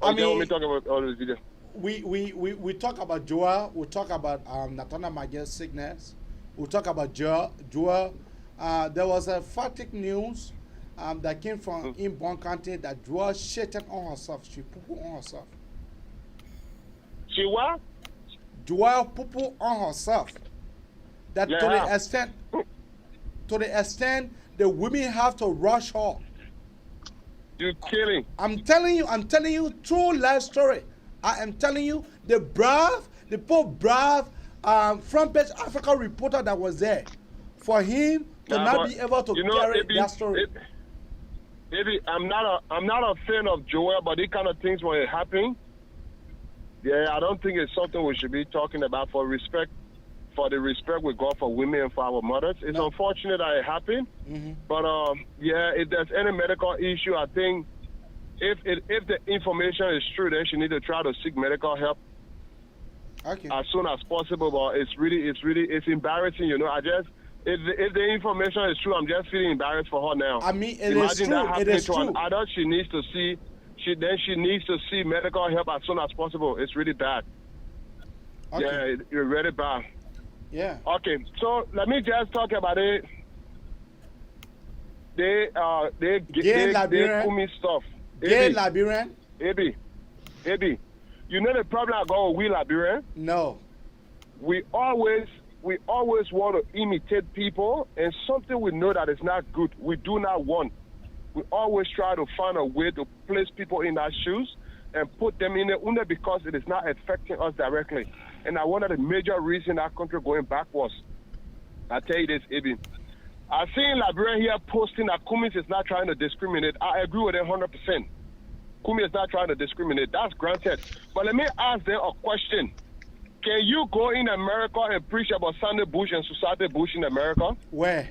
Or you want me to talk about all this video? We talk about Joel. We talk about Natana Maje's sickness. We talk about Joel. There was a fatic news that came from Inborn County that Joel shitted on herself. She poo-poo on herself. She what? Joel poo-poo on herself. That Yeah. to the extent the women have to rush her. You're kidding. I'm telling you, true life story. I am telling you, the poor brave front page Africa reporter that was there, for him to not be able to carry that story. Maybe I'm not a fan of Joel, but these kind of things when it happen, yeah, I don't think it's something we should be talking about for the respect we got for women and for our mothers. It's unfortunate that it happened, but yeah, if there's any medical issue, I think if the information is true, then she need to try to seek medical help as soon as possible. But it's embarrassing, you know. If the information is true, I'm just feeling embarrassed for her now. I mean, Imagine that happening to true. an adult. She needs to see medical help as soon as possible. It's really bad. Okay. Yeah, it's really bad. Yeah. Okay, so let me just talk about it. They Kumi stuff. Gay Liberian. Ebi, you know the problem I got with we Liberian? No. We always want to imitate people, and something we know that is not good, we do not want. We always try to find a way to place people in our shoes and put them in it only because it is not affecting us directly. And one of the major reasons our country going backwards. I tell you this, Eben. I seen Liberian here posting that Cummins is not trying to discriminate. I agree with them 100%. Cummins is not trying to discriminate. That's granted. But let me ask them a question. Can you go in America and preach about Sunday Bush and Society Bush in America? Where?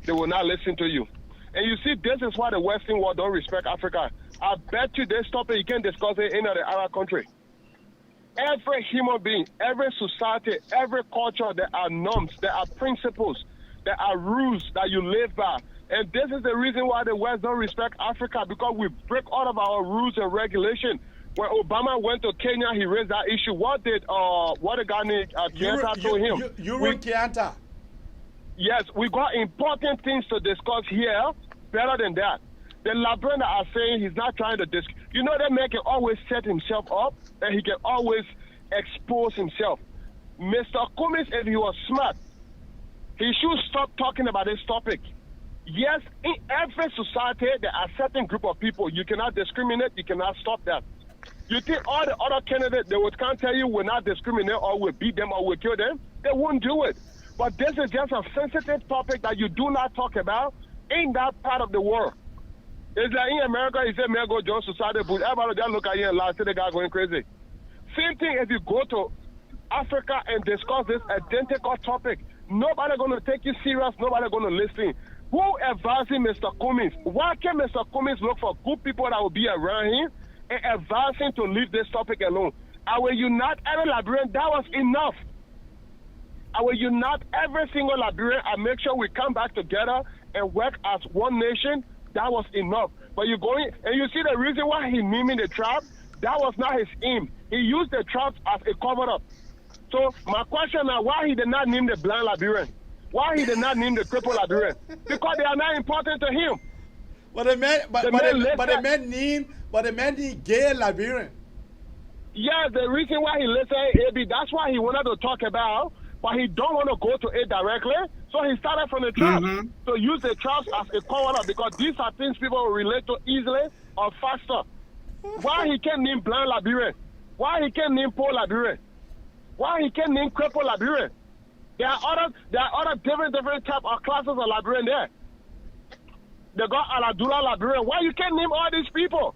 They will not listen to you. And you see, this is why the Western world don't respect Africa. I bet you this topic you can't discuss it in any other country. Every human being, every society, every culture, there are norms, there are principles, there are rules that you live by. And this is the reason why the West don't respect Africa, because we break all of our rules and regulations. When Obama went to Kenya, he raised that issue. What the guy named Keanta told him? Keanta. Yes, we got important things to discuss here better than that. The Liberian are saying he's not trying to you know, that man can always set himself up and he can always expose himself. Mr. Cummins, if he was smart, he should stop talking about this topic. Yes, in every society, there are certain group of people. You cannot discriminate. You cannot stop that. You think all the other candidates, they can't tell you we'll not discriminate or we'll beat them or we'll kill them? They won't do it. But this is just a sensitive topic that you do not talk about in that part of the world. It's like in America, you say, man, go join Society Bush. Everybody just look at you and laugh, see the guy going crazy. Same thing if you go to Africa and discuss this identical topic. Nobody going to take you serious. Nobody going to listen. Who advising Mr. Cummins? Why can't Mr. Cummins look for good people that will be around him and advise him to leave this topic alone? I will unite every Liberian. That was enough. I will unite every single Liberian and make sure we come back together and work as one nation. That was enough. But you going and you see the reason why he named the tribe. That was not his aim. He used the tribe as a cover-up. So my question now: why he did not name the blind Liberian? Why he did not name the crippled Liberian? Because they are not important to him. But the man need gay Liberian. Yeah, the reason why he listened, AB, that's why he wanted to talk about but he don't want to go to it directly. So he started from the tribes to use the tribes as a corner because these are things people will relate to easily or faster. Why he can't name blind Liberian? Why he can't name poor Liberian? Why he can't name crippled Liberian? There are other different type of classes of Liberian there. They got Aladula Liberian. Why you can't name all these people?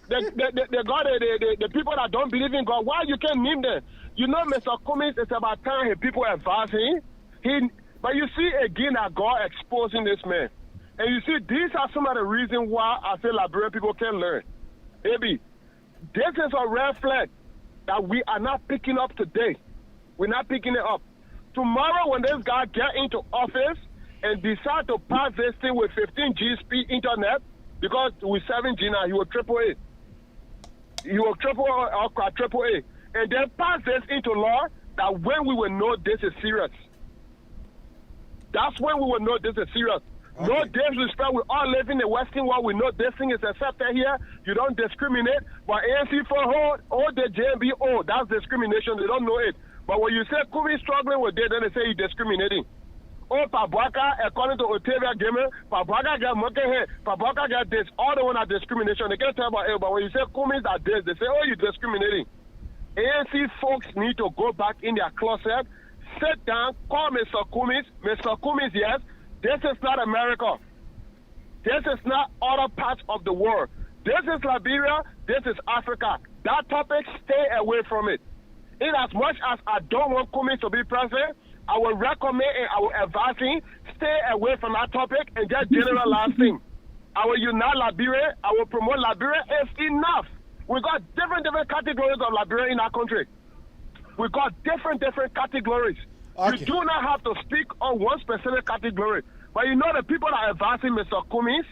They got the people that don't believe in God. Why you can't name them? You know, Mr. Cummings, it's about time people advancing. But you see again that God exposing this man. And you see, these are some of the reasons why I say Liberian people can learn. Maybe this is a red flag that we are not picking up today. We're not picking it up. Tomorrow, when this guy get into office and decide to pass this thing with 15G speed internet, because with 7G now, he will triple A. He will triple or quadruple A. And then pass this into law that when we will know this is serious. That's when we will know this is serious. Okay. No disrespect. We all live in the Western world. We know this thing is accepted here. You don't discriminate. But ANC for all the JMB, that's discrimination. They don't know it. But when you say Kumi struggling with it, then they say he's discriminating. Oh, Pabwaka, according to Otavia Gamer, Pabwaka got monkey head, Pabwaka got this. All the one are discrimination. They can't tell about it. But when you say Kumis are this, they say, oh, you're discriminating. ANC folks need to go back in their closet, sit down, call Mr. Cummings. Mr. Cummings, yes, this is not America. This is not other parts of the world. This is Liberia. This is Africa. That topic, stay away from it. In as much as I don't want Cummings to be president, I will recommend and I will advise him, stay away from that topic and just generalize things. I will unite Liberia. I will promote Liberia. It's enough. We got different categories of Liberia in our country. We got different categories. Okay. You do not have to speak on one specific category. But you know the people that are advancing Mr. Cummings,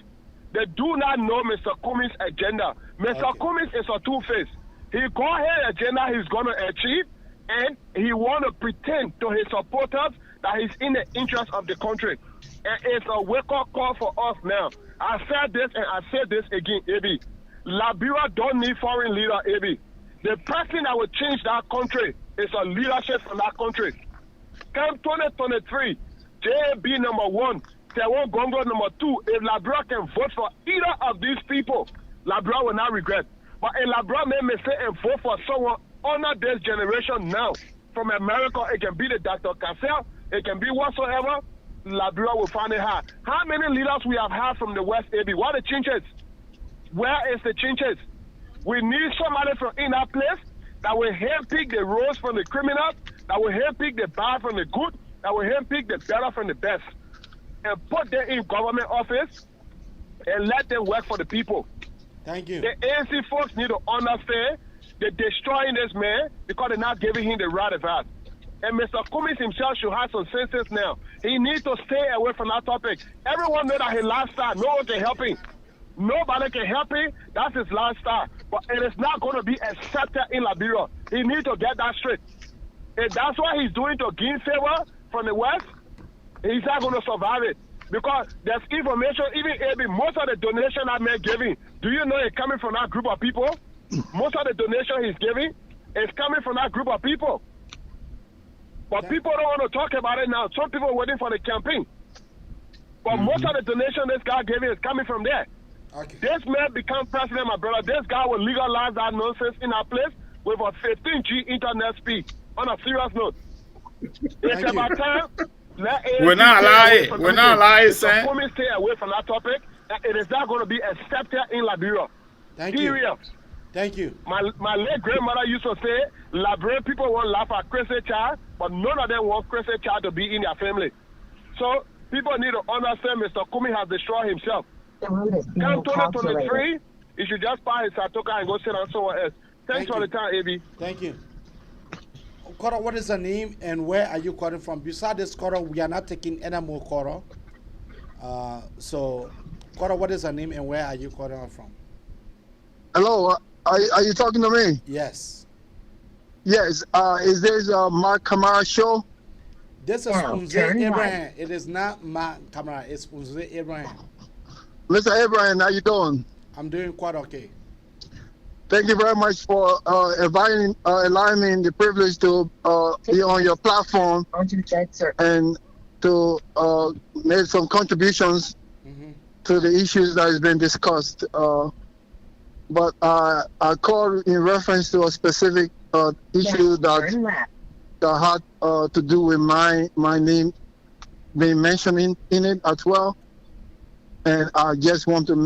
they do not know Mr. Cummings' agenda. Mr. Cummings is a two-face. He got his agenda he's going to achieve, and he want to pretend to his supporters that he's in the interest of the country. And it's a wake-up call for us now. I said this and I said this again, AB. Liberia don't need foreign leader, AB. The person that will change that country is a leadership from that country. Come 2023, JB number 1, Tewo Gongo number 2. If Liberia can vote for either of these people, Liberia will not regret. But if Liberia may say and vote for someone under this generation now, from America, it can be the Dr. Cassell, it can be whatsoever, Liberia will find it hard. How many leaders we have had from the West, AB? What are the changes? Where is the changes? We need somebody from in that place that will handpick the roads from the criminals, that will handpick the bad from the good, that will handpick the better from the best, and put them in government office and let them work for the people. Thank you. The ANC folks need to understand they're destroying this man because they're not giving him the right advice. And Mr. Cummings himself should have some senses now. He needs to stay away from that topic. Everyone knows that his lifestyle, no one can help him. Nobody can help him. That's his lifestyle. But it is not going to be accepted in Liberia. He needs to get that straight. And that's what he's doing to gain favor from the West. He's not going to survive it. Because there's information, even most of the donation that man giving, do you know it's coming from that group of people? Most of the donation he's giving is coming from that group of people. But people don't want to talk about it now. Some people are waiting for the campaign. But most of the donation this guy giving is coming from there. Okay. This man become president, my brother. This guy will legalize that nonsense in our place with a 15G internet speed. On a serious note. It's about time. We're not lying. We're not lying, sir. Let stay away from that topic. It is not going to be accepted in Liberia. Thank you. Thank you. My late grandmother used to say, Liberian people won't laugh at crazy child, but none of them want crazy child to be in their family. So people need to understand Mr. Kumi has destroyed himself. Come 2023, he should just buy his Satoka and go sit on someone else. Thanks for the time, AB. Thank you. Koro, what is the name and where are you calling from? Besides this, Koro, we are not taking any more Koro. So, Koro, what is the name and where are you calling from? Hello, are you talking to me? Yes. Yes. Is this Mark Kamara show? This is Unze Abraham. It is not Mark Kamara. It's Unze Abraham. Mr. Abraham, how you doing? I'm doing quite okay. Thank you very much for allowing me the privilege to be on your platform and to make some contributions to the issues that has been discussed. But I called in reference to a specific issue that had to do with my name being mentioned in it as well. And I just want to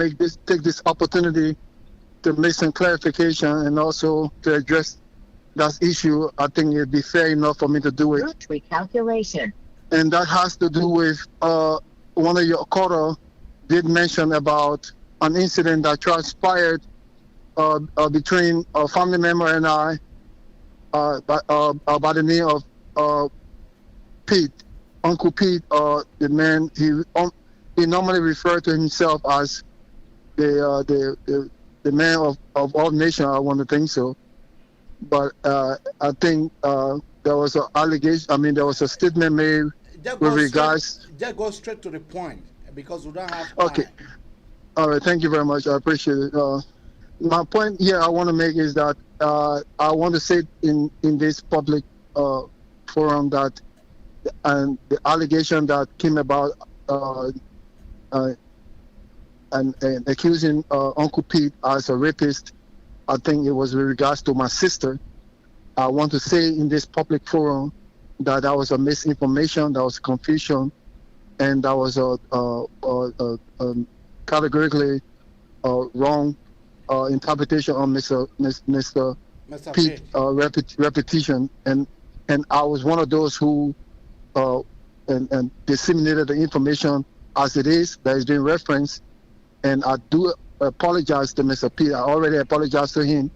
take this opportunity to make some clarification and also to address that issue. I think it'd be fair enough for me to do it. Recalculation. And that has to do with one of your caller did mention about an incident that transpired between a family member and I by the name of Pete, Uncle Pete, the man. He normally referred to himself as the man of all nations. I want to think so, but I think there was an allegation. I mean, there was a statement made with regards. Just go straight to the point because we don't have time. Okay. All right. Thank you very much. I appreciate it. My point here I want to make is that I want to say in this public forum that and the allegation that came about and accusing Uncle Pete as a rapist, I think it was with regards to my sister. I want to say in this public forum that was a misinformation, that was confusion, and that was a categorically wrong interpretation on Mr. Pete repetition, and I was one of those who and disseminated the information as it is that is being referenced, and I do apologize to Mr. Pete. I already apologized to him.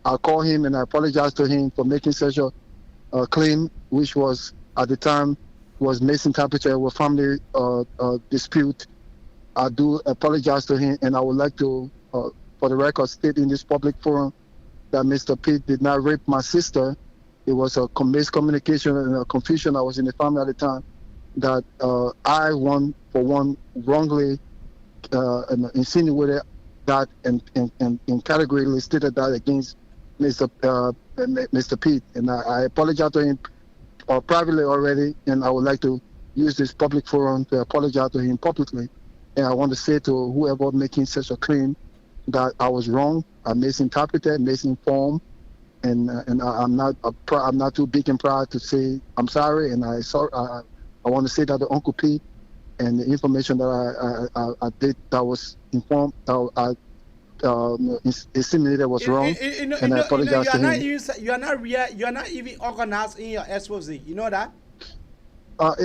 I called him and I apologized to him for making such a claim, which was at the time was misinterpreted with family dispute. I do apologize to him, and I would like to, for the record, state in this public forum that Mr. Pete did not rape my sister. It was a miscommunication and a confusion that was in the family at the time. That I, wrongly insinuated that and categorically stated that against Mr. Pete. And I apologize to him privately already, and I would like to use this public forum to apologize to him publicly. And I want to say to whoever making such a claim that I was wrong, I misinterpreted, misinformed, and I'm not too big and proud to say I'm sorry, and I want to say that the Uncle Pete and the information that I did that was informed that I insinuated was wrong, and I apologize to him. You are not even organized in your expose. You know that?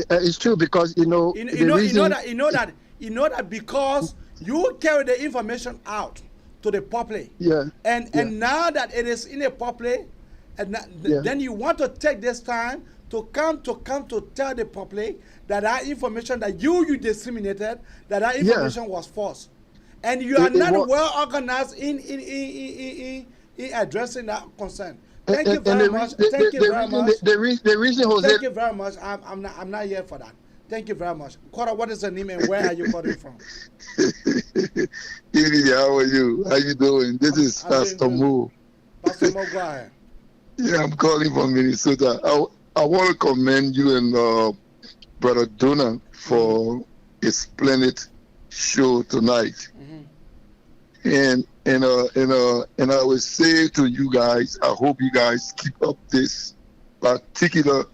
It's true because you know that because you carry the information out to the public. Yeah. And now that it is in the public, and then you want to take this time to come to tell the public that information that you disseminated, that information was false, and you are not well organized in addressing that concern. Thank you very much. Thank you very much. The reason, Jose. Thank you very much. I'm not here for that. Thank you very much. Kora, what is the name and where are you calling from? Edie, how are you? How you doing? This is Pastor Mo. Pastor Mo, go ahead. Yeah, I'm calling from Minnesota. I want to commend you and Brother Donna for a splendid show tonight. And I would say to you guys, I hope you guys keep up this particular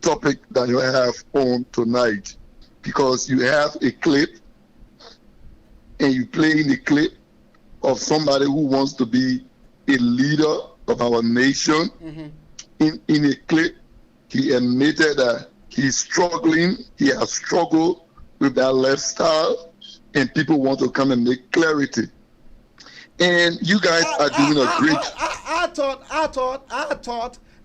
topic that you have on tonight, because you have a clip and you play in the clip of somebody who wants to be a leader of our nation. In a clip, he admitted that he's struggling, he has struggled with that lifestyle, and people want to come and make clarity. And you guys are doing a great. I thought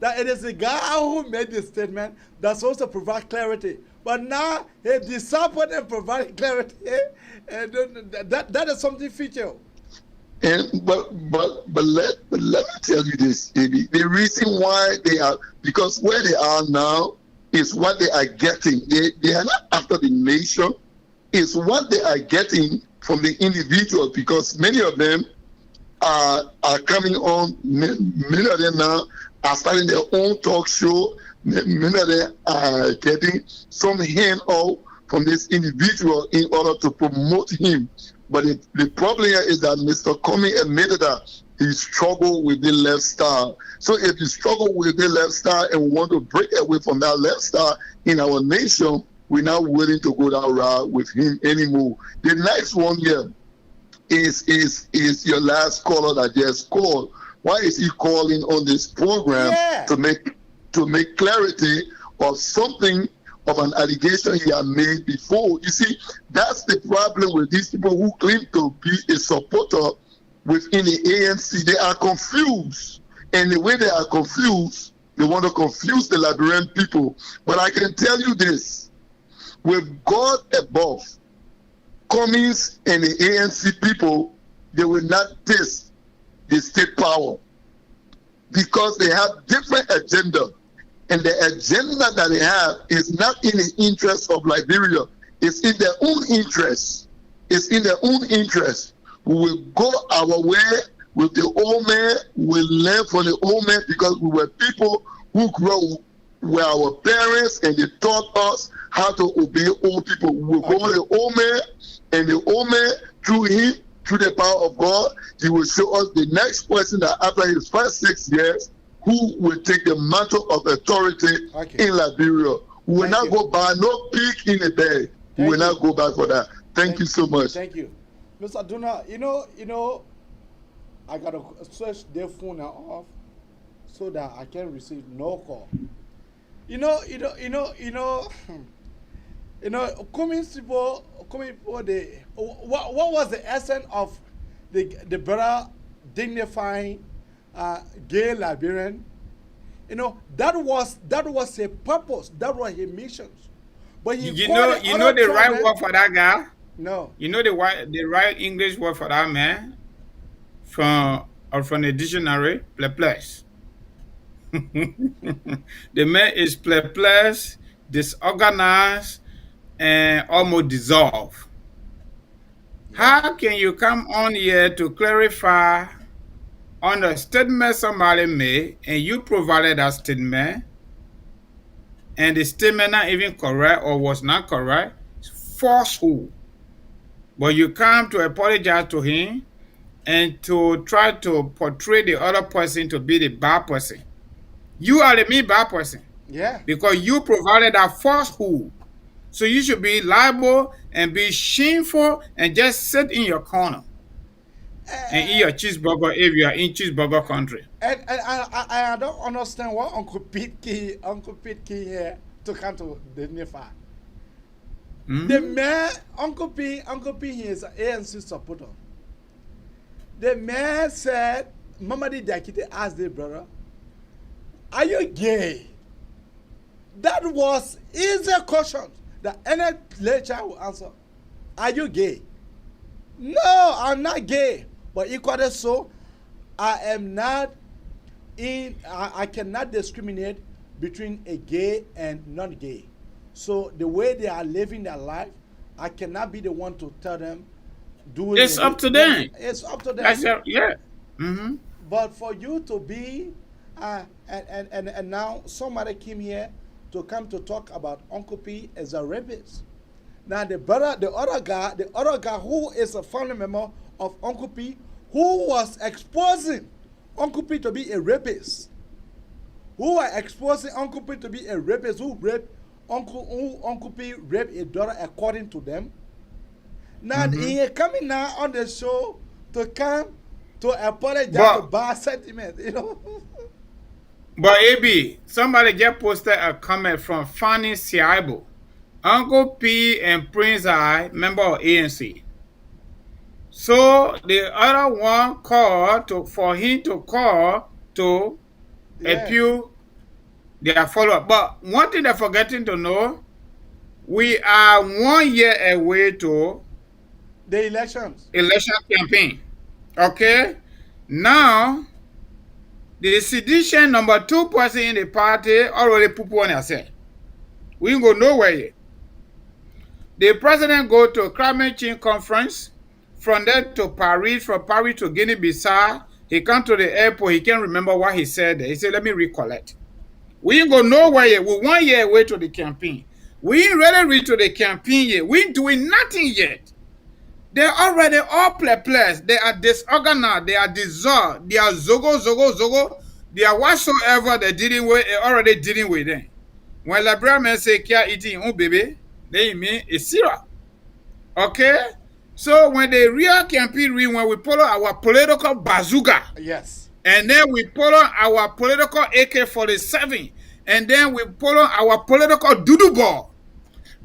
that it is the guy who made this statement that's supposed to provide clarity, but now he disappointed and provided clarity, and that is something future. And but let me tell you this, baby. The reason why they are, because where they are now is what they are getting. They are not after the nation. It's what they are getting from the individuals, because many of them are coming on. Many of them now are starting their own talk show. Many of them are getting some handout from this individual in order to promote him. But the problem here is that Mr. Comey admitted that he struggled with the lifestyle. So if you struggle with the lifestyle and want to break away from that lifestyle in our nation, we're not willing to go that route with him anymore. The next one here is your last caller that just called. Why is he calling on this program to make clarity of something, of an allegation he had made before? You see, that's the problem with these people who claim to be a supporter within the ANC. They are confused. And the way they are confused, they want to confuse the Liberian people. But I can tell you this, with God above, Cummings and the ANC people, they will not taste the state power because they have different agenda. And the agenda that they have is not in the interest of Liberia. It's in their own interest. It's in their own interest. We will go our way with the old man. We will learn from the old man because we were people who grew up with our parents and they taught us how to obey old people. We will go with the old man, and the old man, through him, through the power of God, he will show us the next person that after his first 6 years, who will take the mantle of authority in Liberia. We will not go by no pig in the bed. We will not go back for that. Thank you so much. Thank you. Mr. Duna, you know, I gotta switch their phone now off so that I can receive no call. Cummings people, they, what was the essence of the brother dignifying gay Liberian? That was a purpose. That was his mission. But you know the right word for that guy? No. You know the right English word for that man? From the dictionary, perplexed. The man is perplexed, disorganized, and almost dissolved. How can you come on here to clarify on a statement somebody made and you provided that statement and the statement not even correct or was not correct? It's falsehood. But you come to apologize to him and to try to portray the other person to be the bad person. You are the main bad person. Yeah. Because you provided that falsehood. So you should be liable and be shameful and just sit in your corner and eat your cheeseburger if you are in cheeseburger country. And I don't understand what Uncle Pete Key here to come to dignify. The man, Uncle P, he is an ANC supporter. The man said, Mamadi Dakite asked the brother, are you gay? That was easy question that any lecturer will answer. Are you gay? No, I'm not gay. But equally so, I am not I cannot discriminate between a gay and non-gay. So the way they are living their life, I cannot be the one to tell them. It's up to them. It's up to them. Yeah. Mm-hmm. But for you to be, and now somebody came here to come to talk about Uncle P as a rapist. Now the other guy who is a family member of Uncle P, who was exposing Uncle P to be a rapist, who raped Uncle P raped a daughter according to them. Now he is coming now on the show to come to apologize to bad sentiment, But AB, somebody just posted a comment from Fanny Siaibo. Uncle P and Prince I, member of ANC. So the other one called for him to call to appeal their follow-up. But one thing they're forgetting to know, we are 1 year away to the election campaign. Okay? Now, the sedition number 2 person in the party already put on herself. We ain't go nowhere yet. The president go to climate change conference from there to Paris, from Paris to Guinea-Bissau. He come to the airport. He can't remember what he said there. He said, let me recollect. We ain't go nowhere yet. We're 1 year away to the campaign. We ain't ready to reach to the campaign yet. We ain't doing nothing yet. They're already all players. They are disorganized. They are dissolved. They are zogo. They are whatsoever they're dealing with, already dealing with them. When Liberian men say, "Kia eating, oh baby," they mean it's serious. Okay? So when the real campaign, when we follow our political bazooka, yes, and then we follow our political AK-47, and then we follow our political doodoo ball,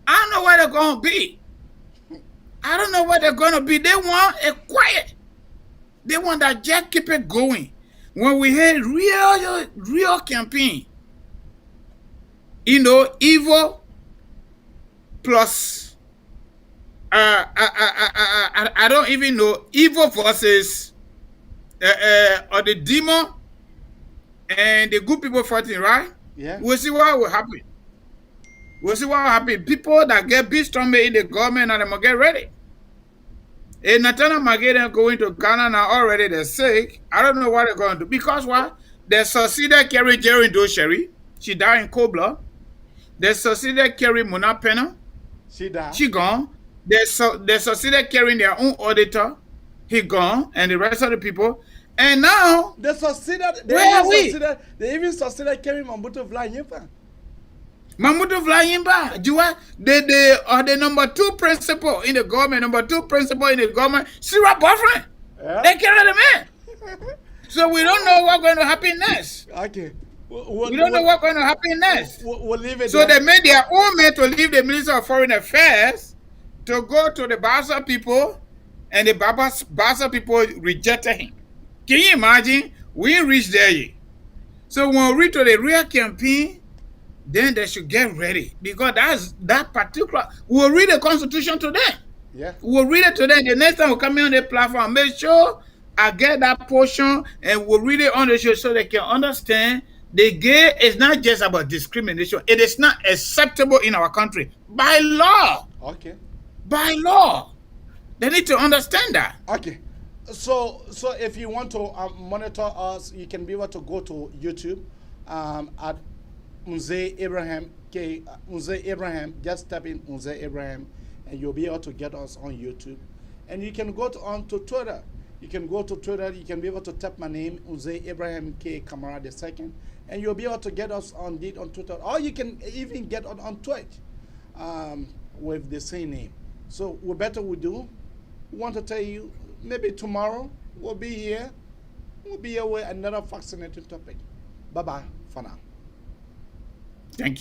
I don't know where they're going to be. I don't know where they're going to be. They want a quiet. They want that just keep it going. When we hear real campaign, you know, evil plus, I don't even know, evil versus or the demon and the good people fighting, right? Yeah. We'll see what will happen. We'll see what will happen. People that get big stomach in the government and they must get ready. And Natana Mageda going to Ghana now already, they're sick. I don't know what they're going to do. Because what? They succeeded carrying Jerry Dosheri. She died in Kobla. They succeeded carrying Mona Pena. She died. She gone. They succeeded carrying their own auditor. He gone. And the rest of the people. And now they succeeded. They even succeeded carrying Mambutu Vlayimba. Mambutu Vlayimba. They are the number 2 principal in the government. Number 2 principal in the government. Sarah boyfriend. Yeah. They carry them in. So we don't know what's going to happen next. Okay. We don't know what's going to happen next. We'll leave it so there. They made their own man to leave the Minister of Foreign Affairs to go to the Bassa people, and the Bassa people rejected him. Can you imagine? We reached there yet. So when we reach to the real campaign, then they should get ready. Because that's that particular, we'll read the Constitution to them. Yeah. We'll read it to them. The next time we come on the platform, make sure I get that portion and we'll read it on the show so they can understand the gay is not just about discrimination. It is not acceptable in our country. By law. Okay. By law. They need to understand that. Okay. So if you want to monitor us, you can be able to go to YouTube at Unze Abraham Unze Abraham. Just type in Unze Abraham, and you'll be able to get us on YouTube. And you can go onto Twitter. You can go to Twitter. You can be able to type my name, Unze Abraham K. Kamara II, and you'll be able to get us on Twitter. Or you can even get on Twitch with the same name. So what better we do? We want to tell you. Maybe tomorrow we'll be here. We'll be here with another fascinating topic. Bye-bye for now.